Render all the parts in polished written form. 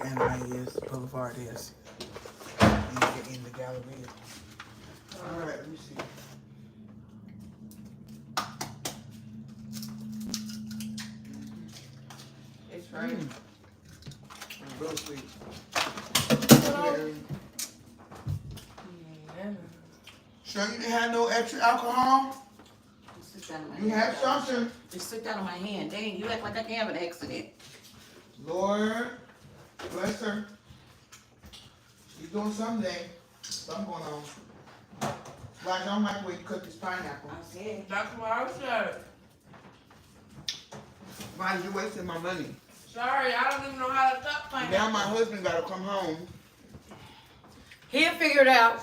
anime is, Boulevard is, in the Galleria. All right, let me see. It's right. I'm real sweet. Sure you didn't have no extra alcohol? You have something. Just sit down on my hand. Dang, you act like I can have an accident. Lord, bless her. She's doing something. Something going on. Like, I don't like the way you cut this pineapple. I said. That's what I said. Why are you wasting my money? Sorry, I don't even know how to cut pineapple. Now my husband got to come home. He'll figure it out.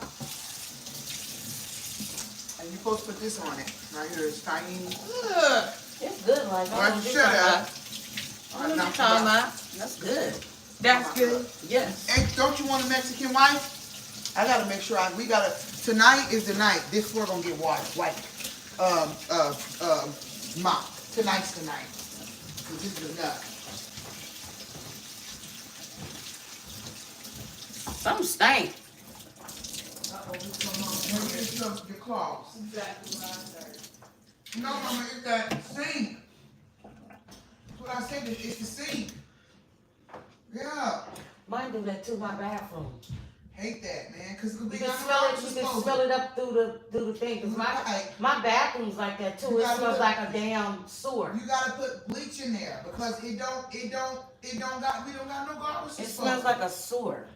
And you're supposed to put this on it. Right here, it's tiny. It's good, like All right, shut up. What are you talking about? That's good. That's good. Yes. Hey, don't you want a Mexican wife? I gotta make sure tonight is the night. This floor gonna get wiped. Mop. Tonight's the night. Cause this is enough. Something stank. Maybe it's your claws. Exactly what I said. No, Mama, it's that sink. That's what I said. It's the sink. Yeah. Mine do that too. My bathroom. Hate that, man. Cause You can smell it up through the thing. Cause my bathroom's like that too. It smells like a damn sewer. You gotta put bleach in there because we don't got no garbage disposal. It smells like a sewer.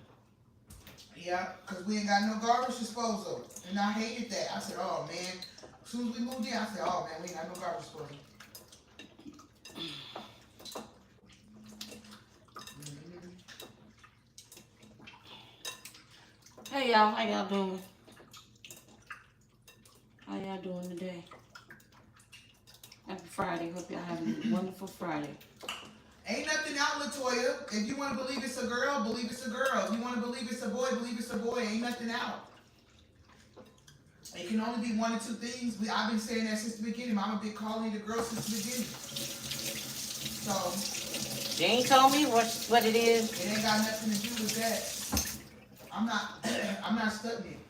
Yeah, because we ain't got no garbage disposal. And I hated that. I said, oh man. As soon as we moved in, I said, oh man, we ain't got no garbage disposal. Hey y'all, how y'all doing? How y'all doing today? Happy Friday. Hope y'all having a wonderful Friday. Ain't nothing out, LaToya. If you want to believe it's a girl, believe it's a girl. If you want to believe it's a boy, believe it's a boy. Ain't nothing out. It can only be one or two things. I've been saying that since the beginning. I'm a big calling the girl since the beginning. So She ain't told me what it is. it ain't got nothing to do with that. I'm not studying.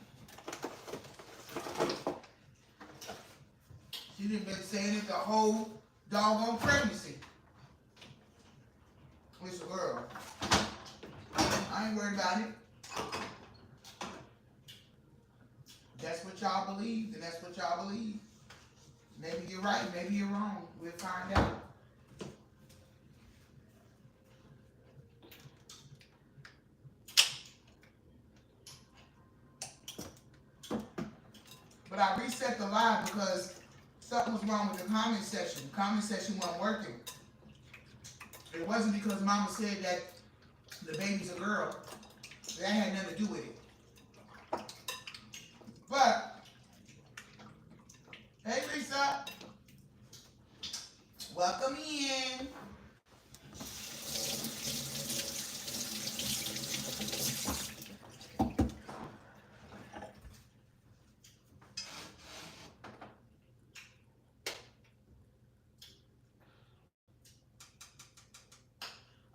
She done been saying it the whole doggone pregnancy. It's a girl. I ain't worried about it. That's what y'all believe, and that's what y'all believe. Maybe you're right, maybe you're wrong. We'll find out. But I reset the live because something was wrong with the comment section. The comment section wasn't working. It wasn't because Mama said that the baby's a girl. That had nothing to do with it. But, hey Lisa, welcome in.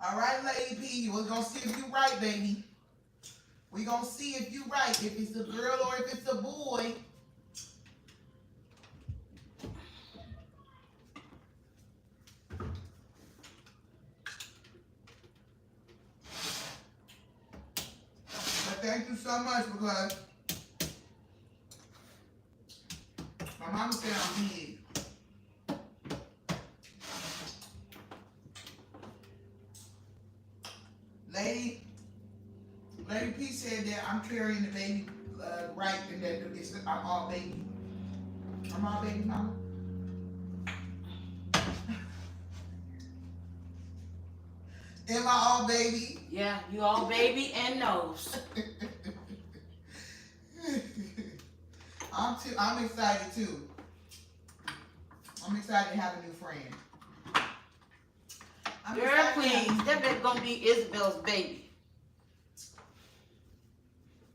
All right, Lady P, we're going to see if you right, baby. We're going to see if you right, if it's a girl or if it's a boy. But thank you so much because my mama said I'm big. Lady P said that I'm carrying the baby right and that I'm all baby. I'm all baby, Mama. Am I all baby? Yeah, you all baby and nose. I'm excited too. I'm excited to have a new friend. Girl, please, that baby gonna be Isabel's baby.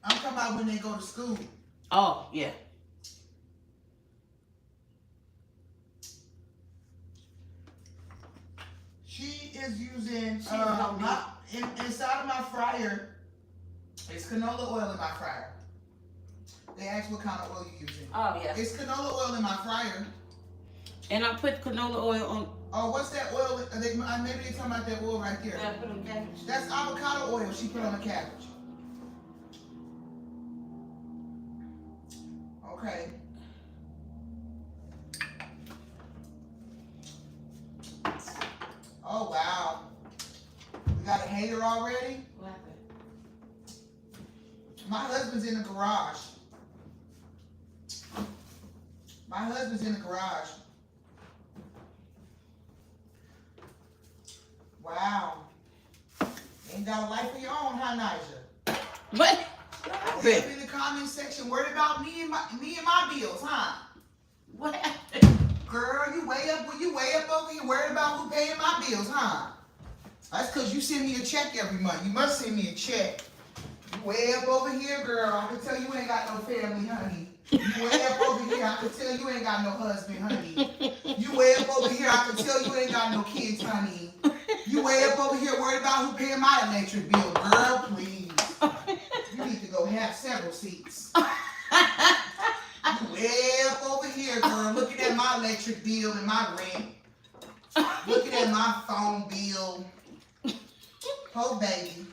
I'm talking about when they go to school. Oh, yeah. She is using inside of my fryer, it's canola oil in my fryer. They asked what kind of oil you using. Oh, yeah. It's canola oil in my fryer. And I put canola oil on. Oh, what's that oil? Maybe they're talking about that oil right there. I put on cabbage. That's avocado oil she put on the cabbage. Okay. Oh, wow. We got a hater already? What happened? My husband's in the garage. My husband's in the garage. Wow. Ain't got a life of your own, huh, Nija? What? Live in the comment section, worried about me and my bills, huh? What happened? Girl, you way up over here worried about who paying my bills, huh? That's because you send me a check every month. You must send me a check. You way up over here, girl. I can tell you ain't got no family, honey. You way up over here. I can tell you ain't got no husband, honey. You way up over here. I can tell you ain't got no kids, honey. You way up over here worried about who paying my electric bill. Girl, please. You need to go have several seats. You way up over here, girl, looking at my electric bill and my rent. Looking at my phone bill. Oh, baby.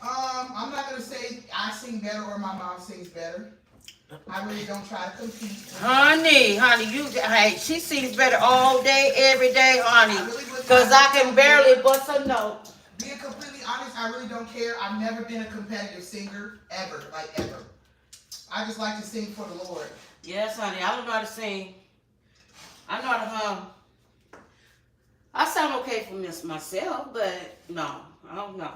I'm not gonna say I sing better or my mom sings better. I really don't try to compete. Honey, hey, she sings better all day, every day, honey. Because I can barely bust a note. Being completely honest, I really don't care. I've never been a competitive singer, ever, like ever. I just like to sing for the Lord. Yes, honey, I don't know how to sing. I know how to hum. I sound okay for myself, but no, I don't know.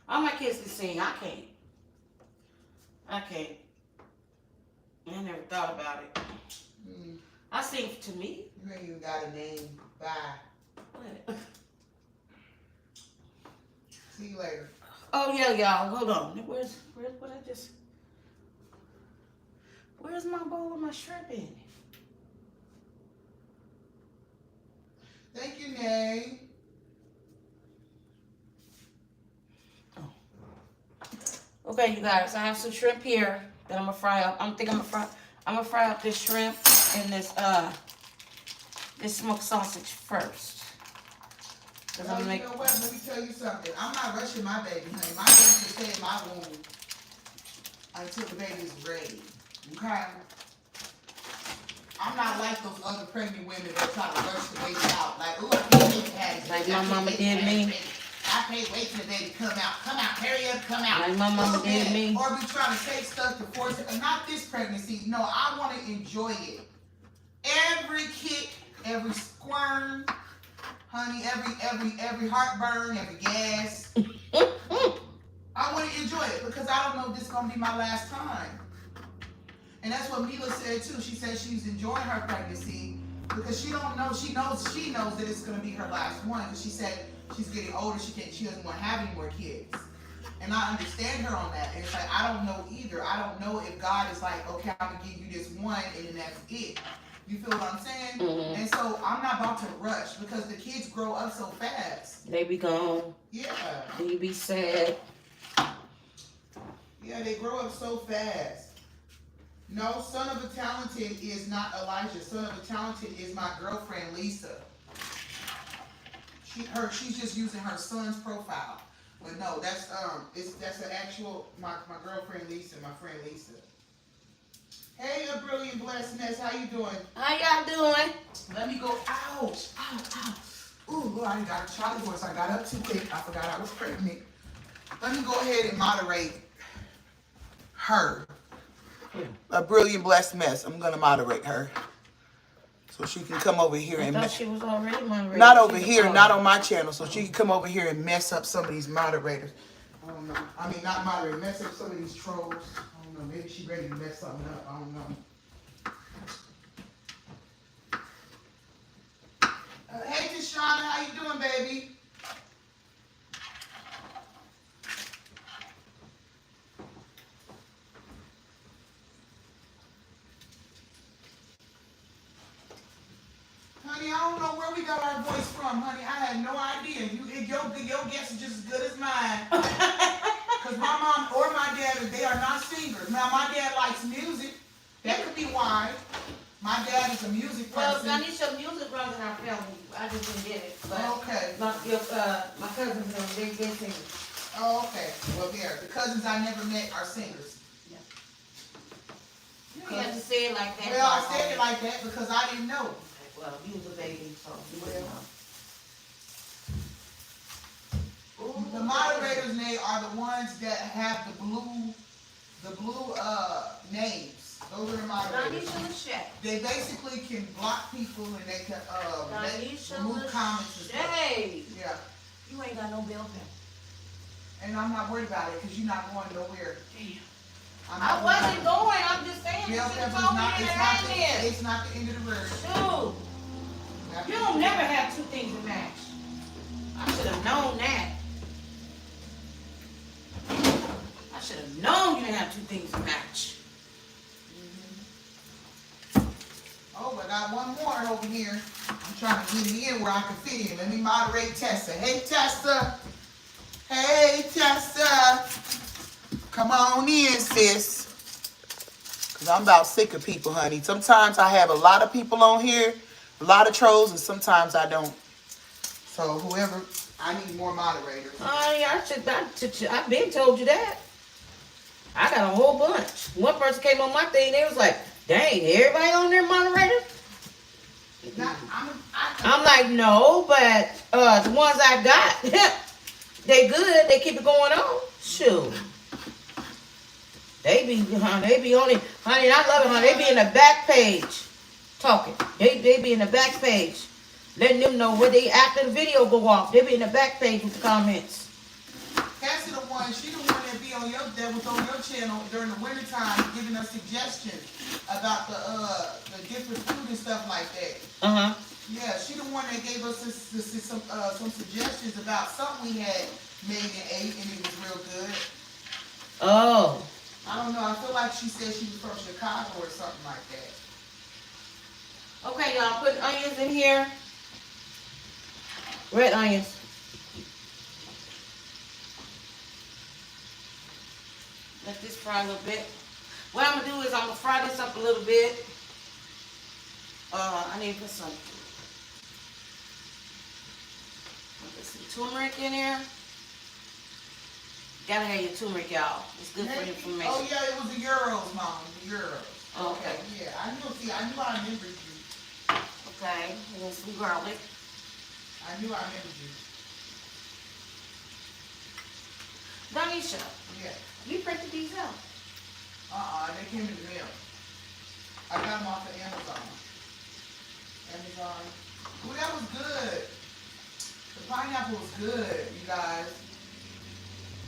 All my kids can sing, I can't. I never thought about it. I sing to me. You ain't even got a name. Bye. What? See you later. Oh yeah, y'all. Hold on. Where's my bowl of my shrimp in it? Thank you, Nay. Okay, you guys. I have some shrimp here that I'm gonna fry up. I'm gonna fry up this shrimp and this smoked sausage first. Well, you know what? Let me tell you something. I'm not rushing my baby, honey. My baby can stay in my womb until the baby's ready. Okay? I'm not like those other pregnant women that try to rush the baby out. Like, ooh, I can't wait to have it. Like my mama did me. I can't wait till the baby come out. Come out, hurry up, come out. Like my mama did me. Or be trying to take stuff to force it. Not this pregnancy. No, I want to enjoy it. Every kick, every squirm, honey, every heartburn, every gas. I want to enjoy it because I don't know if this is going to be my last time. And that's what Mila said too. She said she's enjoying her pregnancy because she don't know. She knows that it's going to be her last one. Because she said she's getting older. She doesn't want to have any more kids. And I understand her on that. And it's like, I don't know either. I don't know if God is like, okay, I'm going to give you this one and then that's it. You feel what I'm saying? Mm-hmm. And so I'm not about to rush because the kids grow up so fast. They be gone. Yeah. They be sad. Yeah, they grow up so fast. No, Son of a Talented is not Elijah. Son of a Talented is my girlfriend Lisa. She's just using her son's profile. But no, that's an actual my girlfriend Lisa, my friend Lisa. Hey, a brilliant blessed mess. How you doing? How y'all doing? Let me go. Ouch! Ow! Ow! Ooh, Lord, I got a Charlie voice. I got up too quick. I forgot I was pregnant. Let me go ahead and moderate her. A brilliant blessed mess. I'm gonna moderate her so she can come over here and. I thought she was already moderated. Not over here, not on my channel, so she can come over here and mess up some of these moderators. I don't know. I mean, not moderate, mess up some of these trolls. I don't know. Maybe she's ready to mess something up. I don't know. Hey, Tashana, how you doing, baby? Honey, I don't know where we got our voice from, honey. I had no idea. Your guess is just as good as mine. Because my mom or my dad, they are not singers. Now, my dad likes music. That could be why. My dad is a music Well, person. Donisha, music runs in our family. I just didn't get it. But Okay. my cousins, they sing. Oh, okay. Well, there. The cousins I never met are singers. Yeah. You have to say it like that. Well, I said it like that because I didn't know. Well, you was a baby, so you wouldn't know. The moderators, Nate, are the ones that have the blue names. Those are the moderators. Donisha. They basically can block people and they can Donisha remove comments and stuff. Hey, Yeah. you ain't got no bill pay. And I'm not worried about it because you're not going nowhere. Damn. I wasn't going. I'm just saying. You Bell should have pepper's told me not, in it's not, the, it's not the end of the road. Shoot. You don't never have two things to match. I should have known that. I should have known you didn't have two things to match. Oh, I got one more over here. I'm trying to get it in where I can fit in. Let me moderate Tessa. Hey, Tessa. Hey, Tessa. Come on in, sis. Because I'm about sick of people, honey. Sometimes I have a lot of people on here, a lot of trolls, and sometimes I don't. So whoever, I need more moderators. I've been told you that. I got a whole bunch. One person came on my thing, they was like, dang, everybody on there moderator? I'm like, no, but the ones I got, they good. They keep it going on. Shoot. They be on it. Honey, I love it, honey. They be in the back page talking. They be in the back page. Letting them know where they, after the video go off. They be in the back page with the comments. Cassie the one, she the one that be on that was on your channel during the wintertime giving us suggestions about the different food and stuff like that. Uh-huh. Yeah, she the one that gave us some suggestions about something we had made and ate and it was real good. Oh. I don't know, I feel like she said she was from Chicago or something like that. Okay, y'all, put onions in here. Red onions. Let this fry a little bit. What I'm going to do is I'm going to fry this up a little bit. I need to put some turmeric in there. Gotta have your turmeric, y'all. It's good for information. Oh yeah, it was the Euros, Mom. The Euros. Okay. Yeah, I knew I remembered you. Okay, and then some garlic. I knew I remembered you. Donisha, Yeah. you printed these out. They came in the mail. I got them off of Amazon. Ooh, that was good. The pineapple was good, you guys.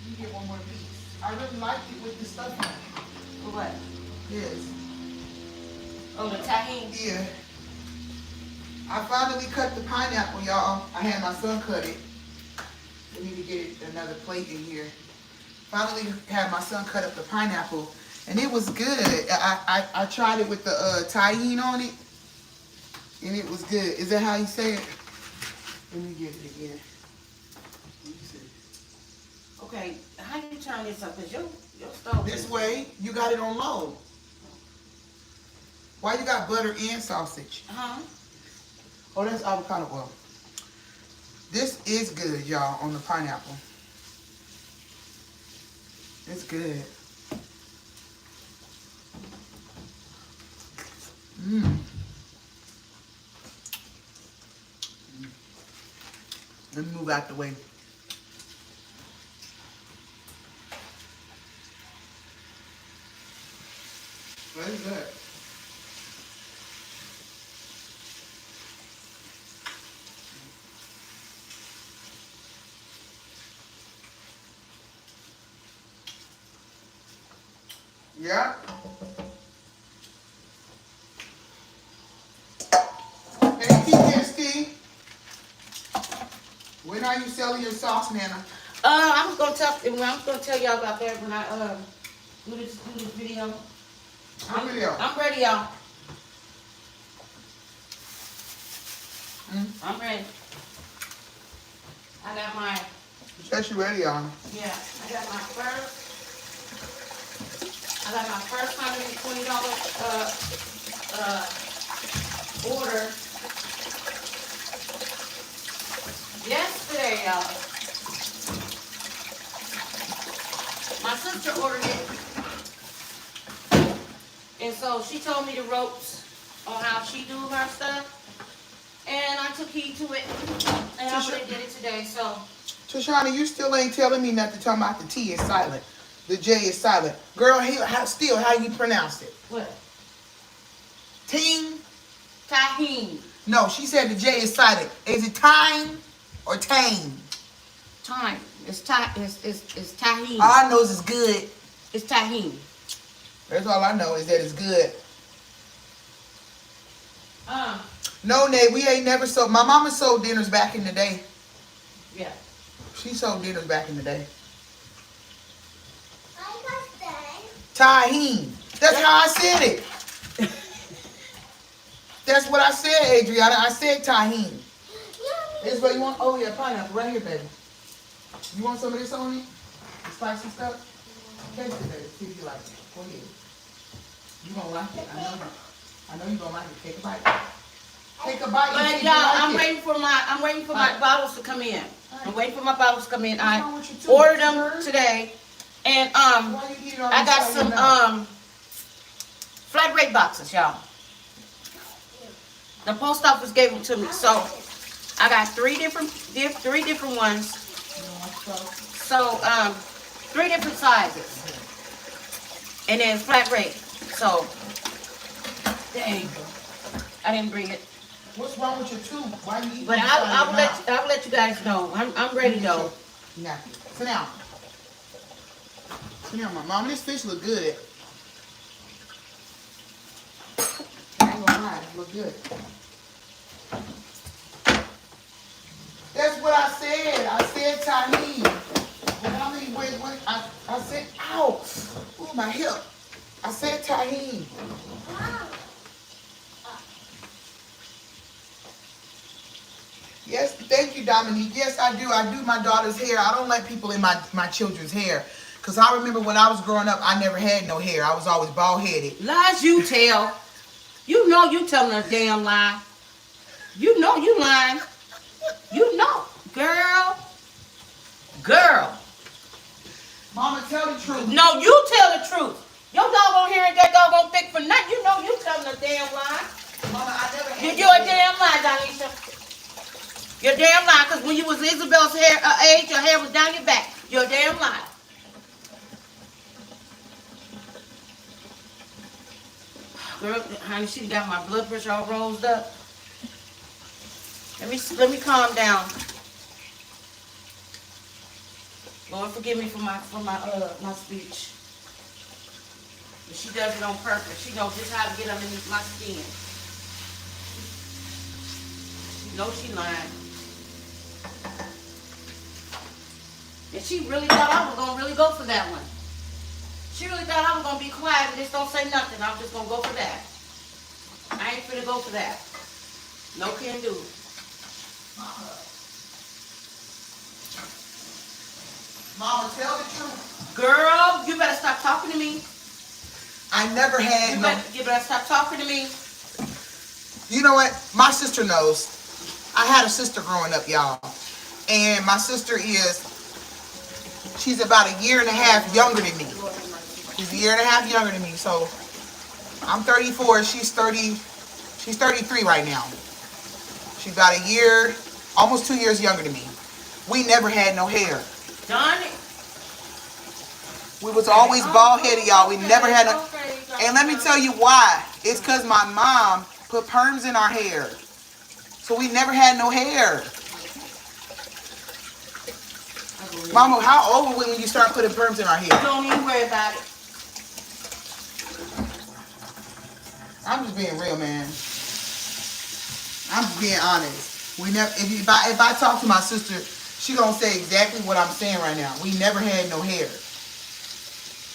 You get one more piece. I really liked it with the stuff on it. What? Yes. Oh, the tahini. Yeah. I finally cut the pineapple, y'all. I had my son cut it. We need to get another plate in here. Finally had my son cut up the pineapple, and it was good. I tried it with the tahini on it, and it was good. Is that how you say it? Let me get it again. Let me see. Okay, how do you turn this up? Cause your stove. This way, you got it on low. Why you got butter and sausage? Huh? Oh, that's avocado oil. This is good, y'all, on the pineapple. It's good. Mmm. Let me move out the way. What is that? Yeah. Hey, TST. When are you selling your sauce, Nana? I'm gonna tell y'all about that when I do this video. What video? I'm ready, y'all. I'm ready. I got my, Says she ready, y'all. yeah, I got my first $120 order yesterday, y'all. My sister ordered it. And so she told me the ropes on how she do her stuff. And I took heed to it. And I really did it today, so. Tashana, you still ain't telling me nothing talking about the T is silent. The J is silent. Girl, how you pronounce it? What? Teen? Tahine. No, she said the J is silent. Is it time or tame? Time. It's tahine. All I know is it's good. It's tahine. That's all I know is that it's good. No, Nate, we ain't never sold. My mama sold dinners back in the day. Yeah. She sold dinners back in the day. Tahine. That's how I said it. That's what I said, Adriana. I said tahine. This what you want? Oh yeah, pineapple right here, baby. You want some of this on it? The spicy stuff? Taste it, baby. See if you like it. Go ahead. You gonna like it. I know you gonna like it. Take a bite. Take a bite. But y'all, I'm waiting for my bottles to come in. I'm waiting for my bottles to come in. I ordered them today, and I got some flat rate boxes, y'all. The post office gave them to me, so I got three different ones. So 3 different sizes, and then flat rate. So dang, I didn't bring it. What's wrong with your tooth? Why you eating? But I will let you guys know. I'm ready though. Nah. Sit down. Sit down, mom. This fish look good. I ain't gonna lie, it look good. That's what I said. I said tahine. But I mean, wait. I said, ow. Ooh, my hip. I said tahine. Yes, thank you, Dominique. Yes, I do. I do my daughter's hair. I don't let people in my children's hair. Because I remember when I was growing up, I never had no hair. I was always bald-headed. Lies you tell. You know you telling a damn lie. You know you lying. You know. Girl. Mama, tell the truth. No, you tell the truth. Your doggone hair ain't that doggone thick for nothing. You know you telling a damn lie. Mama, I never had You're a damn lie, Donisha. You're a damn lie, because when you was Isabel's age, your hair was down your back. You're a damn lie. Girl, honey, she got my blood pressure all rose up. Let me calm down. Lord, forgive me for my speech. But she does it on purpose. She knows just how to get underneath my skin. She knows she lying. And she really thought I was gonna really go for that one. She really thought I was gonna be quiet and just don't say nothing. I'm just gonna go for that. I ain't finna go for that. No can do. Mama, tell the truth. Girl, you better stop talking to me. I never had You better stop talking to me. You know what? My sister knows. I had a sister growing up, y'all. And my sister she's about 1.5 years younger than me. She's 1.5 years younger than me. So I'm 34. She's 33 right now. She's about a year, almost 2 years younger than me. We never had no hair. Darn it. We was always bald-headed, y'all. We never had no... And let me tell you why. It's because my mom put perms in our hair. So we never had no hair. Mama, how old were we when you started putting perms in our hair? Don't even worry about it. I'm just being real, man. I'm just being honest. We never. If I talk to my sister, she gonna say exactly what I'm saying right now. We never had no hair.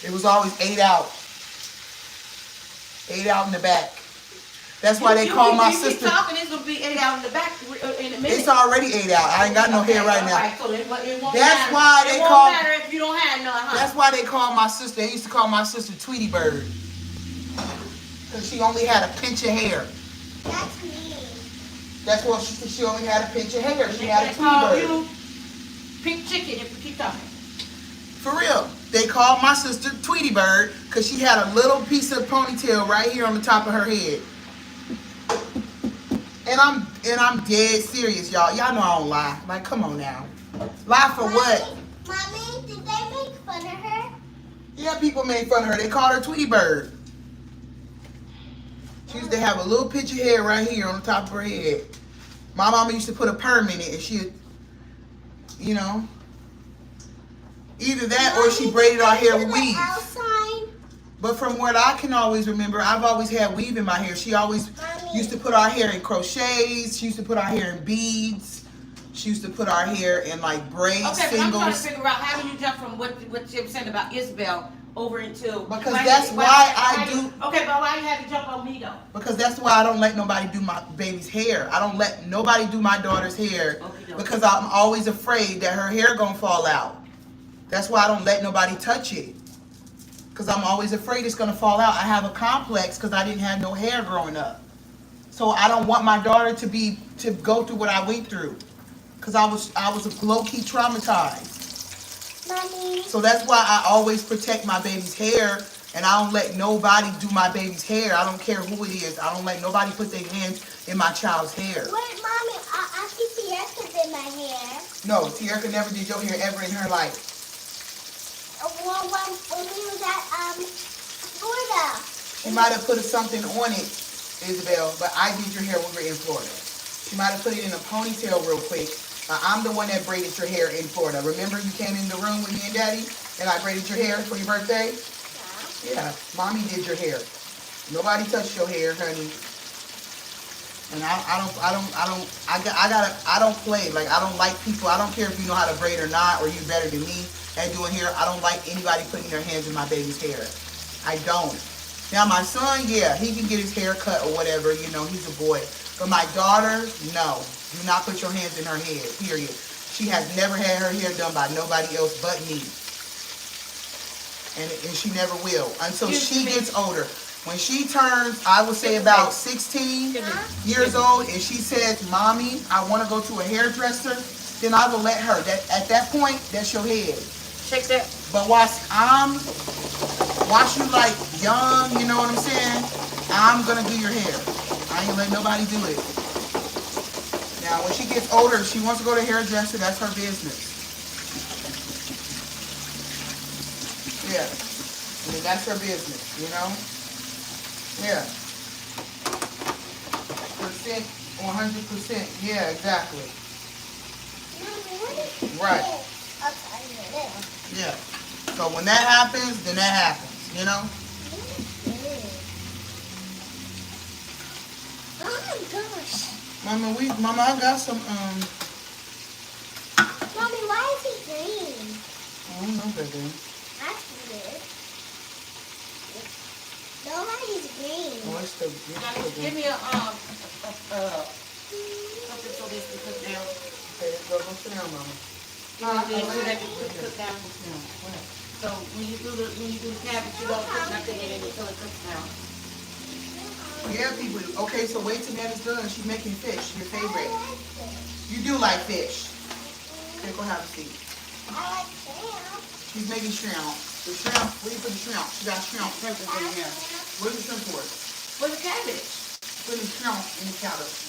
It was always 8 out. 8 out in the back. That's why they call my sister. Keep talking, it's gonna be 8 out in the back in a minute. It's already 8 out. I ain't got no hair right now. Right, so it won't That's matter. why they it won't call. matter if you don't have none, huh? That's why they call my sister. They used to call my sister Tweety Bird, cause she only had a pinch of hair. That's me. That's what she only had a pinch of hair. She had a They Tweety call Bird. you pink chicken if you keep talking. For real. They called my sister Tweety Bird because she had a little piece of ponytail right here on the top of her head. And I'm dead serious, y'all. Y'all know I don't lie. Like, come on now. Lie for what? Mommy, did they make fun of her? Yeah, people made fun of her. They called her Tweety Bird. She used to have a little pinch of hair right here on the top of her head. My mama used to put a perm in it and she'd, you know, either that or she braided our hair with weave. But from what I can always remember, I've always had weave in my hair. She always used to put our hair in crochets. She used to put our hair in beads. She used to put our hair in like braids, Okay, but I'm trying to singles. figure out how do you jump from what you were saying about Isabel over into Because that's why I do. Okay, but why you had to jump on me though? Because that's why I don't let nobody do my baby's hair. I don't let nobody do my daughter's hair because I'm always afraid that her hair gonna fall out. That's why I don't let nobody touch it. Because I'm always afraid it's gonna fall out. I have a complex because I didn't have no hair growing up. So I don't want my daughter to go through what I went through. Because I was low-key traumatized. Mommy. So that's why I always protect my baby's hair, and I don't let nobody do my baby's hair. I don't care who it is. I don't let nobody put their hands in my child's hair. Wait, Mommy, I see Tierra did my hair. No, Tierra never did your hair ever in her life. Well, when we was at Florida. She might have put something on it, Isabel, but I did your hair when we were in Florida. She might have put it in a ponytail real quick. I'm the one that braided your hair in Florida. Remember you came in the room with me and Daddy, and I braided your hair for your birthday? Yeah, Mommy did your hair. Nobody touched your hair, honey. And I don't play. Like, I don't like people. I don't care if you know how to braid or not, or you better than me at doing hair. I don't like anybody putting their hands in my baby's hair. I don't. Now, my son, yeah, he can get his hair cut or whatever. You know, he's a boy. But my daughter, no. Do not put your hands in her head, period. She has never had her hair done by nobody else but me. And she never will until she gets older. When she turns, I would say about 16 years old, and she says, Mommy, I want to go to a hairdresser, then I will let her. At that point, that's your head. Shake that. But whilst you like young, you know what I'm saying, I'm going to do your hair. I ain't let nobody do it. Now, when she gets older, if she wants to go to a hairdresser, that's her business. Yeah. I mean, that's her business, you know? Yeah. 100%. Yeah, exactly. Right. Yeah. So when that happens, then that happens, you know? Oh my gosh. Mama, I got some, Mommy, why is he green? I don't know, baby. That's weird. No, why he's green? Oh, it's the, Give me something so this can cook down. Okay, go sit down, Mama. So when you do the cabbage, you don't put nothing in it until it cooks down. Yeah, people. Okay, so wait till Nana's done. She's making fish, your favorite. You do like fish. Okay, go have a seat. I like shrimp. She's making shrimp. The shrimp, where you put the shrimp? She got shrimp. Shrimp is in here. Where's the shrimp for? For the cabbage. Put the shrimp in the cabbage.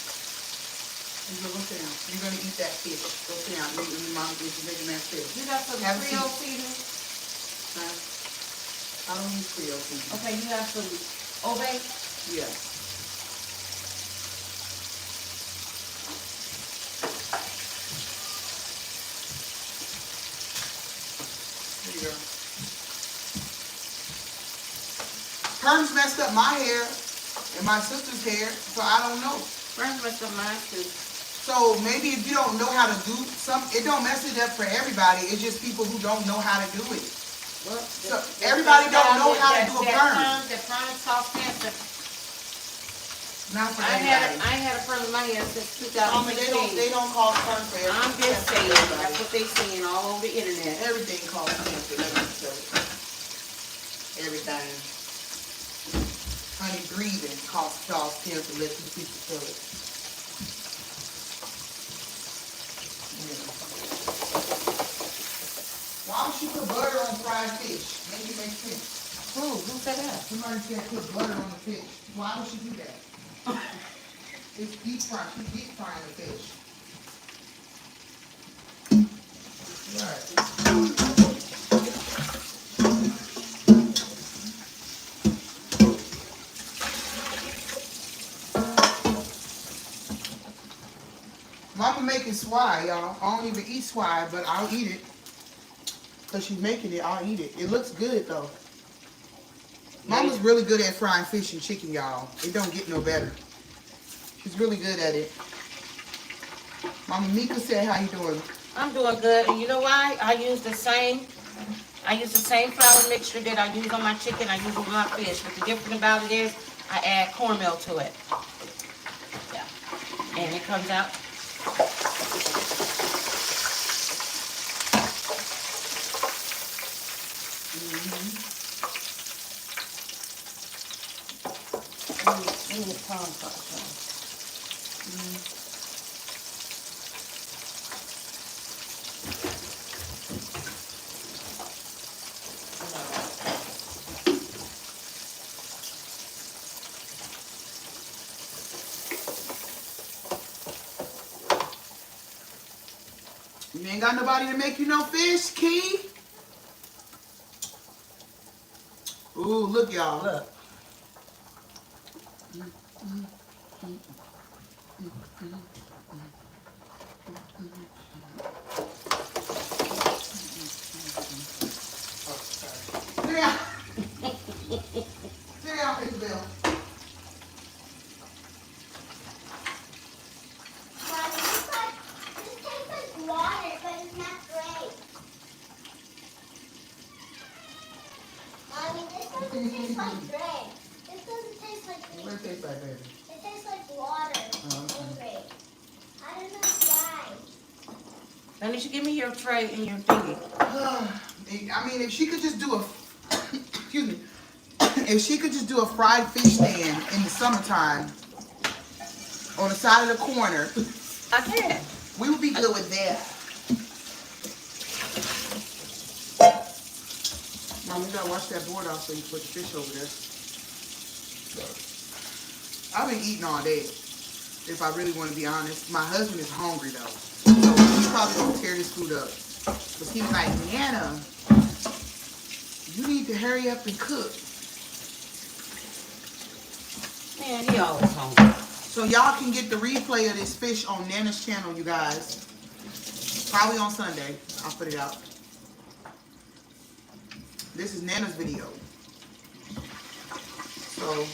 You go sit down. You're going to eat that fish. Go sit down. Your mom is making that fish. You got some Have a Creole seat. seasoning? I don't use Creole seasoning. Okay, you have some Obey? Yeah. There you go. Perms messed up my hair and my sister's hair, so I don't know. First messed up mine too. So maybe if you don't know how to do it don't mess it up for everybody. It's just people who don't know how to do it. Well, So everybody don't know how to do a perm. The perm saucepan. Not for I everybody. ain't had a friend in my hair since Mama, 2016. they don't call fun for everybody. I'm just saying, that's what they saying all over the internet. Everything costs cancer. Let me tell you. Everything. Honey, breathing costs cancer. Let you people feel it. Yeah. Why would she put butter on fried fish? Make it make sense. Who said that? Somebody said put butter on the fish. Why would she do that? It's deep fry. She's deep frying the fish. Right. Mama making swai, y'all. I don't even eat swai, but I'll eat it. Because she's making it, I'll eat it. It looks good, though. Mama's really good at frying fish and chicken, y'all. It don't get no better. She's really good at it. Mama Mika said, how you doing? I'm doing good, and you know why? I use the same flour mixture that I use on my chicken. I use on my fish. But the difference about it is, I add cornmeal to it. Yeah, and it comes out. Let me get palm first. You ain't got nobody to make you no fish, Key? Ooh, look, y'all. Look. Sit down. Sit down, Isabel. Mommy, this tastes like water, but it's not great. Mommy, this doesn't taste like bread. This doesn't taste like What does it taste like, baby? It tastes like water. Oh, okay. And grape. I don't know why. Donisha, give me your tray and your thingy. I mean, if she could just do a, excuse me, if she could just do a fried fish stand in the summertime on the side of the corner, I can. we would be good with that. Mom, you gotta wash that board off so you put the fish over there. I've been eating all day, if I really want to be honest. My husband is hungry though, so he's probably gonna tear this food up. But he's like, Nana, you need to hurry up and cook. Man, he always hungry. So y'all can get the replay of this fish on Nana's channel, you guys. Probably on Sunday. I'll put it out. This is Nana's video. So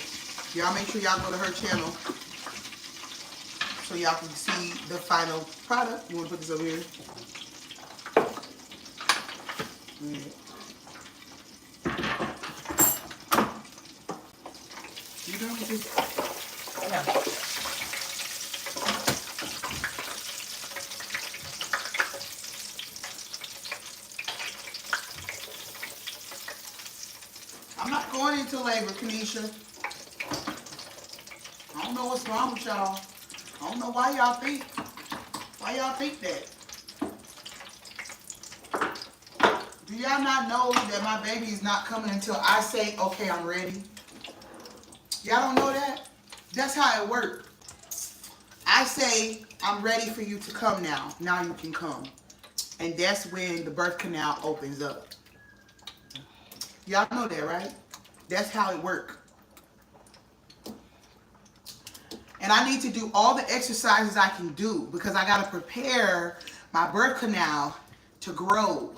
y'all make sure y'all go to her channel so y'all can see the final product. You want to put this over here? Alright. You done with this? Yeah. I'm not going into labor, Kanisha. I don't know what's wrong with y'all. I don't know why y'all think that. Do y'all not know that my baby is not coming until I say, okay, I'm ready? Y'all don't know that? That's how it works. I say, I'm ready for you to come now. Now you can come. And that's when the birth canal opens up. Y'all know that, right? That's how it works. And I need to do all the exercises I can do because I got to prepare my birth canal to grow.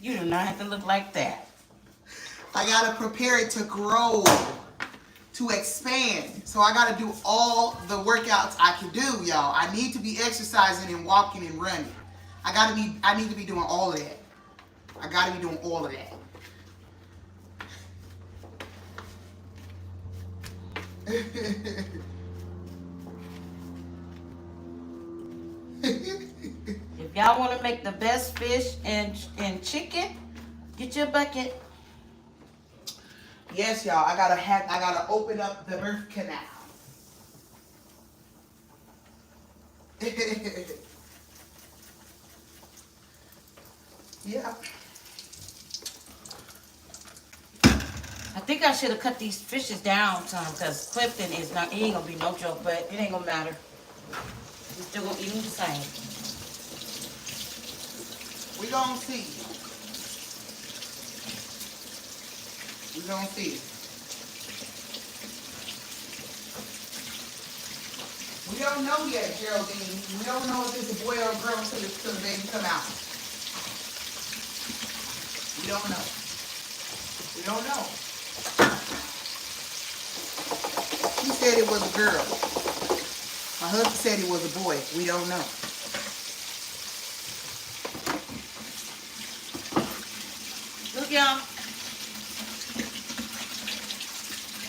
You do not have to look like that. I got to prepare it to grow, to expand. So I got to do all the workouts I can do, y'all. I need to be exercising and walking and running. I need to be doing all of that. I got to be doing all of that. If y'all want to make the best fish and chicken, get your bucket. Yes, y'all. I gotta open up the birth canal. Yeah. I think I should have cut these fishes down some because Clifton is not, he ain't gonna be no joke, but it ain't gonna matter. We're still gonna eat them the same. We gonna see. We gonna see. We don't know yet, Geraldine. We don't know if it's a boy or a girl until the baby come out. We don't know. We don't know. He said it was a girl. My husband said it was a boy. We don't know. Look, y'all.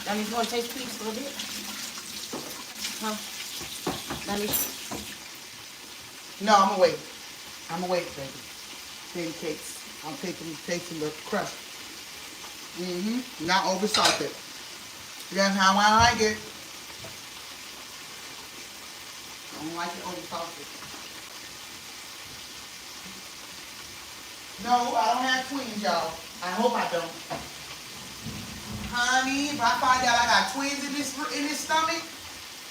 Donnie, you want to taste a piece a little bit? Huh? Donnie? No, I'm gonna wait. I'm gonna wait, baby. Baby cakes. I'll take them the crust. Not over salted. That's how I like it. I don't like it over salted. No, I don't have twins, y'all. I hope I don't. Honey, if I find out I got twins in this stomach,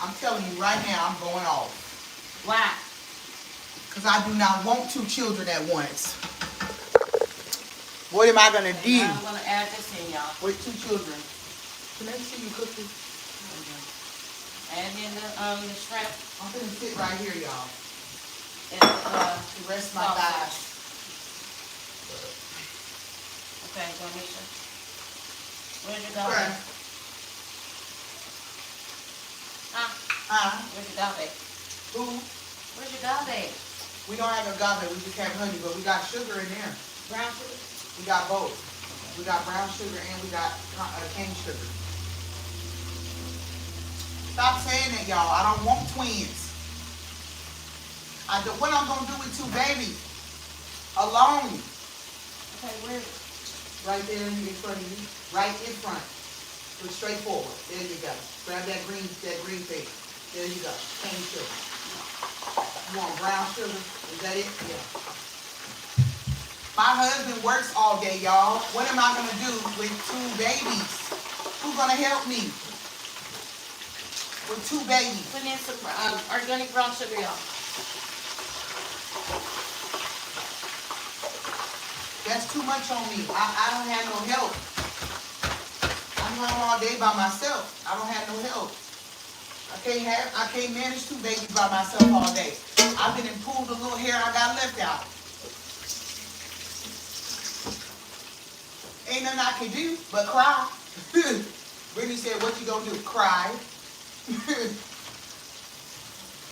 I'm telling you right now, I'm going off. Why? Because I do not want 2 children at once. What am I going to do I'm going to add this in, y'all. with 2 children? Can they see you cooking? Add in the shrimp I'm going to sit right here, y'all. and To rest my thighs. Okay, Donisha. Where's your Okay. garbage? Where's your garbage? Who? Where's your garbage? We don't have agave, we just have honey, but we got sugar in there. Brown sugar? We got both. We got brown sugar and we got cane sugar. Stop saying that, y'all. I don't want twins. What I'm going to do with 2 babies? Alone. Okay, where is it? Right there in front of you. Right in front. Look straight forward. There you go. Grab that green thing. There you go. Cane sugar. You want brown sugar? Is that it? Yeah. My husband works all day, y'all. What am I gonna do with 2 babies? Who's gonna help me with 2 babies? Put in some organic brown sugar, y'all. That's too much on me. I don't have no help. I'm home all day by myself. I don't have no help. I can't manage 2 babies by myself all day. I've been and pulled the little hair I got left out. Ain't nothing I can do but cry. Brittany said, what you gonna do? Cry.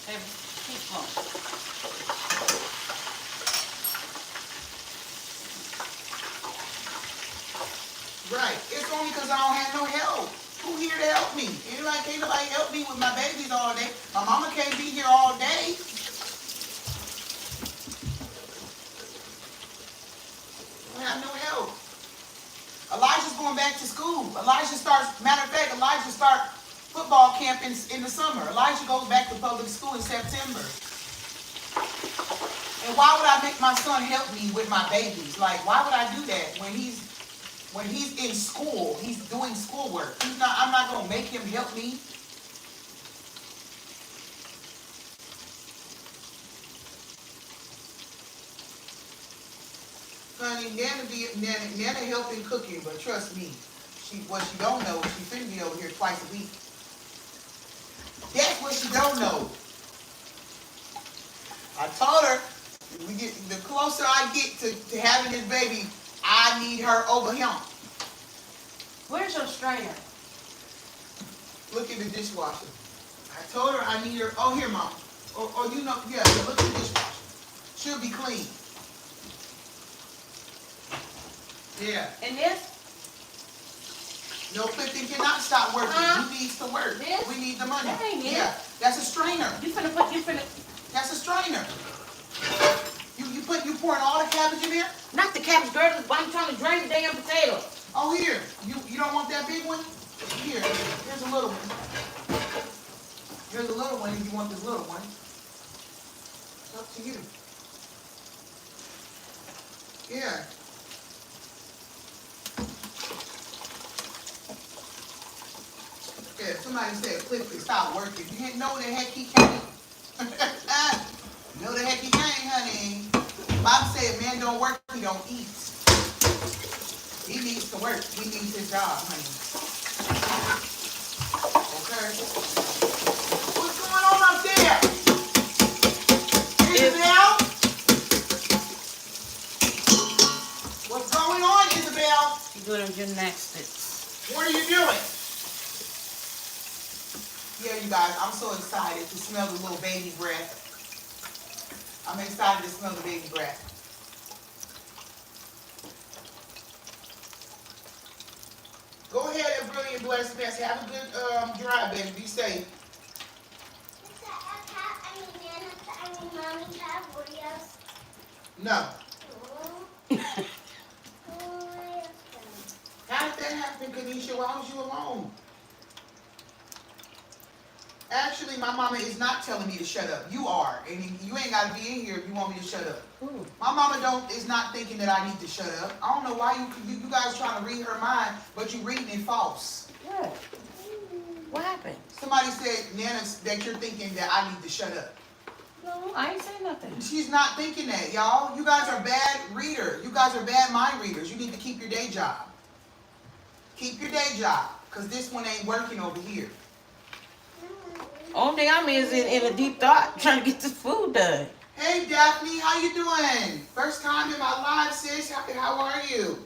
Hey, teaspoon. Right. It's only because I don't have no help. Who here to help me? Can't nobody help me with my babies all day. My mama can't be here all day. I have no help. Elijah's going back to school. Matter of fact, Elijah starts football camp in the summer. Elijah goes back to public school in September. And why would I make my son help me with my babies? Like, why would I do that when he's in school? He's doing schoolwork. I'm not going to make him help me. Honey, Nana helping cooking, but trust me, what she don't know, she finna be over here twice a week. That's what she don't know. I told her, the closer I get to having this baby, I need her over him. Where's your strainer? Look in the dishwasher. I told her I need her. Oh, here, Mom. Or yeah, look in the dishwasher. She'll be clean. Yeah. And this? No, Clifton cannot stop working. He needs to work. This? We need the money. That ain't it. Yeah, that's a strainer. You finna. That's a strainer. You pouring all the cabbage in there? Not the cabbage, girl. Why you trying to drain the damn potato? Oh, here. You don't want that big one? Here. Here's a little one. Here's a little one if you want this little one. It's up to you. Yeah. Yeah, somebody said Clifford stop working. You didn't know the heck he can't. No the heck he can't, honey. Bob said man don't work, he don't eat. He needs to work. He needs his job, honey. Okay. What's going on up there? Isabel? What's going on, Isabel? You doing them gymnastics. What are you doing? Yeah, you guys, I'm so excited to smell the little baby breath. I'm excited to smell the baby breath. Go ahead and brilliant blessed mess. Have a good drive, baby. Be safe. Mommy have Oreos. No. Oh. How did that happen, Kanisha? Why was you alone? Actually, my mama is not telling me to shut up. You are. And you ain't got to be in here if you want me to shut up. Ooh. My mama is not thinking that I need to shut up. I don't know why you guys trying to read her mind, but you reading it false. What? What happened? Somebody said, Nana, that you're thinking that I need to shut up. No, I ain't saying nothing. She's not thinking that, y'all. You guys are bad readers. You guys are bad mind readers. You need to keep your day job. Keep your day job, because this one ain't working over here. Only thing I'm is in a deep thought, trying to get this food done. Hey, Daphne, how you doing? First time in my live, sis. How are you?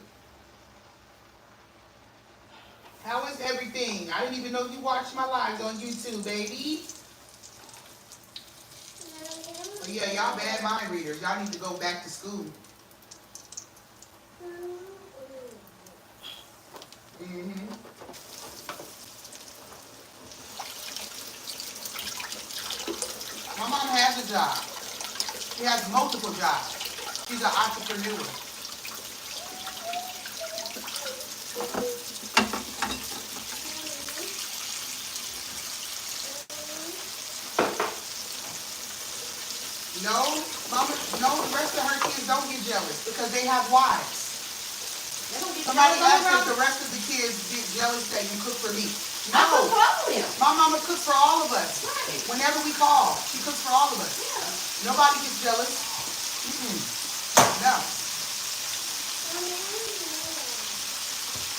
How is everything? I didn't even know you watched my lives on YouTube, baby. But yeah, y'all bad mind readers. Y'all need to go back to school. My mom has a job. She has multiple jobs. She's an entrepreneur. No, mama, no, the rest of her kids don't get jealous because they have wives. They don't get Somebody jealous asked if around. the rest of the kids get jealous that you cook for me. I cook No, for all of them. my mama cooks for all of us. Right. Whenever we call, she cooks for all of us. Yeah. Nobody gets jealous. No.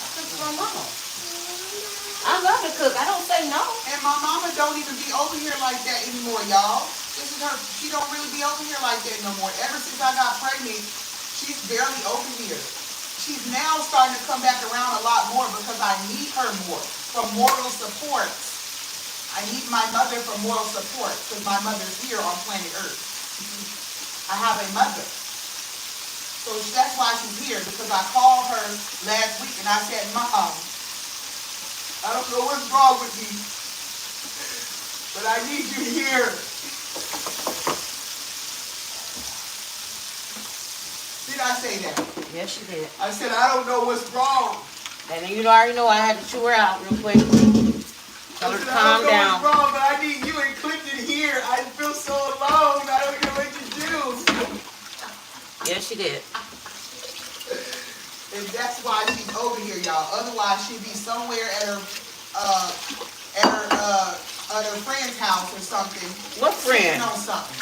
I cook for my mama. I love to cook. I don't say no. And my mama don't even be over here like that anymore, y'all. This is her. She don't really be over here like that no more. Ever since I got pregnant, she's barely over here. She's now starting to come back around a lot more because I need her more for moral support. I need my mother for moral support because my mother's here on planet Earth. I have a mother. So that's why she's here, because I called her last week and I said, Mom, I don't know what's wrong with me, but I need you here. Did I say that? Yes, you did. I said, I don't know what's wrong. And then you already know I had to chew her out real quick. Tell her to calm I don't know down. what's wrong, but I need you and Clifton here. I feel so alone. I don't know what to do. Yes, she did. And that's why she's over here, y'all. Otherwise, she'd be somewhere at her friend's house or something. What friend? Sitting on something.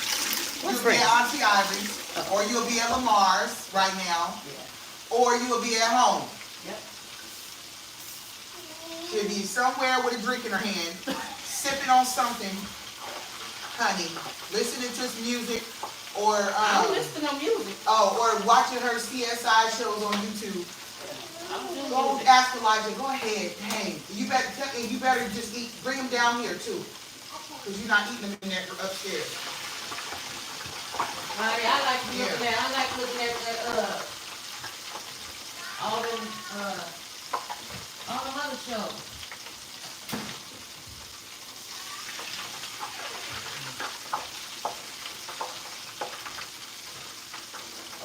What You'll friend? be at Auntie Ivory's, or you'll be at Lamar's right now, Yeah. or you'll be at home. Yep. She'll be somewhere with a drink in her hand, sipping on something, honey, listening to some music, or I don't listen to no music. or watching her CSI shows on YouTube. I don't do Go music. ask Elijah. Go ahead. Hey, you better just eat. Bring them down here too, cause you're not eating them in there upstairs. Honey, I like looking at. I like looking at all them all the other shows.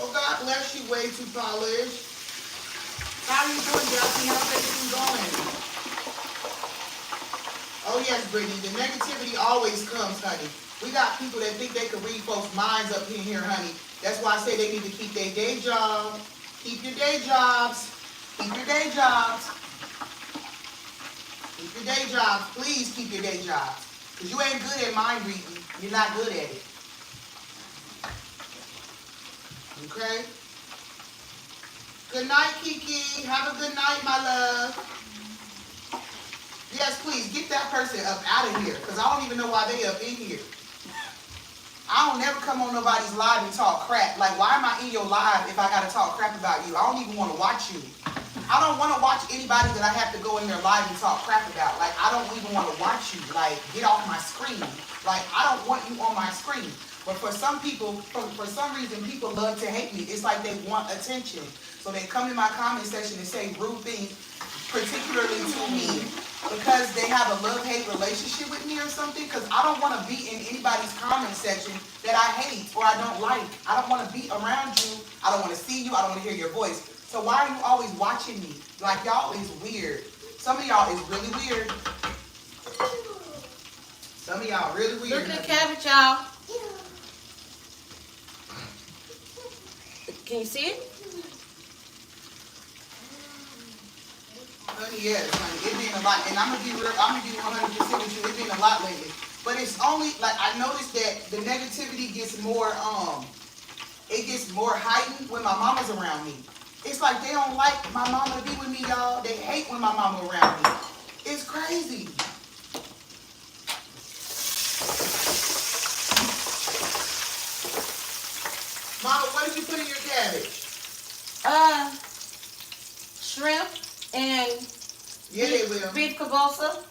Oh, God bless you, way too polished. How you doing, Justin? How's everything going? Oh, yes, Brittany. The negativity always comes, honey. We got people that think they can read folks' minds up in here, honey. That's why I say they need to keep their day job. Keep your day jobs. Keep your day jobs. Keep your day jobs. Please keep your day jobs. Because you ain't good at mind reading. You're not good at it. Okay? Good night, Kiki. Have a good night, my love. Yes, please, get that person up out of here. Because I don't even know why they up in here. I don't never come on nobody's live and talk crap. Like, why am I in your live if I got to talk crap about you? I don't even want to watch you. I don't want to watch anybody that I have to go in their live and talk crap about. Like, I don't even want to watch you. Like, get off my screen. Like, I don't want you on my screen. But for some people, for some reason, people love to hate me. It's like they want attention. So they come in my comment section and say rude things, particularly to me, because they have a love-hate relationship with me or something. Because I don't want to be in anybody's comment section that I hate or I don't like. I don't want to be around you. I don't want to see you. I don't want to hear your voice. So why are you always watching me? Like, y'all is weird. Some of y'all is really weird. Some of y'all really weird. Look at the cabbage, y'all. Can you see it? Honey, yes, honey. It been a lot, and I'm gonna be real. I'm gonna be 100% with you. It been a lot lately, but it's only like I noticed that the negativity gets more. It gets more heightened when my mama's around me. It's like they don't like my mama to be with me, y'all. They hate when my mama around me. It's crazy. Mama, what did you put in your cabbage? Shrimp and beef cabosa.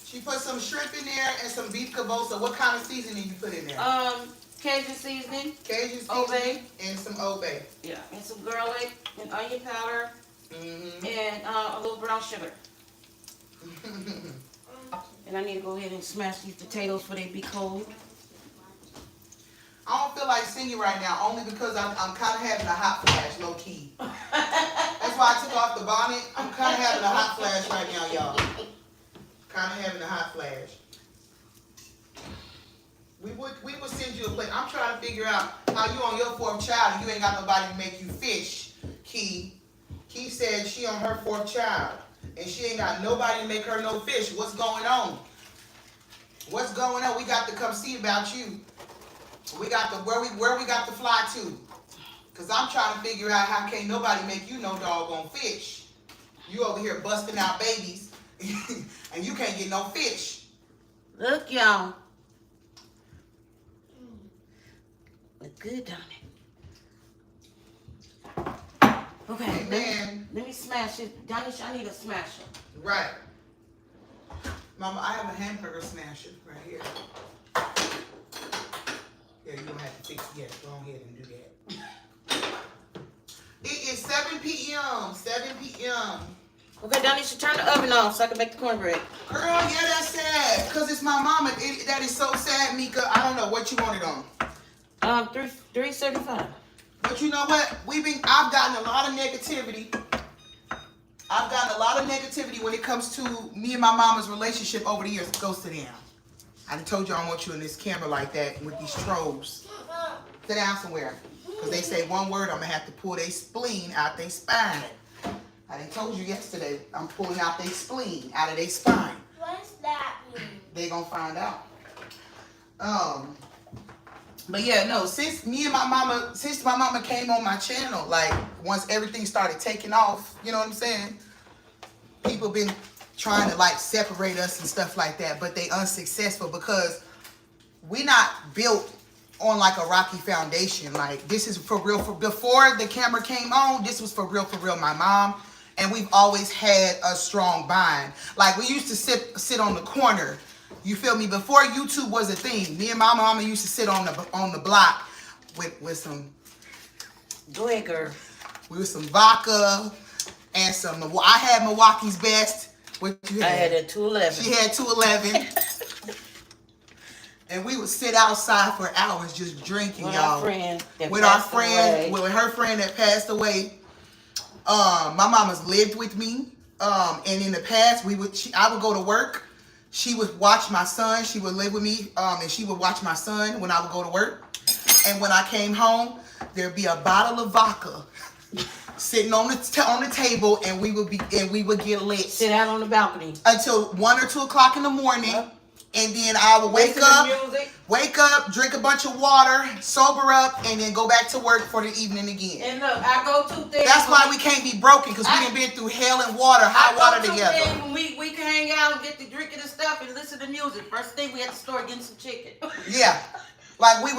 She put some shrimp in there and some beef cabosa. What kind of seasoning you put in there? Cajun seasoning. Cajun seasoning. Obey. And some obey. Yeah, and some garlic and onion powder and a little brown sugar. And I need to go ahead and smash these potatoes for they be cold. I don't feel like singing right now, only because I'm kind of having a hot flash, low key. That's why I took off the bonnet. I'm kind of having a hot flash right now, y'all. Kind of having a hot flash. We would send you a plate. I'm trying to figure out how you on your 4th child and you ain't got nobody to make you fish, Key. Key said she on her 4th child and she ain't got nobody to make her no fish. What's going on? What's going on? We got to come see about you. We got the where we got to fly to. Cause I'm trying to figure out how can't nobody make you no doggone fish. You over here busting out babies and you can't get no fish. Look, y'all. Look good, don't it? Okay, let me smash it. Donisha, I need a smasher. Right. Mama, I have a hamburger smasher right here. Yeah, you don't have to fix it yet. Go ahead and do that. It is 7 p.m. 7 p.m. Okay, Donisha, turn the oven on so I can make the cornbread. Girl, yeah, that's sad. Because it's my mama. That is so sad, Mika. I don't know what you want it on. 375. But you know what? I've gotten a lot of negativity. I've gotten a lot of negativity when it comes to me and my mama's relationship over the years. Go sit down. I done told you I don't want you in this camera like that with these trolls. Sit down somewhere. Because they say one word, I'm going to have to pull their spleen out their spine. I done told you yesterday, I'm pulling out their spleen out of their spine. What does that mean? They going to find out. But yeah, no, since my mama came on my channel, like once everything started taking off, you know what I'm saying? People been trying to like separate us and stuff like that, but they unsuccessful because we not built on like a rocky foundation. Like this is for real. Before the camera came on, this was for real, my mom. And we've always had a strong bond. Like we used to sit on the corner. You feel me? Before YouTube was a thing, me and my mama used to sit on the block with some. Go ahead, girl. With some vodka and some. I had Milwaukee's Best. What you had? I had a 211. She had 211. And we would sit outside for hours just drinking, y'all. With her friend that passed away. My mama's lived with me. And in the past, I would go to work. She would watch my son. She would live with me. And she would watch my son when I would go to work. And when I came home, there'd be a bottle of vodka sitting on the table, and we would get lit. Sit out on the balcony until 1 or 2 o'clock in the morning. Yep. And then I would wake up, drink a bunch of water, sober up, and then go back to work for the evening again. And look, I go to things. That's why we can't be broken, because we done been through hell and water, hot water together. When we can hang out and get to drinking and stuff and listen to music. First thing we had to start getting some chicken. Yeah. Like me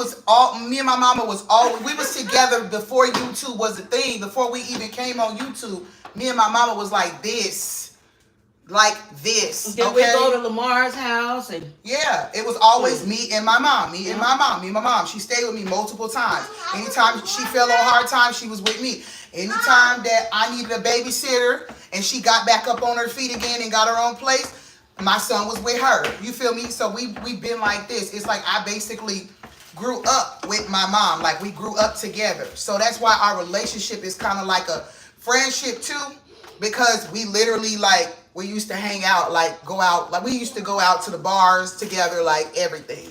and my mama we was together before YouTube was a thing. Before we even came on YouTube, me and my mama was like this. Then we go to Lamar's house and yeah, it was always me and my mom. Me and my mom. She stayed with me multiple times. Anytime she fell on hard times, she was with me. Anytime that I needed a babysitter and she got back up on her feet again and got her own place, my son was with her. You feel me? So we've been like this. It's like I basically grew up with my mom. Like we grew up together. So that's why our relationship is kind of like a friendship too, because we literally we used to hang out, we used to go out to the bars together, like everything.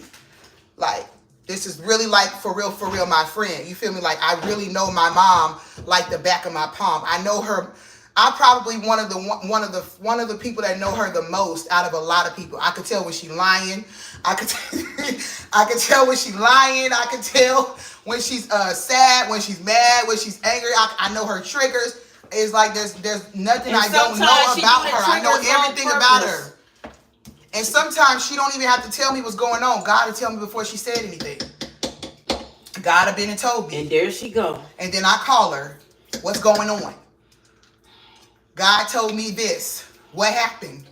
Like this is really for real my friend. You feel me? Like I really know my mom like the back of my palm. I know her. I'm probably one of the people that know her the most out of a lot of people. I could tell when she's lying. I could tell when she's lying. I could tell when she's sad, when she's mad, when she's angry. I know her triggers. It's like there's nothing I don't know about her. I know everything about her. And sometimes she don't even have to tell me what's going on. God will tell me before she said anything. God have been and told me. And there she go. And then I call her. What's going on? God told me this. What happened?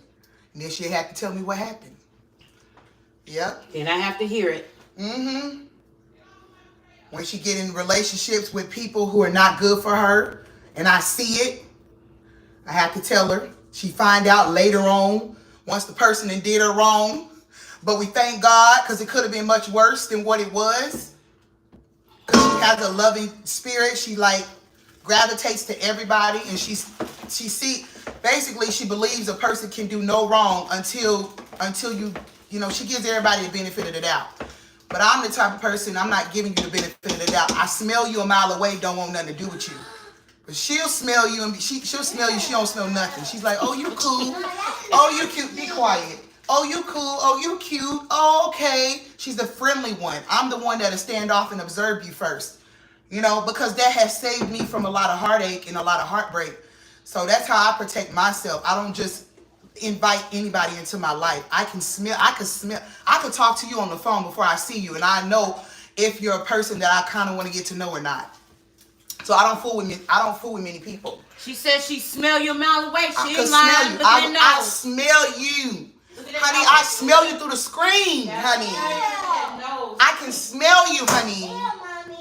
And then she had to tell me what happened. Yep. Then I have to hear it. Mm-hmm. When she get in relationships with people who are not good for her, and I see it, I have to tell her. She find out later on, once the person did her wrong. But we thank God, because it could have been much worse than what it was. Because she has a loving spirit. She gravitates to everybody, and she basically she believes a person can do no wrong until she gives everybody the benefit of the doubt. But I'm the type of person, I'm not giving you the benefit of the doubt. I smell you a mile away, don't want nothing to do with you. But she'll smell you, and she'll smell you, she don't smell nothing. She's like, oh, you cool. Oh, you cute. Be quiet. Oh, you cool. Oh, you cute. Oh, okay. She's the friendly one. I'm the one that'll stand off and observe you first. Because that has saved me from a lot of heartache and a lot of heartbreak. So that's how I protect myself. I don't just invite anybody into my life. I could talk to you on the phone before I see you, and I know if you're a person that I kind of want to get to know or not. So I don't fool with many people. She said she smell you a mile away. She ain't lying. I smell you. Honey, I smell you through the screen, honey. I can smell you, honey.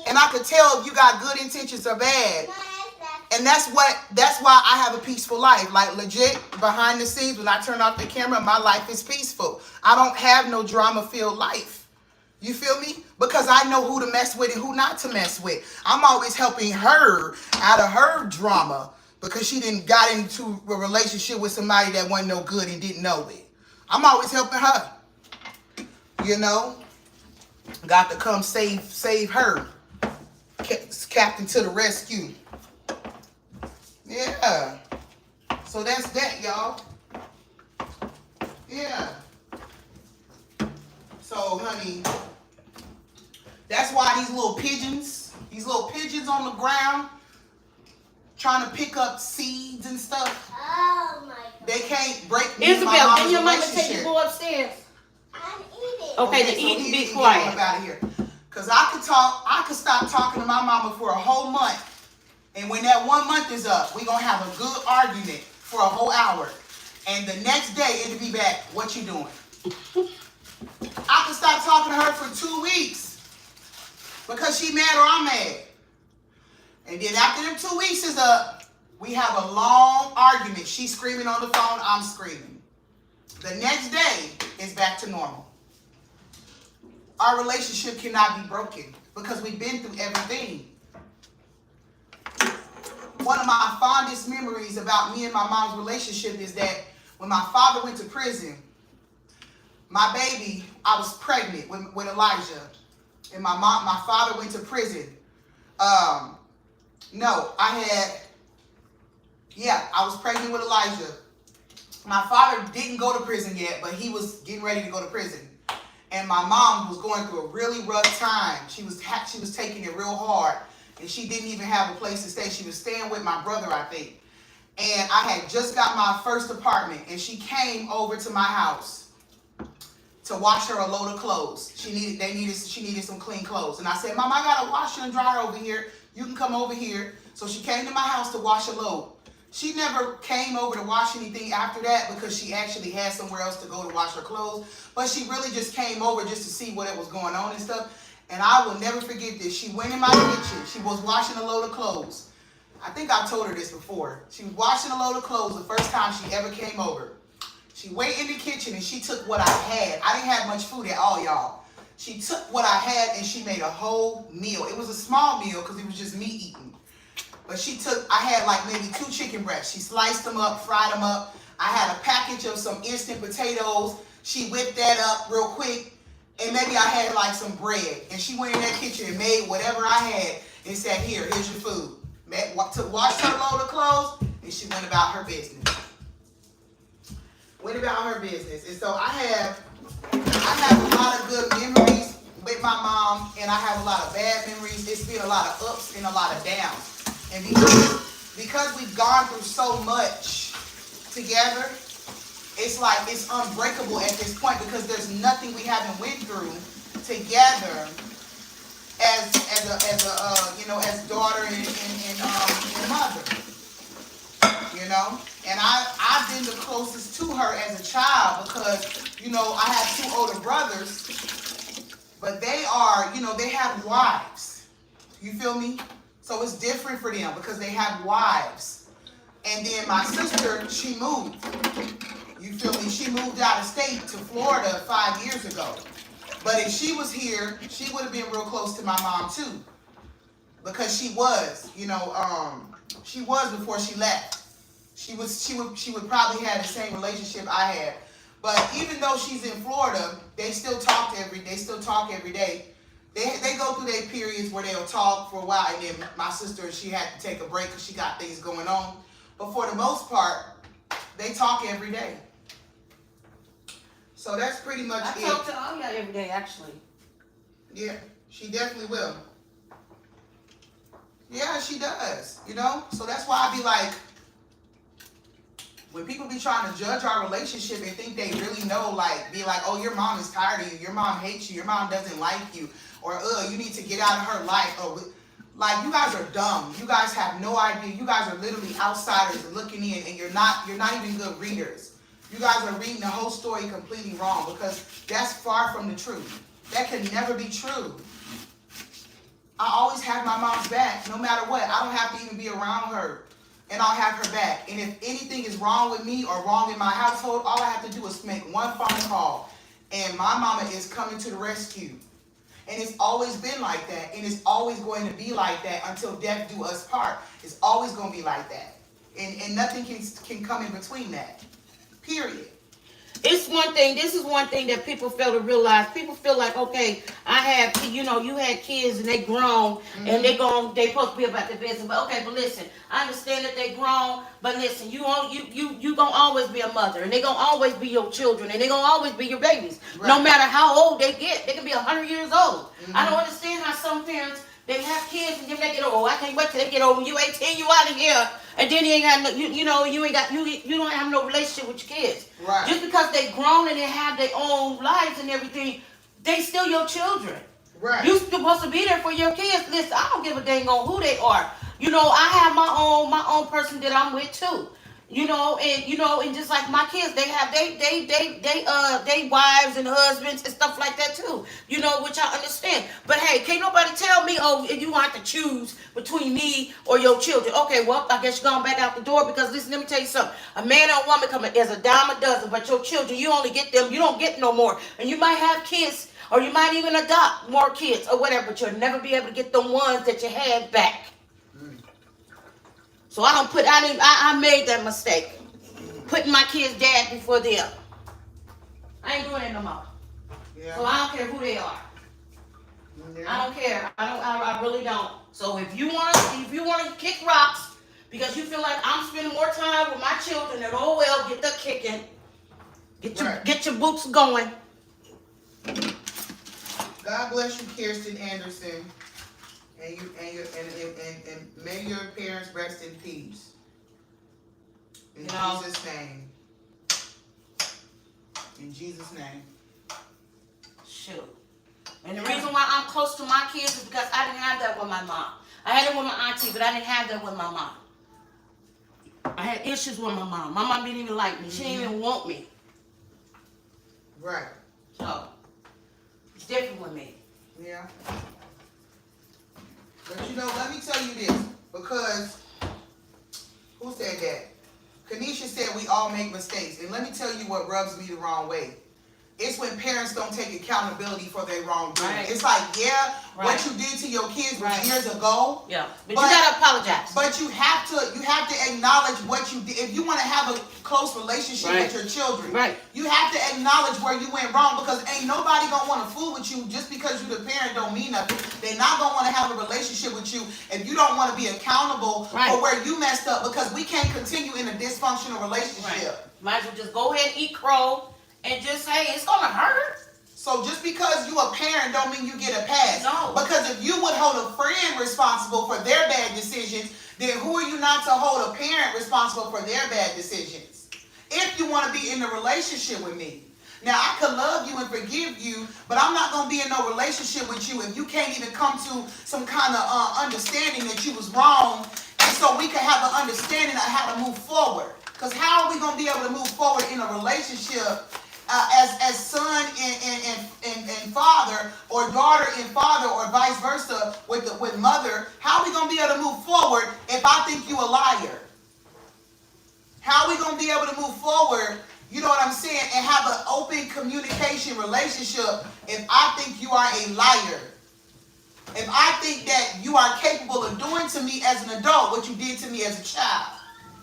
And I can tell if you got good intentions or bad. And that's why I have a peaceful life. Like legit, behind the scenes, when I turn off the camera, my life is peaceful. I don't have no drama-filled life. You feel me? Because I know who to mess with and who not to mess with. I'm always helping her out of her drama because she got into a relationship with somebody that wasn't no good and didn't know it. I'm always helping her. Got to come save her. Captain to the rescue. Yeah. So that's that, y'all. Yeah. So, honey, that's why these little pigeons on the ground trying to pick up seeds and stuff. Oh my God. They can't break me. Isabel, can your mama take you go upstairs? I'm eating. Okay, then eat and be quiet. Get out of here. Because I could stop talking to my mama for a whole month. And when that 1 month is up, we're going to have a good argument for a whole hour. And the next day, it'll be back. What you doing? I can stop talking to her for 2 weeks because she mad or I'm mad. And then after them 2 weeks is up, We have a long argument. She's screaming on the phone, I'm screaming. The next day, it's back to normal. Our relationship cannot be broken because we've been through everything. One of my fondest memories about me and my mom's relationship is that when my father went to prison, my baby, I was pregnant with Elijah, and my father went to prison. I was pregnant with Elijah. My father didn't go to prison yet, but he was getting ready to go to prison. And my mom was going through a really rough time. She was taking it real hard, and she didn't even have a place to stay. She was staying with my brother, I think. And I had just got my first apartment, and she came over to my house to wash her a load of clothes. She needed some clean clothes. And I said, Mom, I got a washer and dryer over here. You can come over here. So she came to my house to wash a load. She never came over to wash anything after that because she actually had somewhere else to go to wash her clothes. But she really just came over just to see what was going on and stuff. And I will never forget this. She went in my kitchen. She was washing a load of clothes. I think I told her this before. She was washing a load of clothes the first time she ever came over. She went in the kitchen and she took what I had. I didn't have much food at all, y'all. She took what I had and she made a whole meal. It was a small meal because it was just me eating. But I had like maybe 2 chicken breasts. She sliced them up, fried them up. I had a package of some instant potatoes. She whipped that up real quick. And maybe I had like some bread. And she went in that kitchen and made whatever I had and said, here's your food. To wash her load of clothes, and she went about her business. And so I have a lot of good memories with my mom, and I have a lot of bad memories. It's been a lot of ups and a lot of downs. And because we've gone through so much together, it's like it's unbreakable at this point because there's nothing we haven't went through together as daughter and mother. You know, and I've been the closest to her as a child because I have 2 older brothers, but they have wives. You feel me? So it's different for them because they have wives. And then my sister, she moved. You feel me? She moved out of state to Florida 5 years ago. But if she was here, she would have been real close to my mom too. Because she was before she left. She would probably have the same relationship I had. But even though she's in Florida, they still talk every day. They go through their periods where they'll talk for a while, and then my sister, she had to take a break because she got things going on. But for the most part, they talk every day. So that's pretty much it. I talk to all y'all every day, actually. Yeah, she definitely will. Yeah, she does, So that's why I be like, when people be trying to judge our relationship and think they really know, be like, oh, your mom is tired of you, your mom hates you, your mom doesn't like you, or you need to get out of her life. Or, you guys are dumb. You guys have no idea. You guys are literally outsiders looking in, and you're not even good readers. You guys are reading the whole story completely wrong because that's far from the truth. That can never be true. I always have my mom's back, no matter what. I don't have to even be around her, and I'll have her back. And if anything is wrong with me or wrong in my household, all I have to do is make one phone call, and my mama is coming to the rescue. And it's always been like that, and it's always going to be like that until death do us part. It's always going to be like that, and nothing can come in between that. Period. It's one thing. This is one thing that people fail to realize. People feel like, okay, you had kids and they grown, and they supposed to be about their business. But okay, but listen, I understand that they grown, but listen, you gonna always be a mother, and they gonna always be your children, and they gonna always be your babies. Right. No matter how old they get, they can be 100 years old. I don't understand how some parents, they have kids and then they get old. I can't wait till they get old. When you 18, you out of here, and then you ain't got no, you don't have no relationship with your kids. Right. Just because they grown and they have their own lives and everything, they still your children. Right. You supposed to be there for your kids. Listen, I don't give a dang on who they are. I have my own person that I'm with too. You know, and just like my kids, they have they wives and husbands and stuff like that too. You know, which I understand. But hey, can't nobody tell me, oh, you want to choose between me or your children. Okay, well, I guess you're going back out the door because listen, let me tell you something. A man or a woman coming as a dime a dozen, but your children, you only get them, you don't get no more. And you might have kids, or you might even adopt more kids or whatever, but you'll never be able to get the ones that you had back. So I made that mistake. Putting my kids' dad before them. I ain't doing that no more. Yeah. So I don't care who they are. Yeah. I don't care. I really don't. So if you wanna kick rocks because you feel like I'm spending more time with my children, then oh well, get the kicking. Get your boots going. God bless you, Kirsten Anderson. And may your parents rest in peace. In Jesus' name. In Jesus' name. Shoot. And the reason why I'm close to my kids is because I didn't have that with my mom. I had it with my auntie, but I didn't have that with my mom. I had issues with my mom. My mom didn't even like me. She didn't even want me. Right. So, it's different with me. Yeah. But you know, let me tell you this, because who said that? Kanisha said we all make mistakes, and let me tell you what rubs me the wrong way. It's when parents don't take accountability for their wrongdoing. Right. It's like, yeah, right. What you did to your kids was years ago. Yeah, but you gotta apologize. But you have to acknowledge what you did. If you want to have a close relationship with your children, you have to acknowledge where you went wrong, because ain't nobody gonna want to fool with you just because you the parent don't mean nothing. They're not gonna want to have a relationship with you if you don't want to be accountable for where you messed up, because we can't continue in a dysfunctional relationship. Might as well just go ahead and eat crow. And just say it's gonna hurt. So just because you a parent don't mean you get a pass. No. Because if you would hold a friend responsible for their bad decisions, then who are you not to hold a parent responsible for their bad decisions? If you want to be in a relationship with me. Now, I could love you and forgive you, but I'm not going to be in no relationship with you if you can't even come to some kind of understanding that you was wrong, and so we can have an understanding of how to move forward. Because how are we going to be able to move forward in a relationship as son and father, or daughter and father, or vice versa with mother? How are we going to be able to move forward if I think you a liar? How are we going to be able to move forward, you know what I'm saying, and have an open communication relationship if I think you are a liar? If I think that you are capable of doing to me as an adult what you did to me as a child?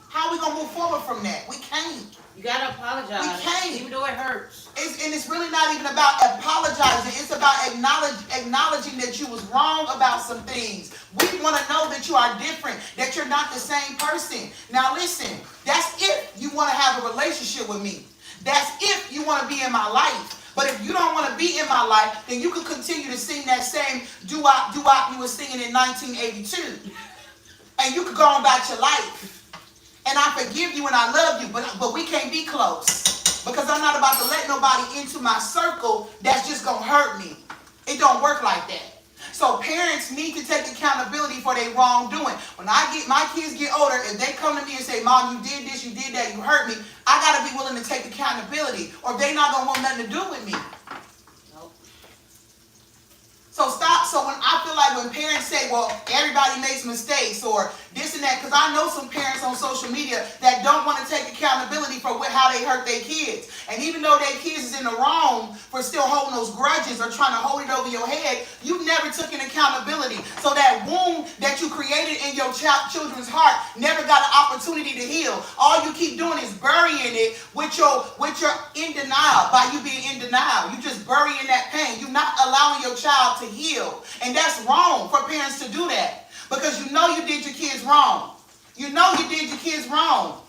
How are we going to move forward from that? We can't. You got to apologize. We can't. Even though it hurts. And it's really not even about apologizing. It's about acknowledging that you was wrong about some things. We want to know that you are different, that you're not the same person. Now listen, that's if you want to have a relationship with me. That's if you want to be in my life. But if you don't want to be in my life, then you can continue to sing that same doo-wop you were singing in 1982. And you could go on about your life. And I forgive you and I love you, but we can't be close. Because I'm not about to let nobody into my circle that's just going to hurt me. It don't work like that. So parents need to take accountability for their wrongdoing. When my kids get older, if they come to me and say, Mom, you did this, you did that, you hurt me, I got to be willing to take accountability, or they're not going to want nothing to do with me. So stop. So when I feel like when parents say, well, everybody makes mistakes or this and that, because I know some parents on social media that don't want to take accountability for how they hurt their kids. And even though their kids is in the wrong for still holding those grudges or trying to hold it over your head, you never took an accountability. So that wound that you created in your children's heart never got an opportunity to heal. All you keep doing is burying it with your in denial. By you being in denial, you just burying that pain. You're not allowing your child to heal. And that's wrong for parents to do that, because you know you did your kids wrong. You know you did your kids wrong.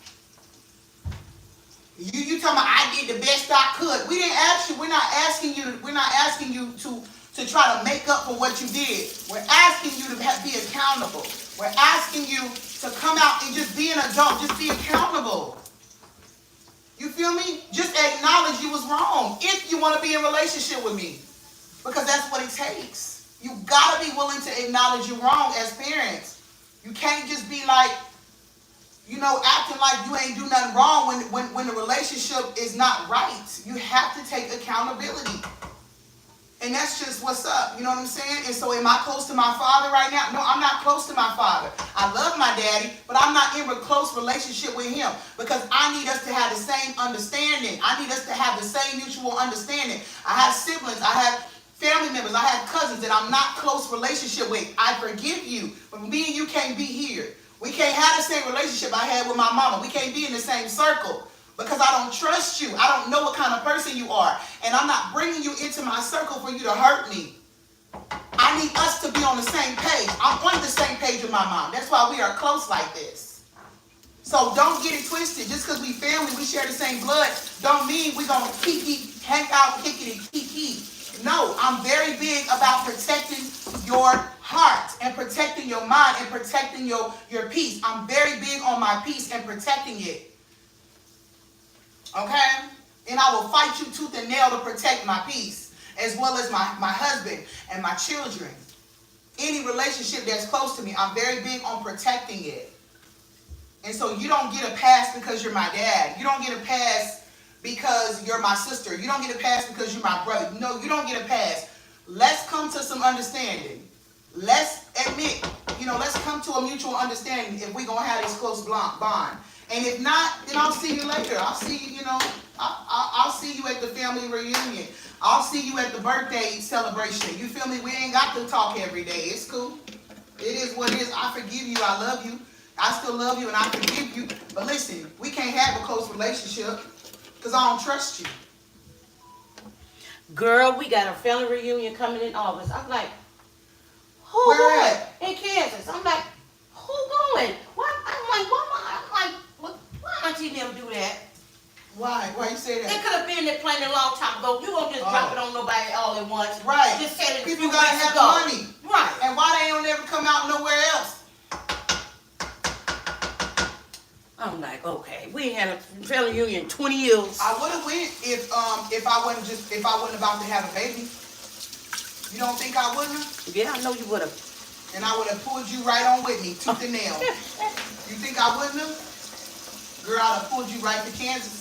You talking about I did the best I could. We didn't ask you. We're not asking you to try to make up for what you did. We're asking you to be accountable. We're asking you to come out and just be an adult. Just be accountable. You feel me? Just acknowledge you was wrong if you want to be in a relationship with me. Because that's what it takes. You gotta be willing to acknowledge you're wrong as parents. You can't just be like, acting like you ain't do nothing wrong when the relationship is not right. You have to take accountability. And that's just what's up, you know what I'm saying? And so am I close to my father right now? No, I'm not close to my father. I love my daddy, but I'm not in a close relationship with him because I need us to have the same understanding. I need us to have the same mutual understanding. I have siblings, I have family members, I have cousins that I'm not close relationship with. I forgive you, but me and you can't be here. We can't have the same relationship I had with my mama. We can't be in the same circle. Because I don't trust you. I don't know what kind of person you are. And I'm not bringing you into my circle for you to hurt me. I need us to be on the same page. I'm on the same page with my mom. That's why we are close like this. So don't get it twisted. Just because we family, we share the same blood, don't mean we're going to kiki, hang out, kick it, and kiki. No, I'm very big about protecting your heart and protecting your mind and protecting your peace. I'm very big on my peace and protecting it. Okay? And I will fight you tooth and nail to protect my peace, as well as my husband and my children. Any relationship that's close to me, I'm very big on protecting it. And so you don't get a pass because you're my dad. You don't get a pass because you're my sister. You don't get a pass because you're my brother. No, you don't get a pass. Let's come to some understanding. Let's admit, let's come to a mutual understanding if we're going to have this close bond. And if not, then I'll see you later. I'll see you, I'll see you at the family reunion. I'll see you at the birthday celebration. You feel me? We ain't got to talk every day. It's cool. It is what it is. I forgive you. I love you. I still love you and I forgive you. But listen, we can't have a close relationship because I don't trust you. Girl, we got a family reunion coming in August. I'm like, who Where going? at? In Kansas. I'm like, who going? Why? I'm like, why auntie them do that? Why? Why you say They that? could have been there planning a long time ago. You won't just drop it on nobody all at once. Right. Just said it a People few gotta weeks have ago. money. Right. And why they don't ever come out nowhere else? I'm like, okay, we ain't had a family reunion in 20 years. I would have went if I wasn't about to have a baby. You don't think I wouldn't have? Yeah, I know you would have. And I would have pulled you right on with me, tooth and nail. You think I wouldn't have? Girl, I'd have pulled you right to Kansas.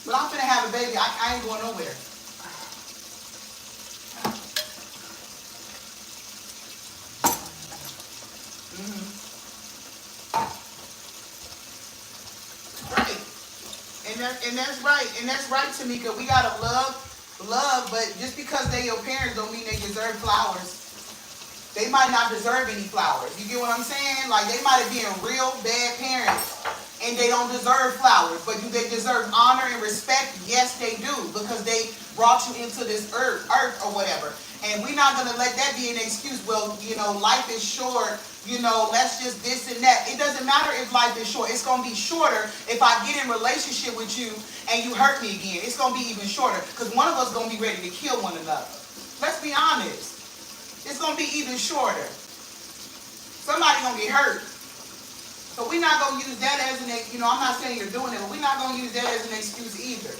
But I'm finna have a baby. I ain't going nowhere. Right. And that's right. And that's right, Tamika. We gotta love, but just because they your parents don't mean they deserve flowers. They might not deserve any flowers. You get what I'm saying? Like, they might have been real bad parents and they don't deserve flowers. But do they deserve honor and respect? Yes, they do, because they brought you into this earth or whatever. And we're not going to let that be an excuse. Well, life is short. Let's just this and that. It doesn't matter if life is short. It's going to be shorter if I get in relationship with you and you hurt me again. It's going to be even shorter because one of us is going to be ready to kill one another. Let's be honest. It's going to be even shorter. Somebody's going to get hurt. So we're not going to use that as I'm not saying you're doing it, but we're not going to use that as an excuse either.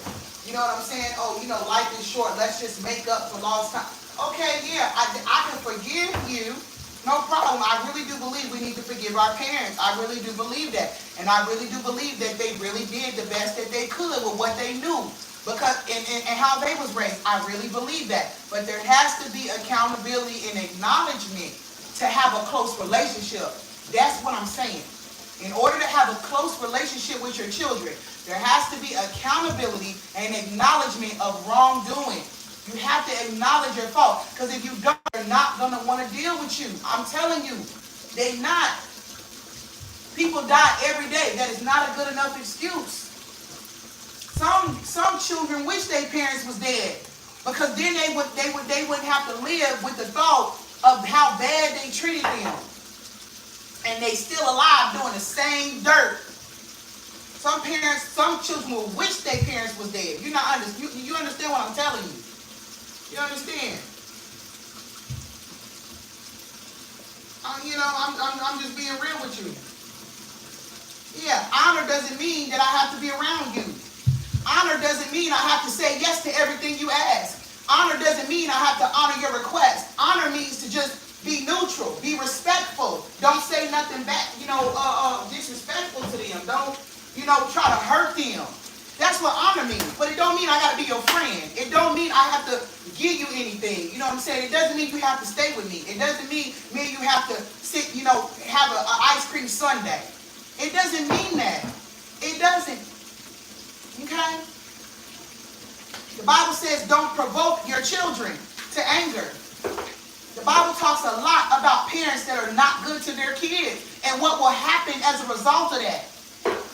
You know what I'm saying? Oh, life is short. Let's just make up for lost time. Okay, yeah, I can forgive you. No problem. I really do believe we need to forgive our parents. I really do believe that. And I really do believe that they really did the best that they could with what they knew. Because and how they was raised, I really believe that. But there has to be accountability and acknowledgement to have a close relationship. That's what I'm saying. In order to have a close relationship with your children, there has to be accountability and acknowledgement of wrongdoing. You have to acknowledge your fault. Because if you don't, they're not going to want to deal with you. I'm telling you, they not. People die every day. That is not a good enough excuse. Some children wish their parents was dead, because then they wouldn't have to live with the thought of how bad they treated them, and they still alive doing the same dirt. Some children will wish their parents was dead. You understand what I'm telling you? You understand? I'm just being real with you. Yeah, honor doesn't mean that I have to be around you. Honor doesn't mean I have to say yes to everything you ask. Honor doesn't mean I have to honor your request. Honor means to just Be neutral. Be respectful. Don't say nothing back, disrespectful to them. Don't, try to hurt them. That's what honor means. But it don't mean I got to be your friend. It don't mean I have to give you anything. You know what I'm saying? It doesn't mean you have to stay with me. It doesn't mean me and you have to sit, have a ice cream sundae. It doesn't mean that. It doesn't. Okay? The Bible says don't provoke your children to anger. The Bible talks a lot about parents that are not good to their kids and what will happen as a result of that.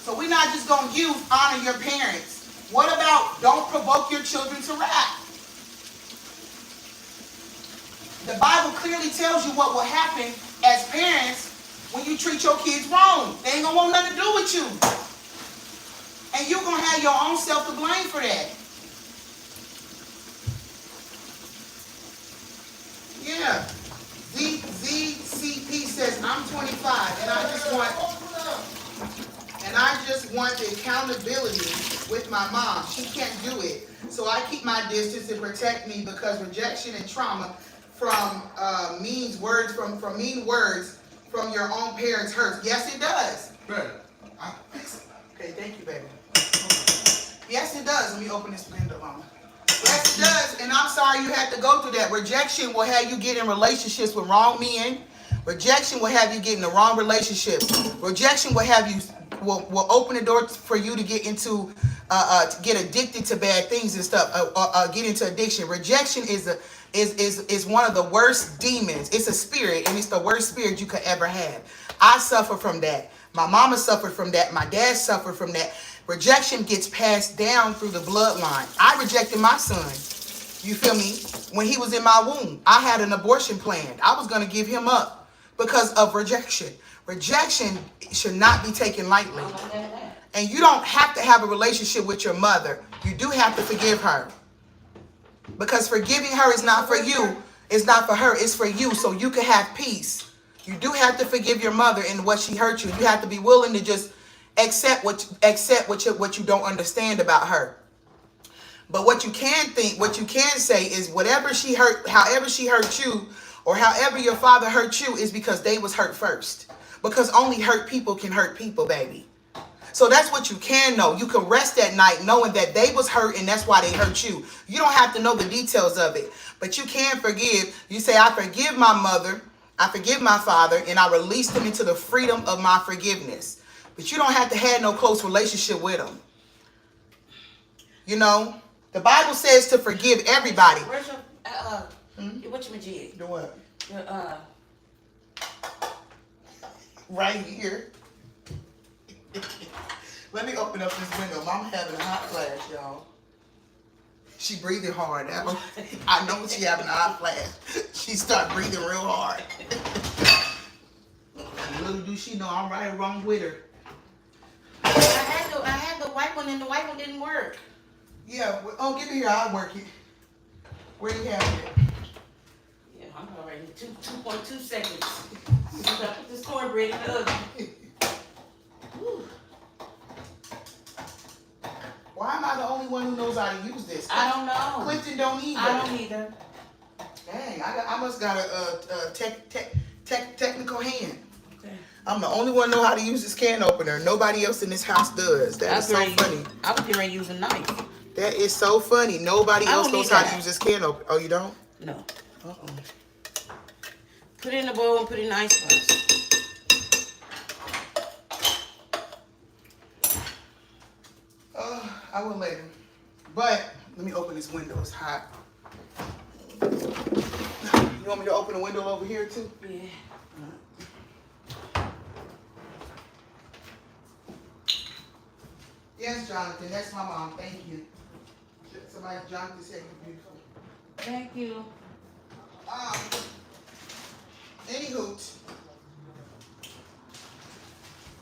So we're not just going to use honor your parents. What about don't provoke your children to wrath? The Bible clearly tells you what will happen as parents when you treat your kids wrong. They ain't going to want nothing to do with you. And you're going to have your own self to blame for that. Yeah. ZCP says, I'm 25 and I just want the accountability with my mom. She can't do it. So I keep my distance to protect me because rejection and trauma from mean words from your own parents hurts. Yes, it does. Right. Okay, thank you, baby. Yes, it does. Let me open this window, Mama. Yes, it does. And I'm sorry you had to go through that. Rejection will have you get in relationships with wrong men. Rejection will have you get in the wrong relationships. Rejection will have you will open the door for you to get into to get addicted to bad things and stuff. Get into addiction. Rejection is one of the worst demons. It's a spirit, and it's the worst spirit you could ever have. I suffer from that. My mama suffered from that. My dad suffered from that. Rejection gets passed down through the bloodline. I rejected my son. You feel me? When he was in my womb, I had an abortion planned. I was going to give him up because of rejection. Rejection should not be taken lightly. And you don't have to have a relationship with your mother. You do have to forgive her. Because forgiving her is not for you. It's not for her. It's for you, so you can have peace. You do have to forgive your mother and what she hurt you. You have to be willing to just accept what you don't understand about her. But what you can say is however she hurt you, or however your father hurt you, is because they was hurt first. Because only hurt people can hurt people, baby. So that's what you can know. You can rest at night knowing that they was hurt and that's why they hurt you. You don't have to know the details of it. But you can forgive. You say, I forgive my mother, I forgive my father, and I release them into the freedom of my forgiveness. But you don't have to have no close relationship with them. The Bible says to forgive everybody. Where's your, what's your majig? The what? Your, Right here. Let me open up this window. Mama having a hot flash, y'all. She breathing hard. I know she having a hot flash. She start breathing real hard. And little do she know I'm right along with her. I had the white one and the white one didn't work. Yeah. Give me here. I'll work it. Where you have it? Yeah, I'm already 2.2 seconds. I put this cornbread in the oven. Why am I the only one who knows how to use this? I don't know. Quentin don't either. I don't either. Dang, I must got a technical hand. Okay. I'm the only one know how to use this can opener. Nobody else in this house does. That is so funny. I was getting ready to use a knife. That is so funny. Nobody else knows how to use this can opener. Oh, you don't? No. Uh-oh. Put it in the bowl and put it in the icebox. I will later. But let me open this window. It's hot. You want me to open the window over here too? Yeah. Yes, Jonathan. That's my mom. Thank you. Somebody, Jonathan said you're beautiful. Thank you. Anywho,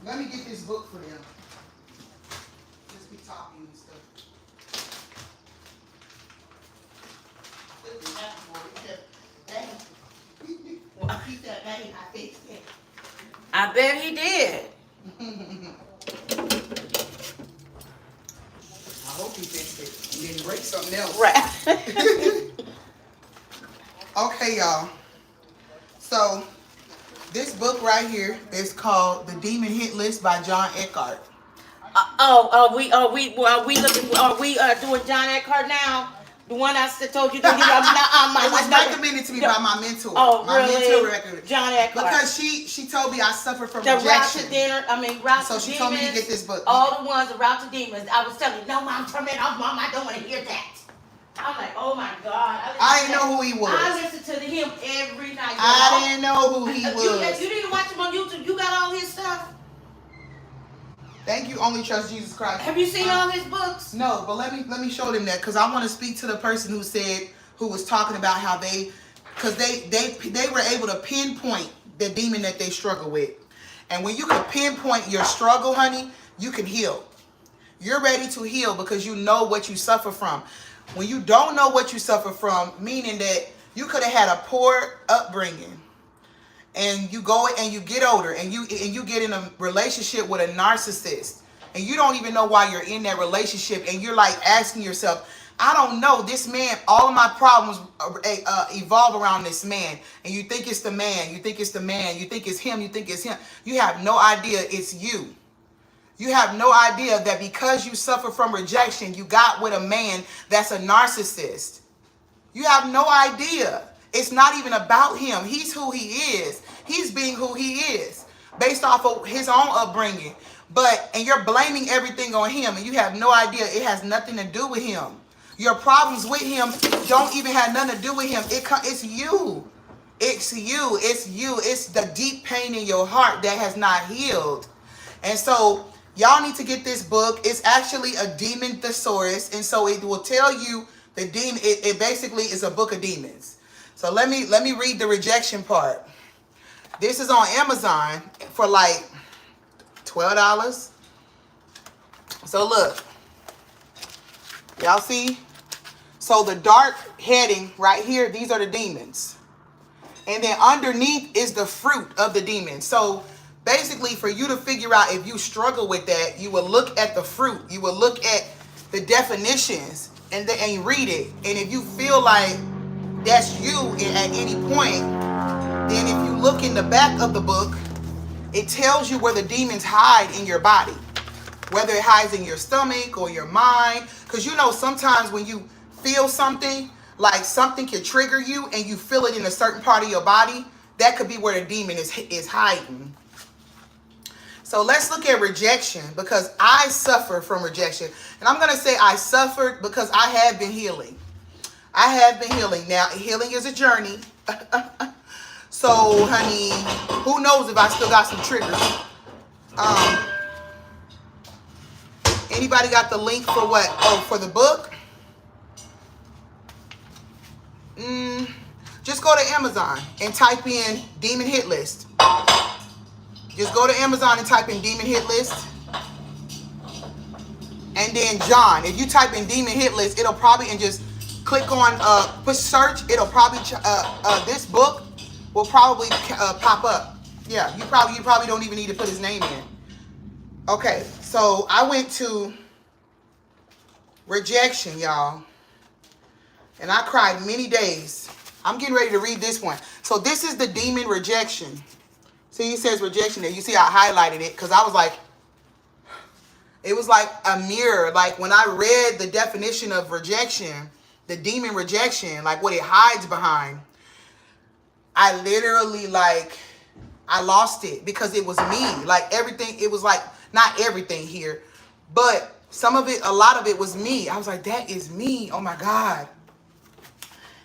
let me get this book for them. Just be talking and stuff. Keep that bang, I fixed it. I bet he did. I hope he fixed it. He didn't break something else. Right. Okay, y'all. So So this book right here is called The Demon Hit List by John Eckhart. Are we doing John Eckhart now? The one I told you to give It was recommended to me by my mentor. Oh, my really? mentor recommended. John Eckhart. Because she told me I suffer from The Route to rejection. Dinner, Route So to she Demons. told me to get this book. All the ones, the Route to Demons. I was telling you, no, Mom, turn it off, Mom. I don't want to hear that. I'm like, oh my God. I didn't know who he was. I listen to him every night. I didn't know who he was. You didn't watch him on YouTube. You got all his stuff. Thank you, Only Trust Jesus Christ. Have you seen all his books? No, but let me show them that because I want to speak to the person who was talking about how they were able to pinpoint the demon that they struggle with. And when you can pinpoint your struggle, honey, you can heal. You're ready to heal because you know what you suffer from. When you don't know what you suffer from, meaning that you could have had a poor upbringing, and you go and you get older and you get in a relationship with a narcissist, and you don't even know why you're in that relationship, and you're like asking yourself, I don't know, this man, all of my problems evolve around this man, and you think it's the man, you think it's the man, you think it's him, you think it's him. You have no idea it's you. You have no idea that because you suffer from rejection, you got with a man that's a narcissist. You have no idea. It's not even about him. He's who he is. He's being who he is based off of his own upbringing. And you're blaming everything on him, and you have no idea it has nothing to do with him. Your problems with him don't even have nothing to do with him. It's you. It's you. It's you. It's the deep pain in your heart that has not healed. And so y'all need to get this book. It's actually a demon thesaurus, and so it will tell you the demon. It basically is a book of demons. So let me read the rejection part. This is on Amazon for like $12. So look, y'all see? So the dark heading right here, these are the demons. And then underneath is the fruit of the demon. So basically, for you to figure out if you struggle with that, you will look at the fruit. You will look at the definitions and read it. And if you feel like that's you at any point, then if you look in the back of the book, it tells you where the demons hide in your body. Whether it hides in your stomach or your mind. Because you know sometimes when you feel something, like something can trigger you and you feel it in a certain part of your body, that could be where the demon is hiding. So let's look at rejection, because I suffer from rejection. And I'm going to say I suffered because I have been healing. I have been healing. Now, healing is a journey. So, honey, who knows if I still got some triggers. Anybody got the link for what? Oh, for the book? Just go to Amazon and type in Demon Hit List. Just go to Amazon and type in Demon Hit List. And then John. If you type in Demon Hit List, it'll probably, and just click on push search, it'll probably this book will probably pop up. Yeah, you probably don't even need to put his name in. Okay, so I went to rejection, y'all. And I cried many days. I'm getting ready to read this one. So this is the demon rejection. See, it says rejection there. You see, I highlighted it because I was like, it was like a mirror. Like when I read the definition of rejection, the demon rejection, like what it hides behind, I literally I lost it because it was me. Like everything, it was like, not everything here, but some of it, a lot of it was me. I was like, that is me. Oh my God.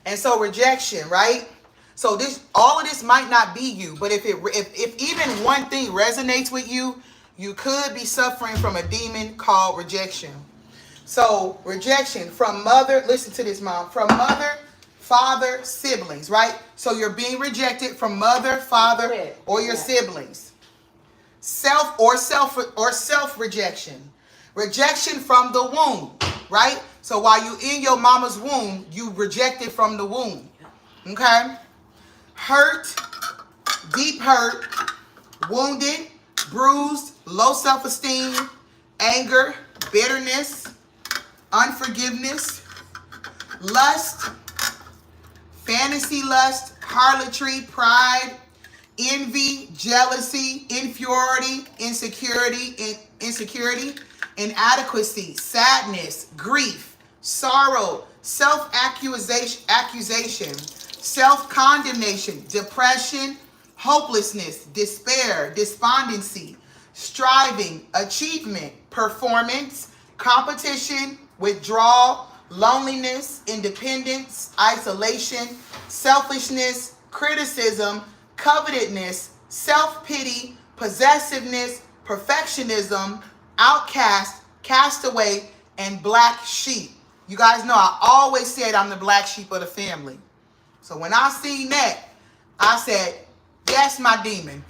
And so rejection, right? So all of this might not be you, but if even one thing resonates with you, you could be suffering from a demon called rejection. So rejection from mother, listen to this, mom, from mother, father, siblings, right? So you're being rejected from mother, father, or your siblings. Self rejection. Rejection from the womb, right? So while you in your mama's womb, you rejected from the womb. Okay? Hurt, deep hurt, wounded, bruised, low self-esteem, anger, bitterness, unforgiveness, lust, fantasy lust, harlotry, pride, envy, jealousy, inferiority, insecurity, inadequacy, sadness, grief, sorrow, self-accusation, self-condemnation, depression, hopelessness, despair, despondency, striving, achievement, performance, competition, withdrawal, loneliness, independence, isolation, selfishness, criticism, covetousness, self-pity, possessiveness, perfectionism, outcast, castaway, and black sheep. You guys know I always said I'm the black sheep of the family. So when I seen that, I said, that's my demon.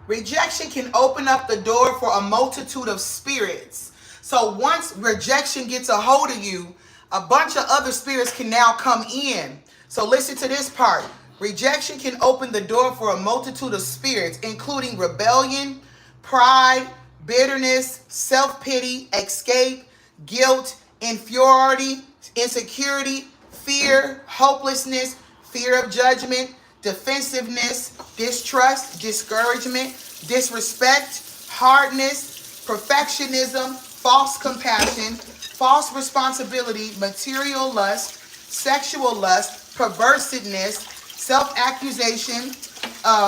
Rejection can open up the door for a multitude of spirits. So once rejection gets a hold of you, a bunch of other spirits can now come in. So listen to this part. Rejection can open the door for a multitude of spirits, including rebellion, pride, bitterness, self-pity, escape, guilt, inferiority, insecurity, fear, hopelessness, fear of judgment, defensiveness, distrust, discouragement, disrespect, hardness, perfectionism, false compassion, false responsibility, material lust, sexual lust, perversedness, self-accusation,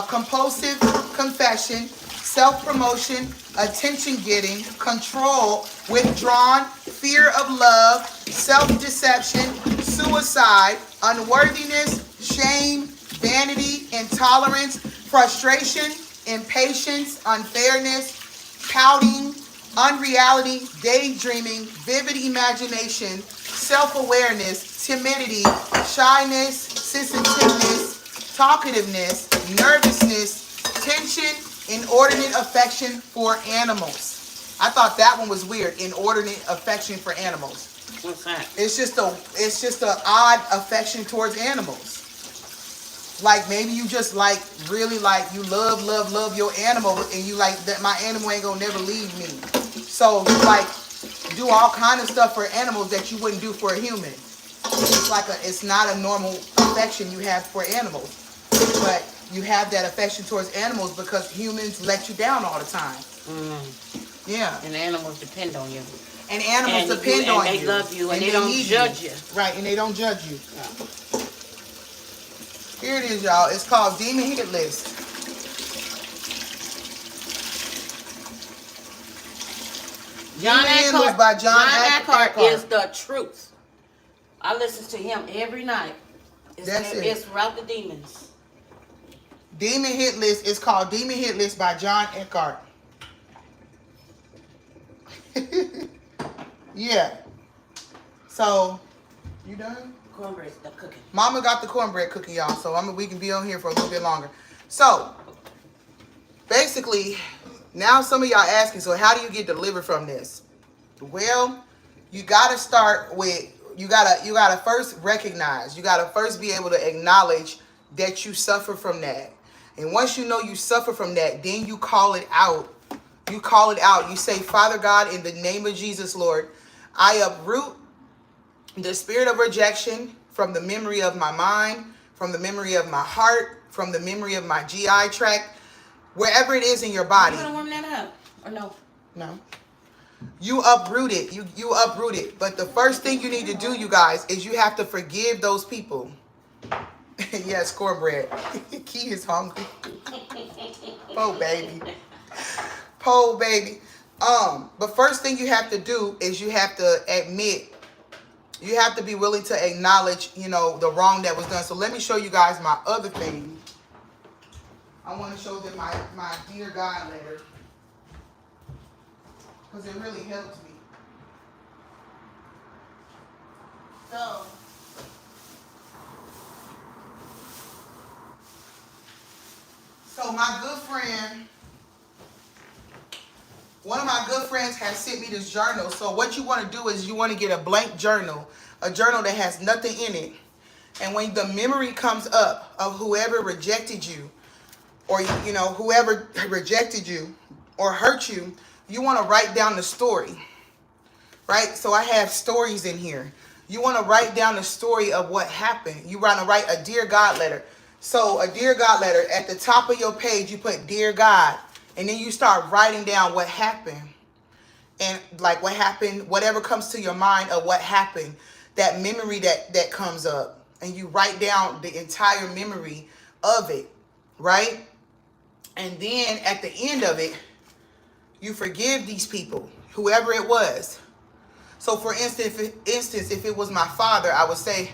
compulsive confession, self-promotion, attention-getting, control, withdrawn, fear of love, self-deception, suicide, unworthiness, shame, vanity, intolerance, frustration, impatience, unfairness, pouting, unreality, daydreaming, vivid imagination, self-awareness, timidity, shyness, sensitiveness, talkativeness, nervousness, tension, inordinate affection for animals. I thought that one was weird. Inordinate affection for animals. What's that? It's just a odd affection towards animals. Like maybe you just like really like you love your animal and you like that my animal ain't gonna never leave me. So you like do all kind of stuff for animals that you wouldn't do for a human. It's not a normal affection you have for animals. But you have that affection towards animals because humans let you down all the time. Yeah. And animals depend on you. And animals depend on you. And they love you and they don't judge you. Right, and they don't judge you. Here it is, y'all. It's called Demon Hit List. John Eckhart, by John Eckhart is the truth. I listen to him every night. It's Route the Demons. Demon Hit List is called Demon Hit List by John Eckhart. Yeah. So, you done? Cornbread's the cooking. Mama got the cornbread cooking, y'all. So we can be on here for a little bit longer. So, basically, now some of y'all asking, so how do you get delivered from this? Well, you gotta start with you gotta first recognize. You gotta first be able to acknowledge that you suffer from that. And once you know you suffer from that, then you call it out. You call it out. You say, Father God, in the name of Jesus, Lord, I uproot the spirit of rejection from the memory of my mind, from the memory of my heart, from the memory of my GI tract, wherever it is in your body. You want to warm that up? Or no? No. You uproot it. You uproot it. But the first thing you need to do, you guys, is you have to forgive those people. Yes, cornbread. Key is hungry. Oh, baby. Oh, baby. But first thing you have to do is you have to admit, you have to be willing to acknowledge, the wrong that was done. So let me show you guys my other thing. I want to show them my Dear God letter. Because it really helped me. So my good friend, one of my good friends has sent me this journal. So what you want to do is you want to get a blank journal, a journal that has nothing in it. And when the memory comes up of whoever rejected you, or whoever rejected you or hurt you, you want to write down the story, right? So I have stories in here. you want to write down the story of what happened. You want to write a Dear God letter. So a Dear God letter, at the top of your page, you put Dear God, and then you start writing down what happened. And like what happened, whatever comes to your mind of what happened, that memory that comes up, and you write down the entire memory of it, right? And then at the end of it, you forgive these people, whoever it was. So for instance, if it was my father, I would say,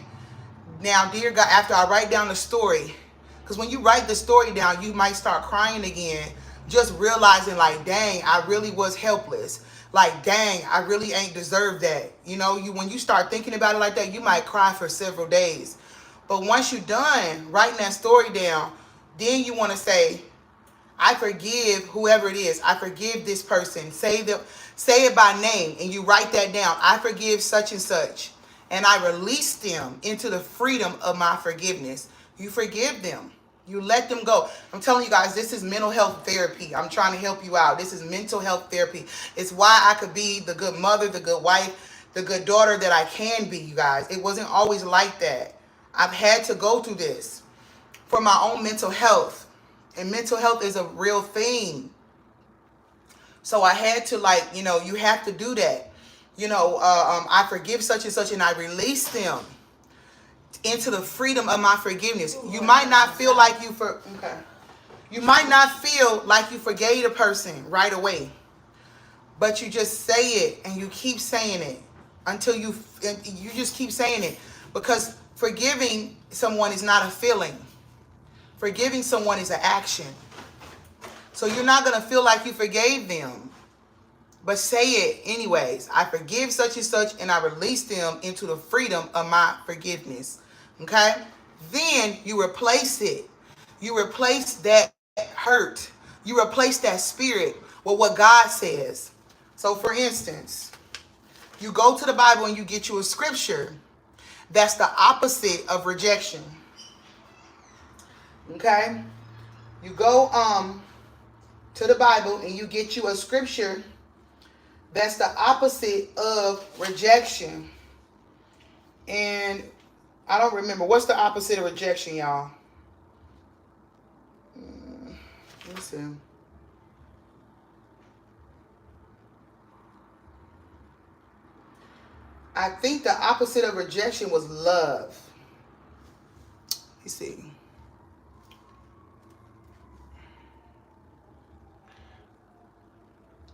now, dear God, after I write down the story, because when you write the story down, you might start crying again, just realizing like, dang, I really was helpless. Like, dang, I really ain't deserved that. You know, when you start thinking about it like that, you might cry for several days. But once you're done writing that story down, then you want to say, I forgive whoever it is. I forgive this person. Say it by name, and you write that down. I forgive such and such, and I release them into the freedom of my forgiveness. You forgive them. You let them go. I'm telling you guys, this is mental health therapy. I'm trying to help you out. This is mental health therapy. It's why I could be the good mother, the good wife, the good daughter that I can be, you guys. It wasn't always like that. I've had to go through this for my own mental health. And mental health is a real thing. So I had to, like, you know, you have to do that. You know, I forgive such and such, and I release them into the freedom of my forgiveness. You might not feel like you might not feel like you forgave a person right away, but you just say it, and you keep saying it until you just keep saying it, because forgiving someone is not a feeling. Forgiving someone is an action. So you're not going to feel like you forgave them, but say it anyways. I forgive such and such, and I release them into the freedom of my forgiveness. Okay? Then you replace it. You replace that hurt. You replace that spirit with what God says. So for instance, you go to the Bible and you get you a scripture that's the opposite of rejection. Okay? You go to the Bible and you get you a scripture that's the opposite of rejection. And I don't remember. What's the opposite of rejection, y'all? Let me see. I think the opposite of rejection was love. You see.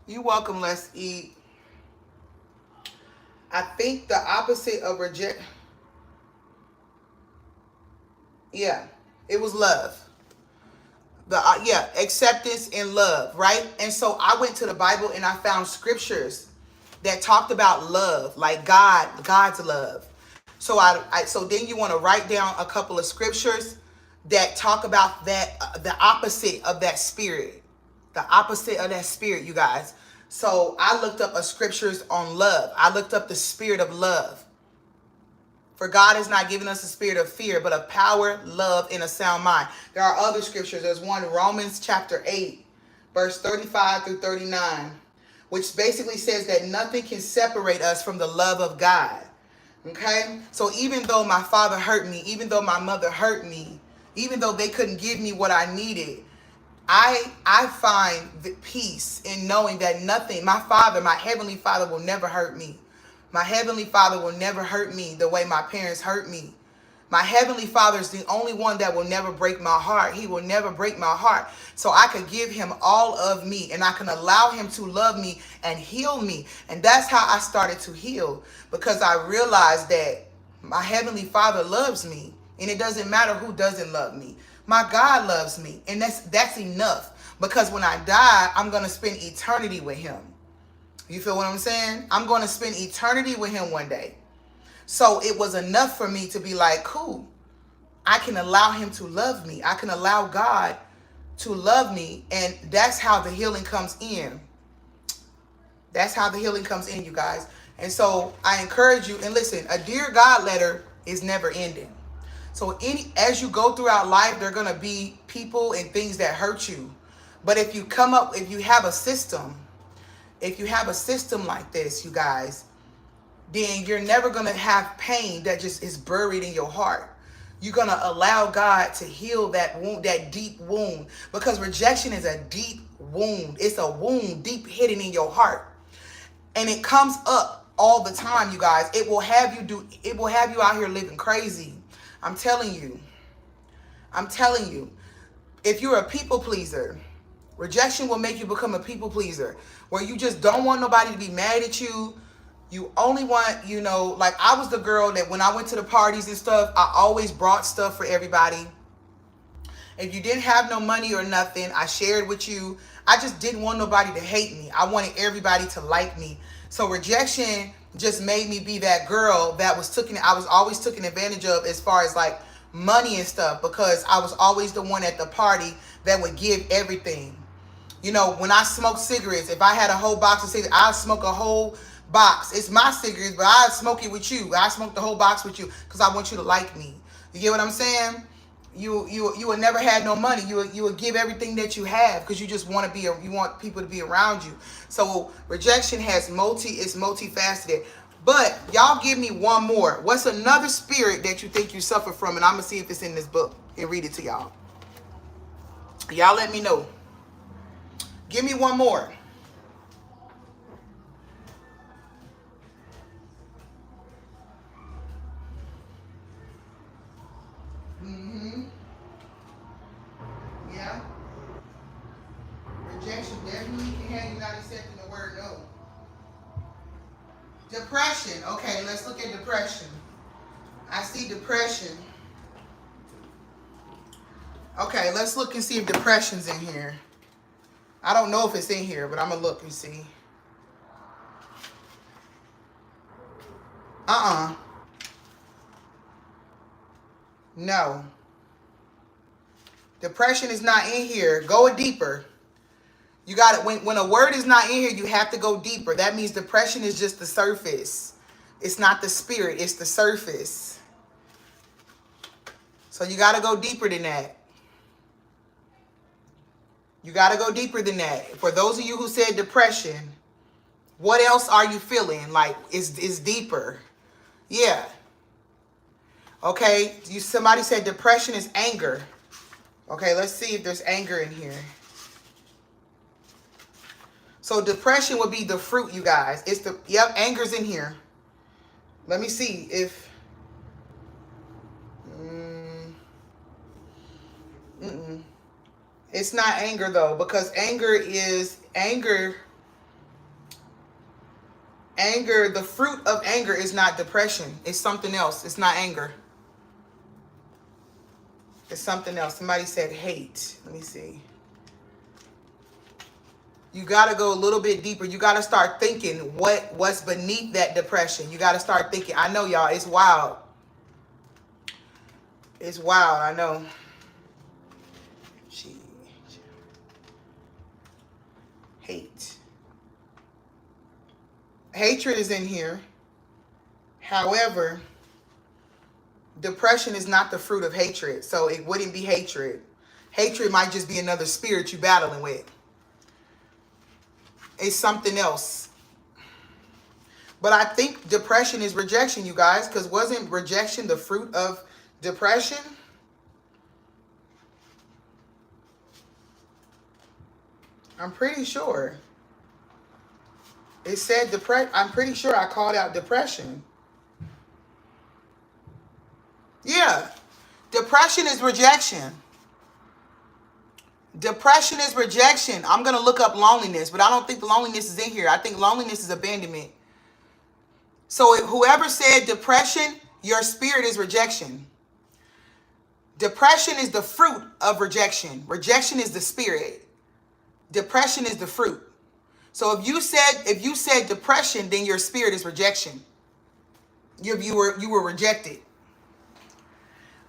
You're welcome, let's eat. I think the opposite of reject. Yeah, it was love. Acceptance and love, right? And so I went to the Bible and I found scriptures that talked about love, like God's love. So so then you want to write down a couple of scriptures that talk about that, the opposite of that spirit. The opposite of that spirit, you guys. So I looked up a scriptures on love. I looked up the spirit of love. For God has not given us a spirit of fear, but of power, love, and a sound mind. There are other scriptures. There's one, Romans chapter 8, verse 35 through 39, which basically says that nothing can separate us from the love of God. Okay? So even though my father hurt me, even though my mother hurt me, even though they couldn't give me what I needed, I find the peace in knowing that nothing, my Father, my Heavenly Father will never hurt me. My Heavenly Father will never hurt me the way my parents hurt me. My Heavenly Father is the only one that will never break my heart. He will never break my heart. So I could give him all of me, and I can allow him to love me and heal me. And that's how I started to heal, because I realized that my Heavenly Father loves me, and it doesn't matter who doesn't love me. My God loves me, and that's enough, because when I die, I'm going to spend eternity with him. You feel what I'm saying? I'm going to spend eternity with him one day. So it was enough for me to be like, cool, I can allow him to love me. I can allow God to love me, and that's how the healing comes in. That's how the healing comes in, you guys. And so I encourage you, and listen, a Dear God letter is never ending. So as you go throughout life, there are going to be people and things that hurt you. But if you have a system like this, you guys, then you're never going to have pain that just is buried in your heart. You're going to allow God to heal that wound, that deep wound, because rejection is a deep wound. It's a wound deep hidden in your heart. And it comes up all the time, you guys. It will have you out here living crazy. I'm telling you. I'm telling you. If you're a people pleaser, rejection will make you become a people pleaser, where you just don't want nobody to be mad at you. You only want, you know, like I was the girl that when I went to the parties and stuff, I always brought stuff for everybody. If you didn't have no money or nothing, I shared with you. I just didn't want nobody to hate me. I wanted everybody to like me. So rejection just made me be that girl that I was always taken advantage of as far as like money and stuff, because I was always the one at the party that would give everything. You know, when I smoked cigarettes, if I had a whole box of cigarettes, I'd smoke a whole box. It's my cigarettes, but I'd smoke it with you. I smoke the whole box with you because I want you to like me. You get what I'm saying? You would never had no money. You would give everything that you have because you just want to be, you want people to be around you. So rejection is multifaceted. But y'all give me one more. What's another spirit that you think you suffer from? And I'm going to see if it's in this book and read it to y'all. Y'all let me know. Give me one more. Yeah. Rejection definitely can have you not accepting the word no. Depression. Okay, let's look at depression. I see depression. Okay, let's look and see if depression's in here. I don't know if it's in here, but I'm going to look and see. No. Depression is not in here. Go deeper. You got it. When a word is not in here, you have to go deeper. That means depression is just the surface. It's not the spirit. It's the surface. So you got to go deeper than that. You got to go deeper than that. For those of you who said depression, what else are you feeling? Like, it's deeper. Yeah. Okay. Somebody said depression is anger. Okay, let's see if there's anger in here. So depression would be the fruit, you guys. Yep, anger's in here. Let me see if... It's not anger, though, because anger, the fruit of anger is not depression. It's something else. It's not anger. It's something else. Somebody said hate. Let me see. You got to go a little bit deeper. You got to start thinking what's beneath that depression. You got to start thinking. I know, y'all, it's wild. It's wild, I know. Hate. Hatred is in here. However, depression is not the fruit of hatred, so it wouldn't be hatred. Hatred might just be another spirit you're battling with. It's something else. But I think depression is rejection, you guys, because wasn't rejection the fruit of depression? I'm pretty sure. It said depression. I'm pretty sure I called out depression. Yeah. Depression is rejection. Depression is rejection. I'm going to look up loneliness, but I don't think loneliness is in here. I think loneliness is abandonment. So if whoever said depression, your spirit is rejection. Depression is the fruit of rejection. Rejection is the spirit. Depression is the fruit. So if you said depression, then your spirit is rejection. You were rejected.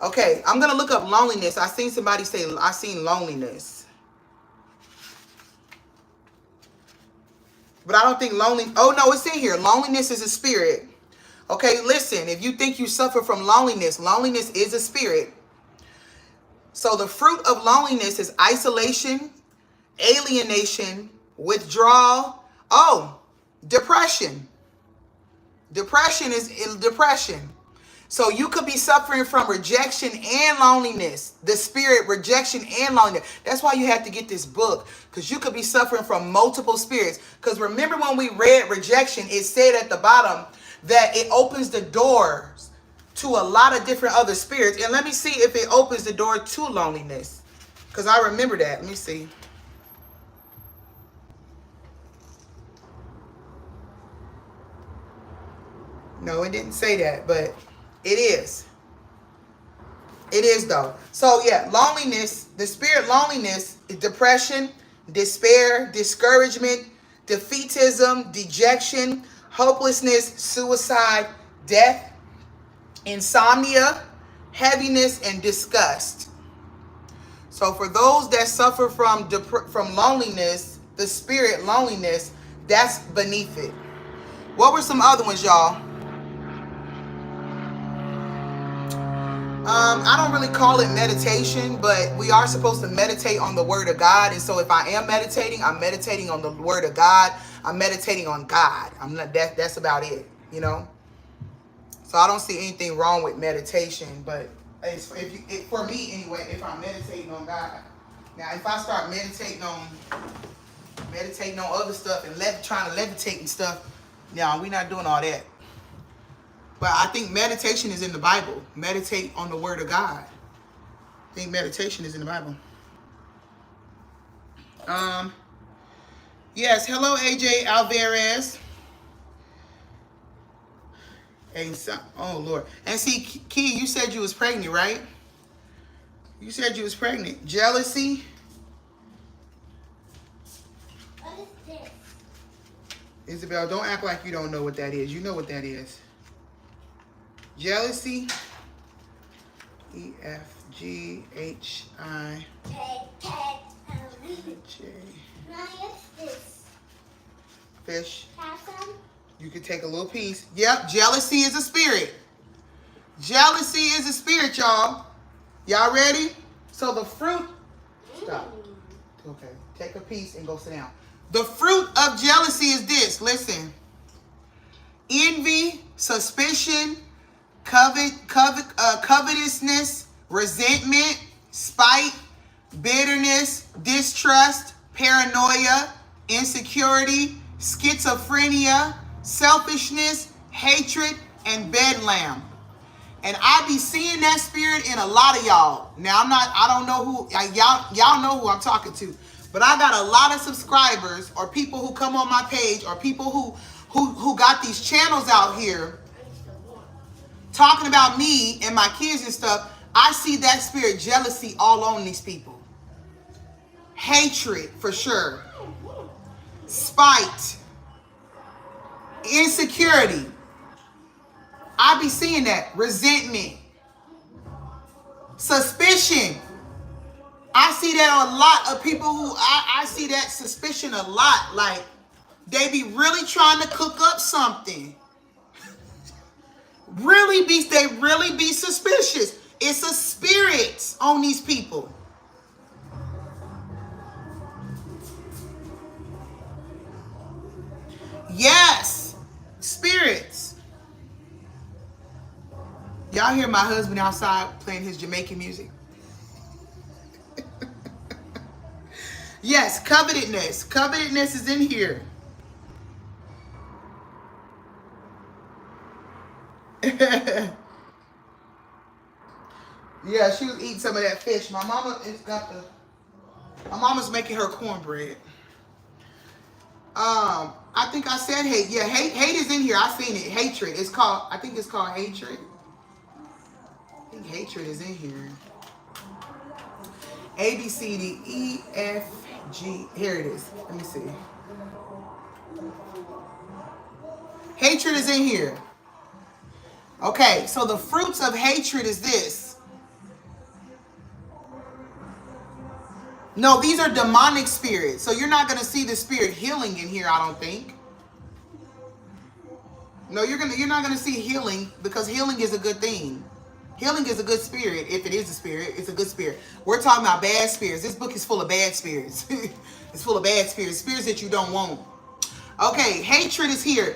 Okay, I'm gonna look up loneliness. I seen somebody say I seen loneliness, but I don't think lonely. Oh no, it's in here. Loneliness is a spirit. Okay, listen. If you think you suffer from loneliness, loneliness is a spirit. So the fruit of loneliness is isolation, alienation, withdrawal. Oh, depression. Depression is depression. So you could be suffering from rejection and loneliness. The spirit, rejection and loneliness. That's why you have to get this book. Because you could be suffering from multiple spirits. Because remember when we read rejection, it said at the bottom that it opens the doors to a lot of different other spirits. And let me see if it opens the door to loneliness. Because I remember that. Let me see. No, it didn't say that, but it is. It is though. So yeah, loneliness, the spirit loneliness, depression, despair, discouragement, defeatism, dejection, hopelessness, suicide, death, insomnia, heaviness, and disgust. So for those that suffer from loneliness, the spirit loneliness, that's beneath it. What were some other ones, y'all? I don't really call it meditation, but we are supposed to meditate on the word of God. And so if I am meditating, I'm meditating on the word of God. I'm meditating on God. I'm not, that's about it, you know? So I don't see anything wrong with meditation, but for me anyway, if I'm meditating on God. Now, if I start meditating on other stuff and trying to levitate and stuff, no, we're not doing all that. But I think meditation is in the Bible. Meditate on the word of God. I think meditation is in the Bible. Yes, hello AJ Alvarez. And so, oh Lord. And see, Key, you said you was pregnant, right? You said you was pregnant. Jealousy. What is this? Isabel, don't act like you don't know what that is. You know what that is. Jealousy. EFGHI. J. What's this? Fish. Have some? You can take a little piece. Yep, jealousy is a spirit. Jealousy is a spirit, y'all. Y'all ready? So the fruit. Stop. Okay, take a piece and go sit down. The fruit of jealousy is this. Listen. Envy, suspicion, covetousness, resentment, spite, bitterness, distrust, paranoia, insecurity, schizophrenia, selfishness, hatred, and bedlam. And I be seeing that spirit in a lot of y'all. Now I don't know who, y'all know who I'm talking to. But I got a lot of subscribers or people who come on my page or people who got these channels out here talking about me and my kids and stuff. I see that spirit jealousy all on these people. Hatred for sure. Spite. Insecurity. I be seeing that. Resentment. Suspicion. I see that a lot of people who, I see that suspicion a lot. Like, they be really trying to cook up something. They really be suspicious. It's a spirit on these people. Yes. Spirits. Y'all hear my husband outside playing his Jamaican music? Yes, covetousness. Covetousness is in here. Yeah, she was eating some of that fish. My mama's making her cornbread. I think I said hate. Yeah, hate is in here. I seen it. Hatred. I think it's called hatred. I think hatred is in here. A, B, C, D, E, F, G. Here it is. Let me see. Hatred is in here. Okay, so the fruits of hatred is this. No, these are demonic spirits. So you're not going to see the spirit healing in here, I don't think. No, you're not going to see healing because healing is a good thing. Healing is a good spirit. If it is a spirit, it's a good spirit. We're talking about bad spirits. This book is full of bad spirits. It's full of bad spirits. Spirits that you don't want. Okay, hatred is here.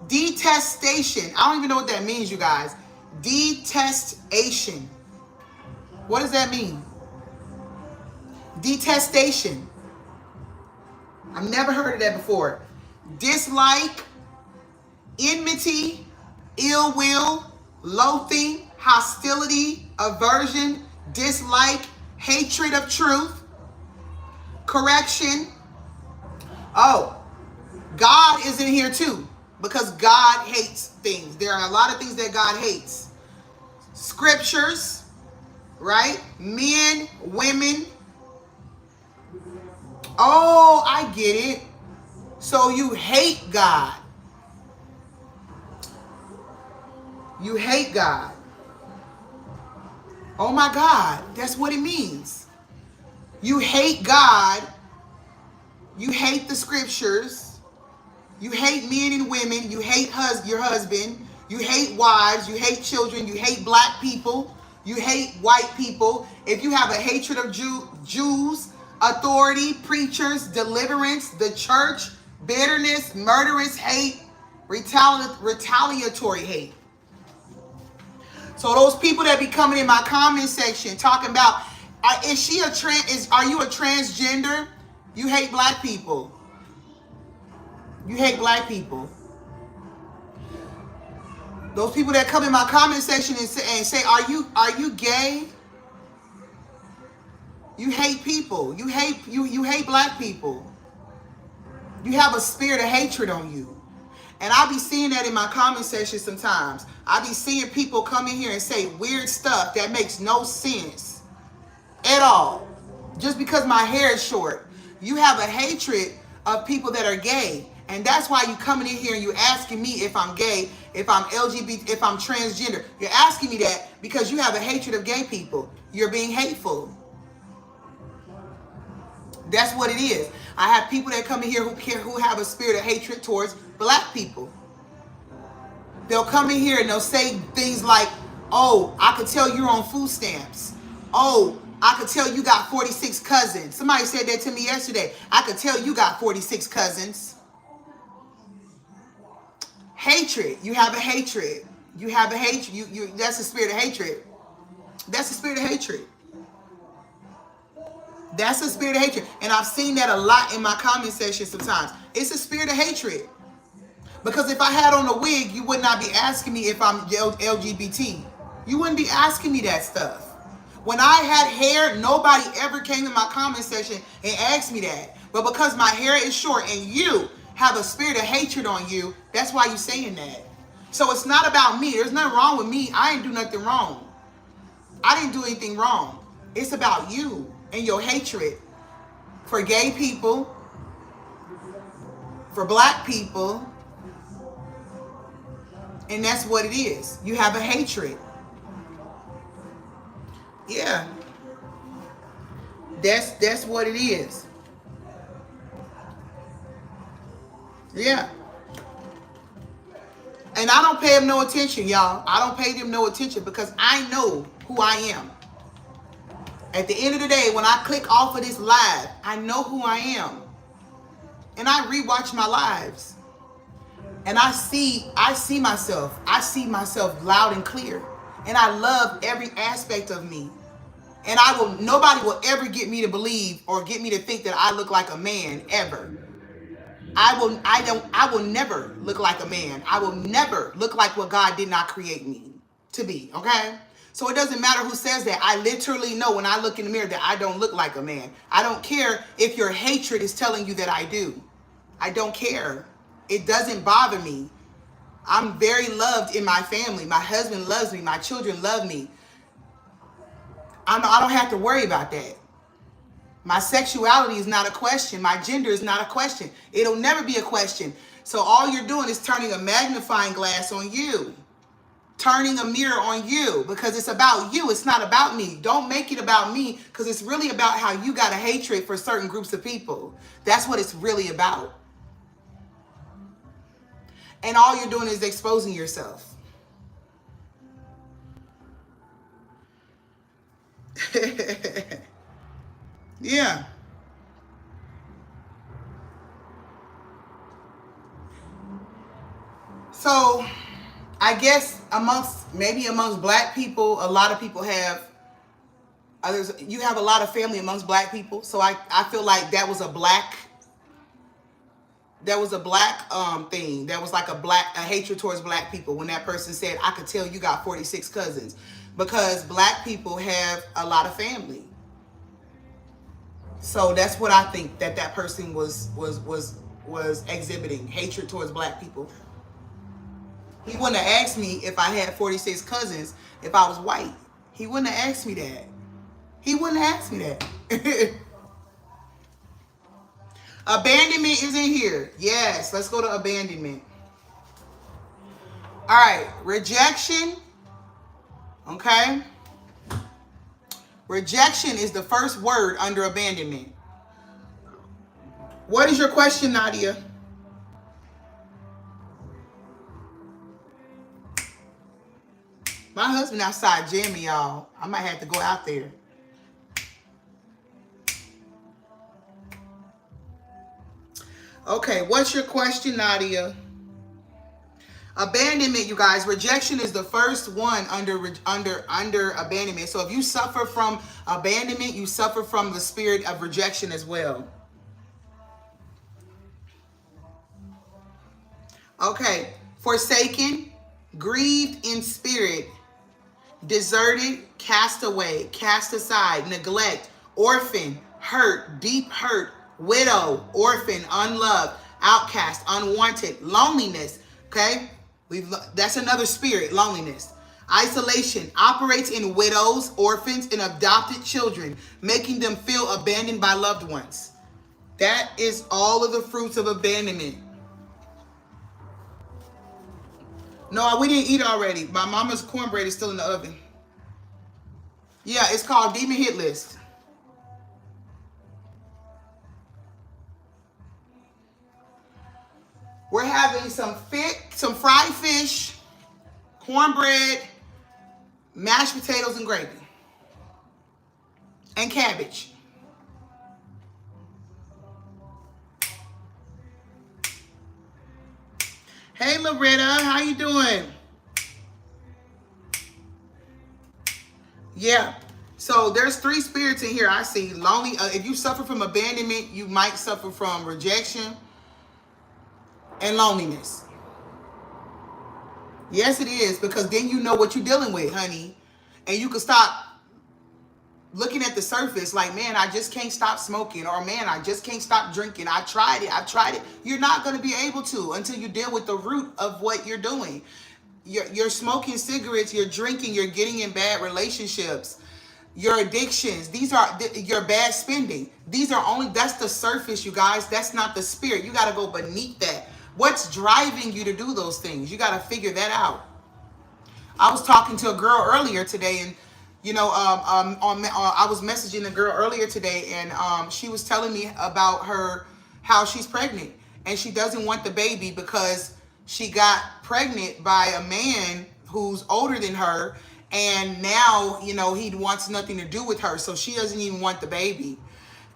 Detestation. I don't even know what that means, you guys. Detestation. What does that mean? Detestation. I've never heard of that before. Dislike, enmity, ill will, loathing, hostility, aversion, dislike, hatred of truth, correction. Oh, God is in here too, because God hates things. There are a lot of things that God hates. Scriptures, right? Men, women. Oh, I get it. So you hate God. You hate God. Oh my God, that's what it means. You hate God. You hate the scriptures. You hate men and women. You hate your husband. You hate wives. You hate children. You hate black people. You hate white people. If you have a hatred of Jews, authority, preachers, deliverance, the church, bitterness, murderous hate, retaliatory hate. So those people that be coming in my comment section talking about, are you a transgender? You hate black people. You hate black people. Those people that come in my comment section and say, are you gay? You hate people. You hate black people. You have a spirit of hatred on you. And I be seeing that in my comment section sometimes. I be seeing people come in here and say weird stuff that makes no sense at all. Just because my hair is short. You have a hatred of people that are gay. And that's why you coming in here and you asking me if I'm gay, if I'm LGBT, if I'm transgender. You're asking me that because you have a hatred of gay people. You're being hateful. That's what it is. I have people that come in here who have a spirit of hatred towards black people. They'll come in here and they'll say things like, oh, I could tell you're on food stamps. Oh, I could tell you got 46 cousins. Somebody said that to me yesterday. I could tell you got 46 cousins. Hatred. You have a hatred. You have a hatred. That's a spirit of hatred. That's a spirit of hatred. That's a spirit of hatred. And I've seen that a lot in my comment section sometimes. It's a spirit of hatred. Because if I had on a wig, you would not be asking me if I'm LGBT. You wouldn't be asking me that stuff. When I had hair, nobody ever came in my comment section and asked me that. But because my hair is short and you have a spirit of hatred on you, that's why you're saying that. So it's not about me. There's nothing wrong with me. I didn't do nothing wrong. I didn't do anything wrong. It's about you and your hatred for gay people, for black people, and that's what it is. You have a hatred. Yeah. That's what it is. Yeah. And I don't pay them no attention, y'all. I don't pay them no attention because I know who I am. At the end of the day, when I click off of this live, I know who I am. And I rewatch my lives. And I see myself. I see myself loud and clear. And I love every aspect of me. And nobody will ever get me to believe or get me to think that I look like a man ever. I will never look like a man. I will never look like what God did not create me to be, okay? So it doesn't matter who says that. I literally know when I look in the mirror that I don't look like a man. I don't care if your hatred is telling you that I do. I don't care. It doesn't bother me. I'm very loved in my family. My husband loves me. My children love me. I don't have to worry about that. My sexuality is not a question. My gender is not a question. It'll never be a question. So all you're doing is turning a magnifying glass on you. Turning a mirror on you because it's about you. It's not about me. Don't make it about me because it's really about how you got a hatred for certain groups of people. That's what it's really about. And all you're doing is exposing yourself. Yeah. So I guess amongst black people, a lot of people have others. You have a lot of family amongst black people. So I feel like that was a black thing. That was like a hatred towards black people when that person said, I could tell you got 46 cousins, because black people have a lot of family. So that's what I think that person was exhibiting, hatred towards black people. He wouldn't have asked me if I had 46 cousins if I was white. He wouldn't have asked me that. He wouldn't have asked me that. Abandonment is in here. Yes, let's go to abandonment. All right, rejection. Okay. Rejection is the first word under abandonment. What is your question, Nadia? My husband outside jamming, y'all. I might have to go out there. Okay, what's your question, Nadia? Abandonment, you guys. Rejection is the first one under abandonment. So if you suffer from abandonment, you suffer from the spirit of rejection as well. Okay, forsaken, grieved in spirit, deserted, cast away, cast aside, neglect, orphan, hurt, deep hurt, widow, orphan, unloved, outcast, unwanted, loneliness. Okay, that's another spirit, loneliness. Isolation, operates in widows, orphans, and adopted children, making them feel abandoned by loved ones. That is all of the fruits of abandonment. No, we didn't eat already. My mama's cornbread is still in the oven. Yeah, it's called Demon Hit List. We're having some fried fish, cornbread, mashed potatoes, and gravy. And cabbage. Hey, Loretta, how you doing? Yeah. So there's 3 spirits in here I see. Lonely. If you suffer from abandonment, you might suffer from rejection and loneliness. Yes, it is, because then you know what you're dealing with, honey. And you can stop looking at the surface like, man, I just can't stop smoking, or man, I just can't stop drinking. I've tried it. You're not going to be able to until you deal with the root of what you're doing. You're smoking cigarettes, you're drinking, you're getting in bad relationships, your addictions. These are your bad spending. That's the surface, you guys. That's not the spirit. You got to go beneath that. What's driving you to do those things? You got to figure that out. I was talking to a girl earlier today, and I was messaging a girl earlier today, and she was telling me about how she's pregnant, and she doesn't want the baby because she got pregnant by a man who's older than her, and now, he wants nothing to do with her, so she doesn't even want the baby.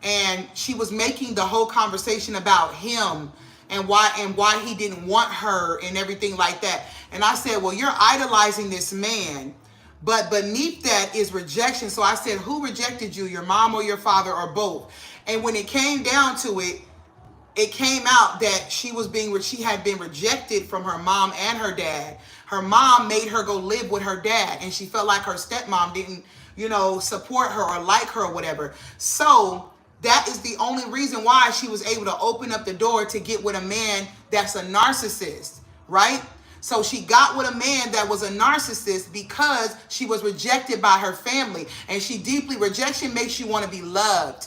And she was making the whole conversation about him and why he didn't want her and everything like that. And I said, well, you're idolizing this man, but beneath that is rejection. So I said, who rejected you, your mom or your father, or both? And when it came down to it, it came out that she had been rejected from her mom and her dad. Her mom made her go live with her dad, and she felt like her stepmom didn't, support her or like her or whatever. So that is the only reason why she was able to open up the door to get with a man that's a narcissist, right? So she got with a man that was a narcissist because she was rejected by her family. And rejection makes you want to be loved.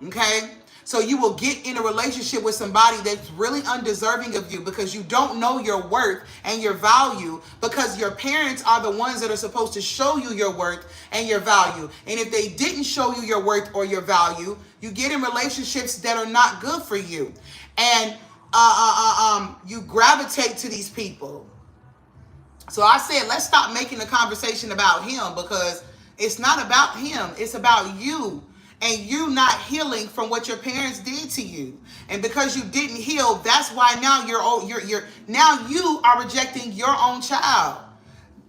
Okay? So you will get in a relationship with somebody that's really undeserving of you because you don't know your worth and your value, because your parents are the ones that are supposed to show you your worth and your value. And if they didn't show you your worth or your value, you get in relationships that are not good for you. And you gravitate to these people. So I said, let's stop making the conversation about him, because it's not about him. It's about you. and you not healing from what your parents did to you. And because you didn't heal, that's why now now you are rejecting your own child.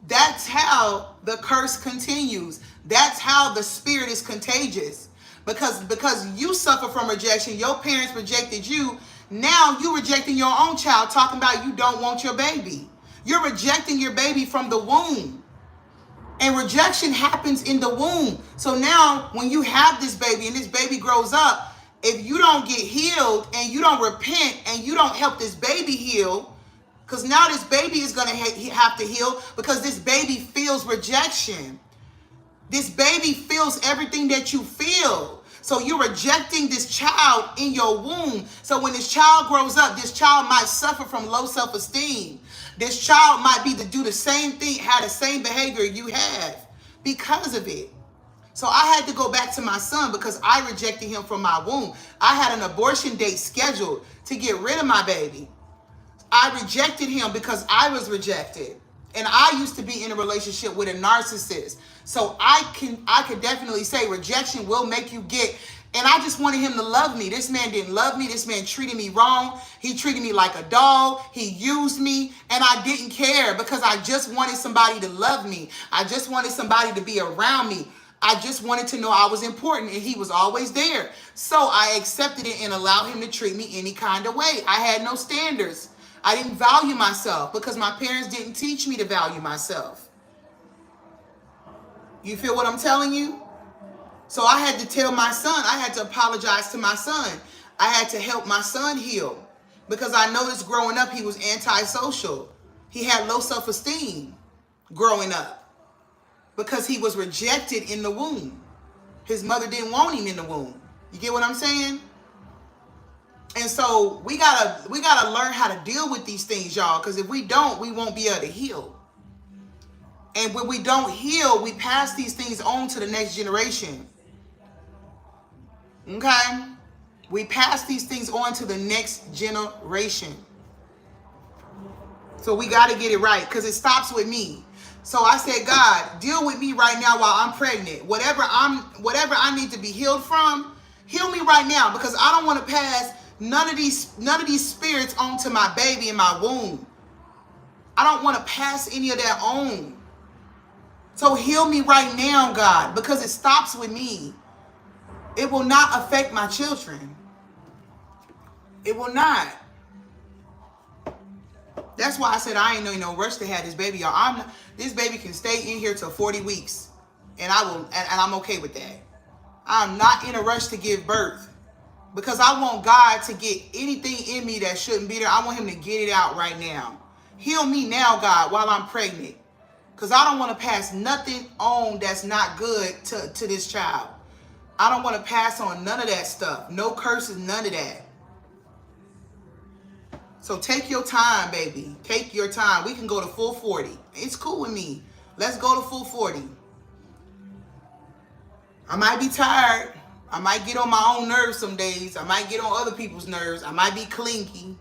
That's how the curse continues. That's how the spirit is contagious. Because you suffer from rejection, your parents rejected you. Now you rejecting your own child, talking about you don't want your baby. You're rejecting your baby from the womb. And rejection happens in the womb. So now when you have this baby and this baby grows up, if you don't get healed and you don't repent and you don't help this baby heal, because now this baby is going to have to heal because this baby feels rejection. This baby feels everything that you feel. So you're rejecting this child in your womb. So when this child grows up, this child might suffer from low self-esteem. This child might do the same thing, have the same behavior you have because of it. So I had to go back to my son because I rejected him from my womb. I had an abortion date scheduled to get rid of my baby. I rejected him because I was rejected. And I used to be in a relationship with a narcissist. So I could definitely say rejection will make you get. And I just wanted him to love me. This man didn't love me. This man treated me wrong. He treated me like a dog. He used me. And I didn't care because I just wanted somebody to love me. I just wanted somebody to be around me. I just wanted to know I was important, and he was always there. So I accepted it and allowed him to treat me any kind of way. I had no standards. I didn't value myself because my parents didn't teach me to value myself. You feel what I'm telling you? So I had to tell my son, I had to apologize to my son. I had to help my son heal because I noticed growing up he was antisocial. He had low self-esteem growing up because he was rejected in the womb. His mother didn't want him in the womb. You get what I'm saying? And so we gotta learn how to deal with these things, y'all, because if we don't, we won't be able to heal. And when we don't heal, we pass these things on to the next generation. Okay? We pass these things on to the next generation. So we got to get it right because it stops with me. So I said, God, deal with me right now while I'm pregnant. Whatever I need to be healed from, heal me right now because I don't want to pass none of these spirits onto my baby in my womb. I don't want to pass any of that on. So heal me right now, God, because it stops with me. It will not affect my children. It will not. That's why I said I ain't in no rush to have this baby, y'all. This baby can stay in here till 40 weeks, and I'm okay with that. I'm not in a rush to give birth because I want God to get anything in me that shouldn't be there. I want him to get it out right now. Heal me now, God, while I'm pregnant. Because I don't want to pass nothing on that's not good to this child. I don't want to pass on none of that stuff. No curses, none of that. So take your time, baby. Take your time. We can go to full 40. It's cool with me. Let's go to full 40. I might be tired. I might get on my own nerves some days. I might get on other people's nerves. I might be clingy.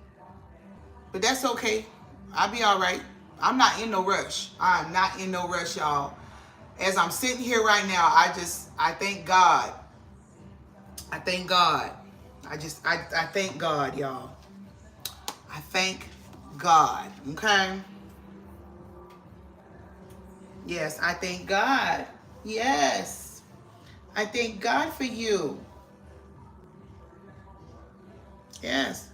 But that's okay. I'll be all right. I'm not in no rush. I'm not in no rush, y'all. As I'm sitting here right now, I thank God. I thank God. I thank God, y'all. I thank God. Okay? Yes, I thank God. Yes. I thank God for you. Yes.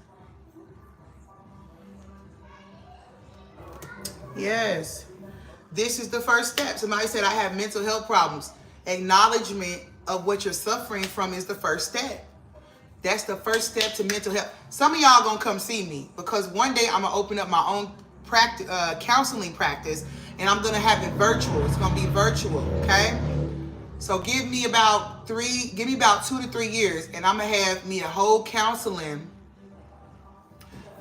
Yes. This is the first step. Somebody said, I have mental health problems. Acknowledgement of what you're suffering from is the first step. That's the first step to mental health. Some of y'all gonna come see me because one day I'm gonna open up my own counseling practice, and I'm gonna have it virtual. It's gonna be virtual, okay? So give me about 2 to 3 years, and I'm gonna have me a whole counseling.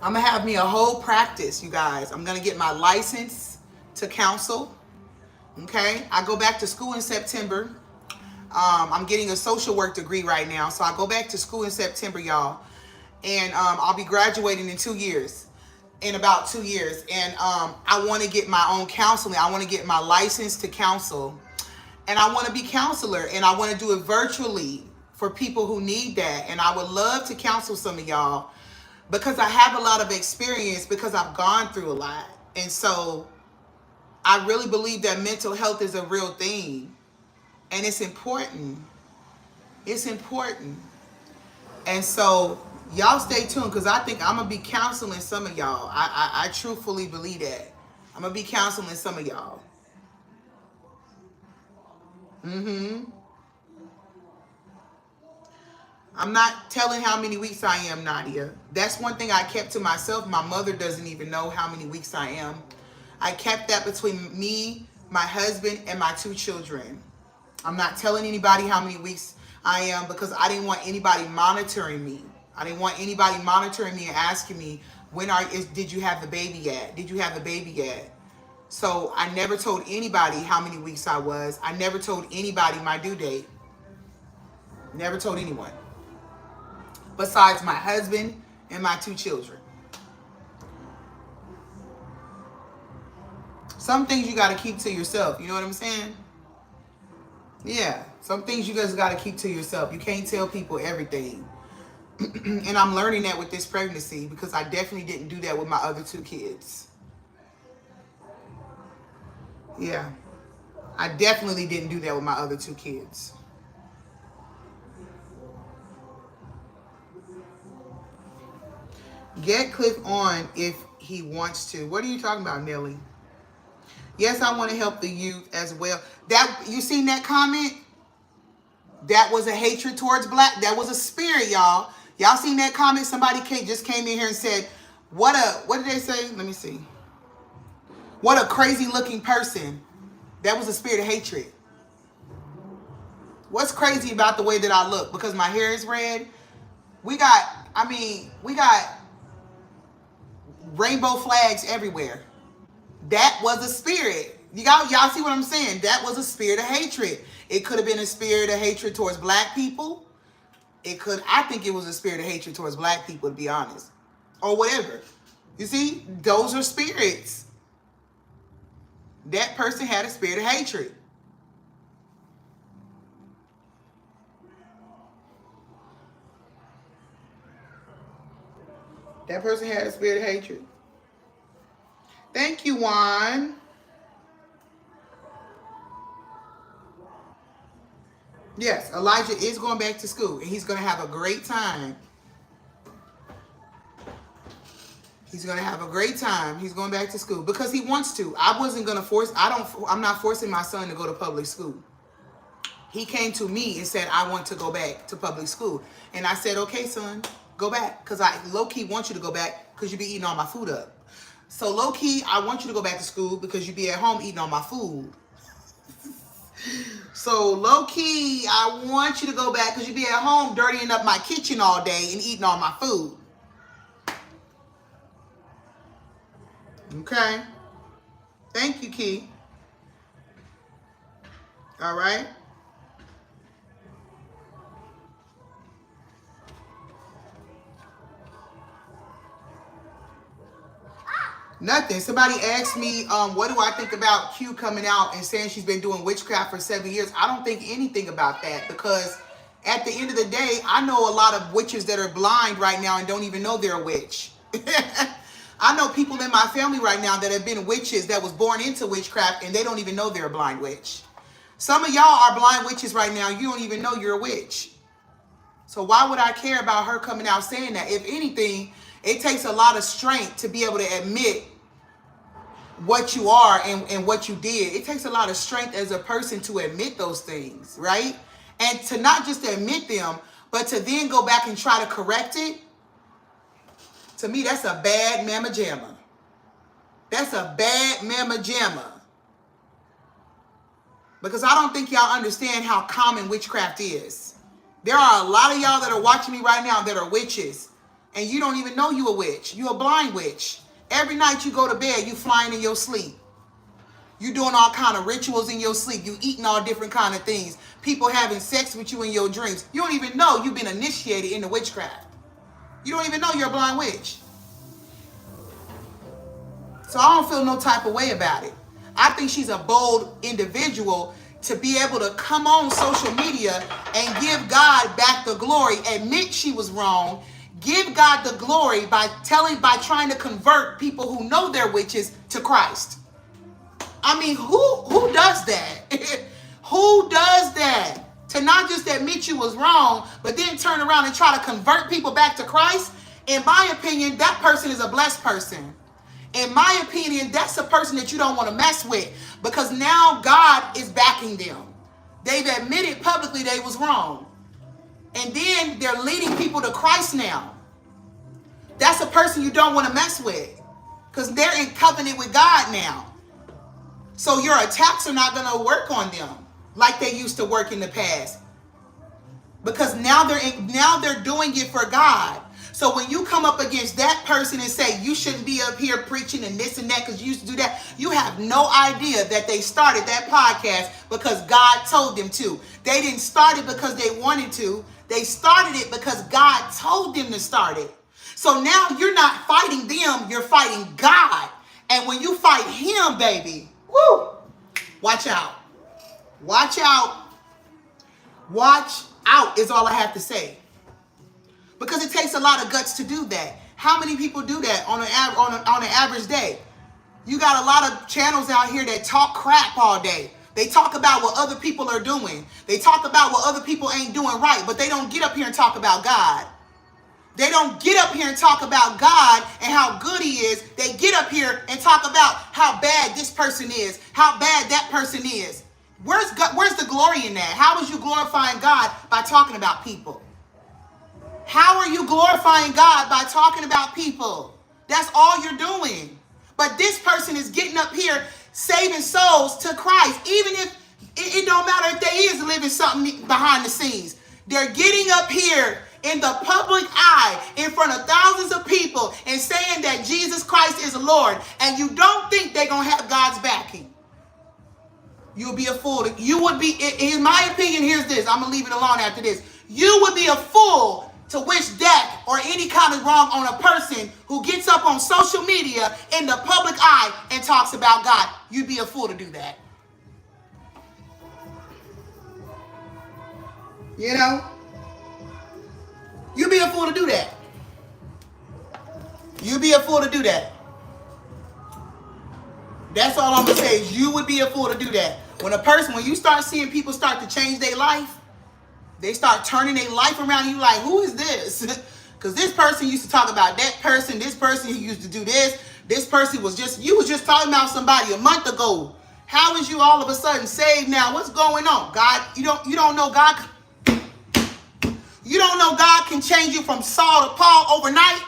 I'm gonna have me a whole practice, you guys. I'm gonna get my license to counsel. Okay, I go back to school in September. I'm getting a social work degree right now, so I go back to school in September, y'all, and I'll be graduating in 2 years. In about 2 years, and I want to get my own counseling. I want to get my license to counsel, and I want to be counselor, and I want to do it virtually for people who need that. And I would love to counsel some of y'all because I have a lot of experience because I've gone through a lot. And so I really believe that mental health is a real thing. And it's important. It's important. And so y'all stay tuned because I think I'm going to be counseling some of y'all. I truthfully believe that. I'm going to be counseling some of y'all. I'm not telling how many weeks I am, Nadia. That's one thing I kept to myself. My mother doesn't even know how many weeks I am. I kept that between me, my husband, and my 2 children. I'm not telling anybody how many weeks I am because I didn't want anybody monitoring me. I didn't want anybody monitoring me and asking me, did you have the baby yet? Did you have the baby yet? So I never told anybody how many weeks I was. I never told anybody my due date. Never told anyone. Besides my husband and my 2 children. Some things you got to keep to yourself. You know what I'm saying? Yeah. Some things you guys got to keep to yourself. You can't tell people everything. And I'm learning that with this pregnancy because I definitely didn't do that with my other 2 kids. Yeah. I definitely didn't do that with my other 2 kids. Get Cliff on if he wants to. What are you talking about, Nelly? Yes, I want to help the youth as well. That, you seen that comment? That was a hatred towards black. That was a spirit, y'all. Y'all seen that comment? Somebody just came in here and said, what did they say? Let me see. What a crazy looking person. That was a spirit of hatred. What's crazy about the way that I look? Because my hair is red. We got rainbow flags everywhere. That was a spirit. Y'all see what I'm saying? That was a spirit of hatred. It could have been a spirit of hatred towards black people. I think it was a spirit of hatred towards black people, to be honest. Or whatever. You see, those are spirits. That person had a spirit of hatred. That person had a spirit of hatred. Thank you, Juan. Yes, Elijah is going back to school, and he's going to have a great time. He's going to have a great time. He's going back to school because he wants to. I wasn't going to force. I'm not forcing my son to go to public school. He came to me and said, I want to go back to public school. And I said, okay, son, go back. Because I low-key want you to go back because you be eating all my food up. So low-key, I want you to go back to school because you be at home eating all my food. So low-key, I want you to go back because you be at home dirtying up my kitchen all day and eating all my food. Okay. Thank you, Key. All right. Nothing. Somebody asked me, what do I think about Q coming out and saying she's been doing witchcraft for 7 years? I don't think anything about that because at the end of the day, I know a lot of witches that are blind right now and don't even know they're a witch. I know people in my family right now that have been witches that was born into witchcraft and they don't even know they're a blind witch. Some of y'all are blind witches right now. You don't even know you're a witch. So why would I care about her coming out saying that? If anything, it takes a lot of strength to be able to admit what you are and what you did. It takes a lot of strength as a person to admit those things, right? And to not just admit them, but to then go back and try to correct it. To me, that's a bad mamma jamma. That's a bad mamma jamma. Because I don't think y'all understand how common witchcraft is. There are a lot of y'all that are watching me right now that are witches. And you don't even know you a witch. You a blind witch. Every night you go to bed, you flying in your sleep. You doing all kind of rituals in your sleep. You eating all different kind of things. People having sex with you in your dreams. You don't even know you've been initiated into witchcraft. You don't even know you're a blind witch. So I don't feel no type of way about it. I think she's a bold individual to be able to come on social media and give God back the glory, admit she was wrong, give God the glory by trying to convert people who know they're witches to Christ. I mean, who does that? Who does that? To not just admit you was wrong, but then turn around and try to convert people back to Christ? In my opinion, that person is a blessed person. In my opinion, that's a person that you don't want to mess with, because now God is backing them. They've admitted publicly they was wrong. And then they're leading people to Christ now. That's a person you don't want to mess with, because they're in covenant with God now. So your attacks are not going to work on them like they used to work in the past, because now they're doing it for God. So when you come up against that person and say you shouldn't be up here preaching and this and that because you used to do that, you have no idea that they started that podcast because God told them to. They didn't start it because they wanted to. They started it because God told them to start it. So now you're not fighting them, you're fighting God. And when you fight him, baby, woo, watch out. Watch out. Watch out is all I have to say. Because it takes a lot of guts to do that. How many people do that on an average day? You got a lot of channels out here that talk crap all day. They talk about what other people are doing. They talk about what other people ain't doing right, but they don't get up here and talk about God. They don't get up here and talk about God and how good he is. They get up here and talk about how bad this person is, how bad that person is. Where's the glory in that? How is you glorifying God by talking about people? How are you glorifying God by talking about people? That's all you're doing. But this person is getting up here saving souls to Christ, even if it don't matter if they is living something behind the scenes. They're getting up here in the public eye in front of thousands of people and saying that Jesus Christ is Lord, and you don't think they're going to have God's backing. You'll be a fool. You would be, in my opinion, here's this. I'm going to leave it alone after this. You would be a fool to wish death or any kind of wrong on a person who gets up on social media in the public eye and talks about God. You'd be a fool to do that. You know? You'd be a fool to do that. You'd be a fool to do that. That's all I'm going to say is you would be a fool to do that. When you start seeing people start to change their life, they start turning their life around, you like, who is this? Because this person used to talk about that person, this person who used to do this person you was just talking about somebody a month ago. How is you all of a sudden saved now? What's going on? God, you don't know God. You don't know God can change you from Saul to Paul overnight.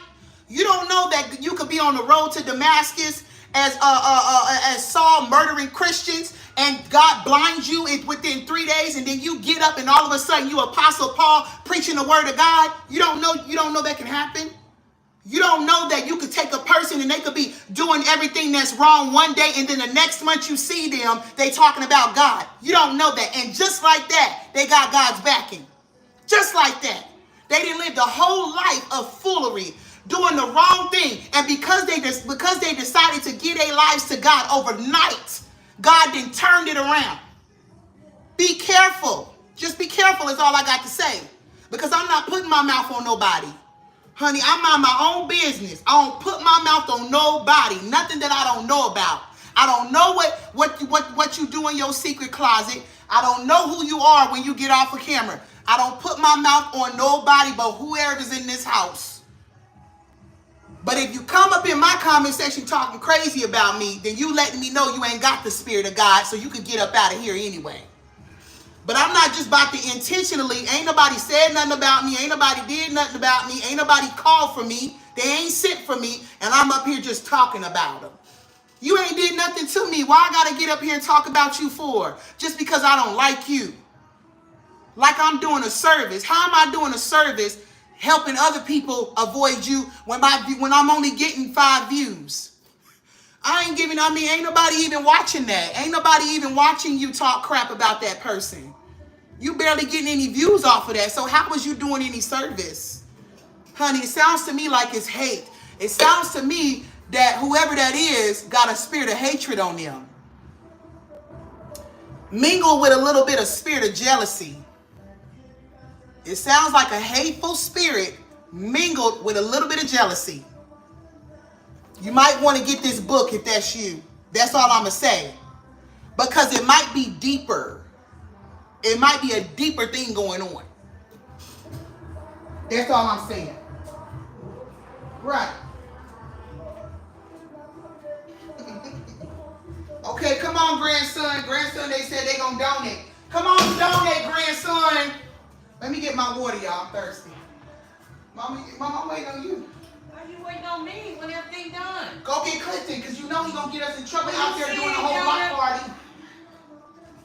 You don't know that you could be on the road to Damascus as Saul murdering Christians, and God blinds you within 3 days, and then you get up and all of a sudden you Apostle Paul preaching the word of God. You don't know that can happen. You don't know that you could take a person and they could be doing everything that's wrong one day, and then the next month you see them, they talking about God. You don't know that. And just like that, they got God's backing. Just like that. They didn't live the whole life of foolery, doing the wrong thing. And because they decided to give their lives to God overnight, God then turned it around. Be careful. Just be careful is all I got to say. Because I'm not putting my mouth on nobody. Honey, I mind my own business. I don't put my mouth on nobody. Nothing that I don't know about. I don't know what you do in your secret closet. I don't know who you are when you get off of camera. I don't put my mouth on nobody but whoever's in this house. But if you come up in my comment section talking crazy about me, then you letting me know you ain't got the Spirit of God, so you can get up out of here anyway. But I'm not just about to intentionally, ain't nobody said nothing about me, ain't nobody did nothing about me, ain't nobody called for me, they ain't sent for me, and I'm up here just talking about them. You ain't did nothing to me. Why I gotta get up here and talk about you for? Just because I don't like you. Like I'm doing a service. How am I doing a service helping other people avoid you when I'm only getting 5 views? Ain't nobody even watching that. Ain't nobody even watching you talk crap about that person. You barely getting any views off of that. So how was you doing any service? Honey, it sounds to me like it's hate. It sounds to me that whoever that is got a spirit of hatred on them. mingled with a little bit of spirit of jealousy. It sounds like a hateful spirit mingled with a little bit of jealousy. You might want to get this book if that's you. That's all I'm going to say. Because it might be deeper. It might be a deeper thing going on. That's all I'm saying. Right. Okay, come on, grandson. Grandson, they said they going to donate. Come on, donate, grandson. Let me get my water, y'all. I'm thirsty. Mama, I'm waiting on you. Why you waiting on me when everything done? Go get Clinton, because you know he's going to get us in trouble out there doing a whole block party.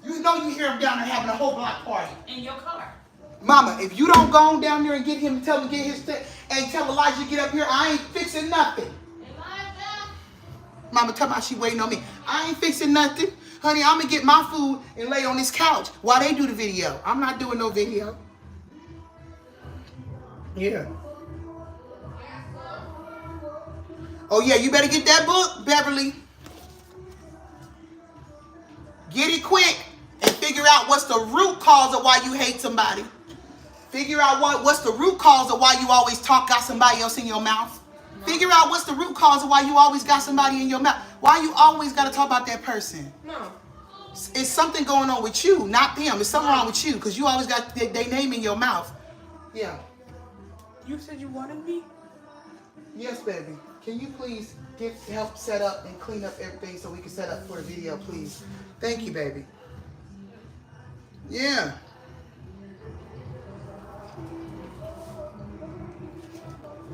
You know you hear him down there having a whole block party. In your car. Mama, if you don't go on down there and get him, tell him to get his and tell Elijah to get up here, I ain't fixing nothing. Elijah. Mama tell me she waiting on me. I ain't fixing nothing. Honey, I'm going to get my food and lay on this couch while they do the video. I'm not doing no video. Yeah. Oh, yeah, you better get that book, Beverly. Get it quick and figure out what's the root cause of why you hate somebody. Figure out what's the root cause of why you always got somebody else in your mouth. No. Figure out what's the root cause of why you always got somebody in your mouth. Why you always got to talk about that person. No. It's something going on with you, not them. It's something wrong with you because you always got their name in your mouth. Yeah. You said you wanted me? Yes, baby. Can you please help set up and clean up everything so we can set up for the video, please? Thank you, baby. Yeah.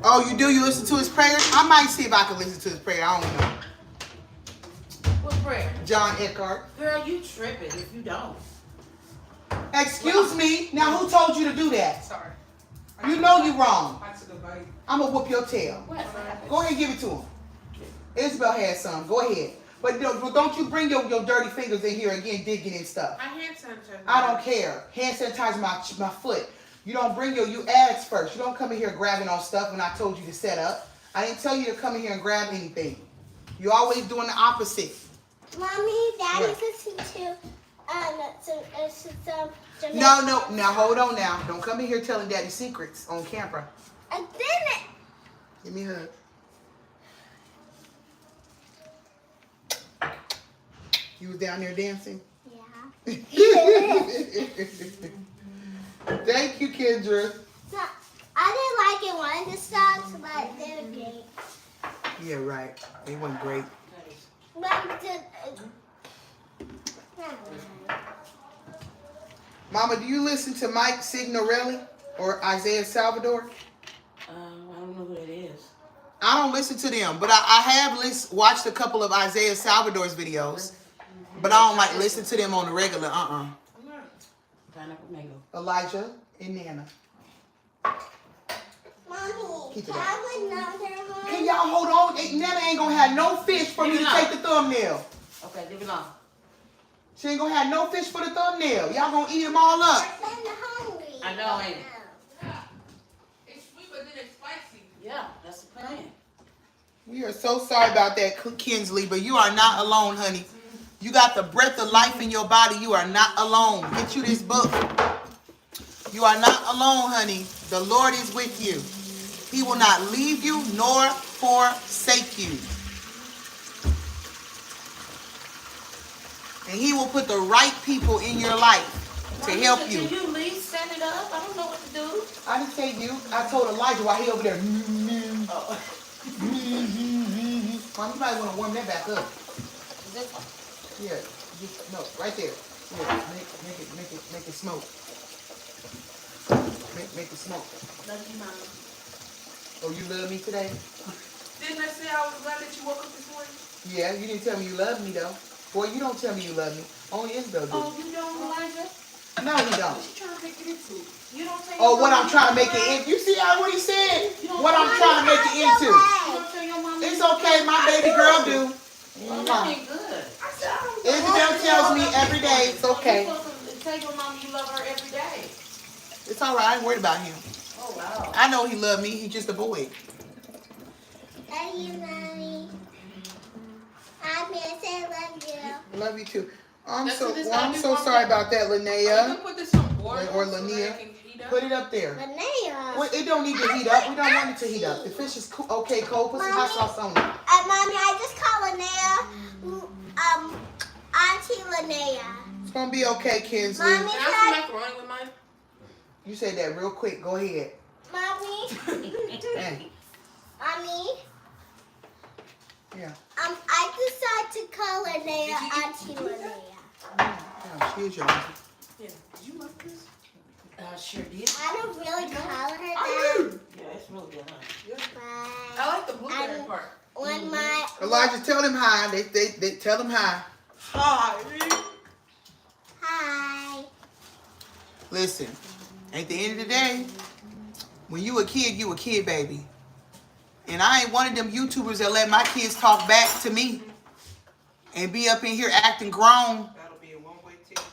Oh, you do? You listen to his prayers? I might see if I can listen to his prayer. I don't know. What prayer? John Eckhart. Girl, you tripping if you don't. Excuse me. Now, who told you to do that? Sorry. You know you're wrong. I took a bite. I'm going to whoop your tail. What happened? Go ahead and give it to him. Isabel has some. Go ahead. But don't you bring your dirty fingers in here again digging in stuff. I hand sanitizer. I don't care. Hand sanitize my foot. You don't bring you ask first. You don't come in here grabbing on stuff when I told you to set up. I didn't tell you to come in here and grab anything. You're always doing the opposite. Mommy, Daddy's listening to some Jamaican. No. Now hold on now. Don't come in here telling Daddy secrets on camera. I didn't. Give me a hug. You was down there dancing? Yeah. Thank you, Kendra. So, I didn't like it one of the songs, but they were great. Yeah, right. They weren't great. Mama, do you listen to Mike Signorelli or Isaiah Salvador? I don't know who it is. I don't listen to them, but I have watched a couple of Isaiah Salvador's videos, but I don't like listen to them on the regular. Pineapple mango. Elijah and Nana. Mommy, Keep it can I have another one? Can y'all hold on? Nana ain't gonna have no fish for me to take the thumbnail. Okay, leave it alone. She ain't gonna have no fish for the thumbnail. Y'all gonna eat them all up. I'm hungry. I know, ain't it? It's sweet, but then it's spicy. Yeah, that's the plan. We are so sorry about that, Kinsley, but you are not alone, honey. You got the breath of life in your body. You are not alone. Get you this book. You are not alone, honey. The Lord is with you. He will not leave you nor forsake you. And he will put the right people in your life to help you. Can you at least set it up? I don't know what to do. I didn't say you. I told Elijah while he over there. Oh. Mom, you might want to warm that back up. Is this one? Yeah, no, right there. Yeah, make it smoke. Make it smoke. Love you, Mama. Oh, you love me today? Didn't I say I was glad that you woke up this morning? Yeah, you didn't tell me you love me though. Boy, you don't tell me you love me. Only Isabel do. Oh, you don't, Elijah? No, he don't. What you trying to make it into? You don't say Oh, what I'm trying to make it into. You see what he said? What I'm trying to make it into. You don't tell your mama. It's okay, my baby girl do. Well, that ain't good. Isabel tells me every day it's okay. You're supposed to tell your mama you love her every day. It's all right. I ain't worried about him. Oh, wow. I know he loved me. He's just a boy. Love you, Mommy. I say love you. I love you too. I'm That's so what this well, I'm gotta be so warmed sorry up. about that, You Linnea. can put this on board Or so that Linnea. it can heat up. Put it up there. Linnea. Well, it don't need to heat up. We don't want it to heat up. The fish is okay, cold. Put some hot sauce on it. Mommy, I just called Linnea, Auntie Linnea. It's gonna be okay, Kinsley. Mommy, Can I have some macaroni with mine? You said that real quick. Go ahead. Mommy, Hey. Mommy. Yeah. I decided to call Linnea Auntie Linnea. Yeah, she is your auntie. Yeah. Did you like this? I sure did. I don't really call her I that. do. Yeah, it's really good, huh? But I like the blueberry I'm- part. when my Elijah, tell them hi. They tell them hi. Hi. hi. Listen, at the end of the day, when you a kid, baby. And I ain't one of them YouTubers that let my kids talk back to me and be up in here acting grown. That'll be a one-way ticket.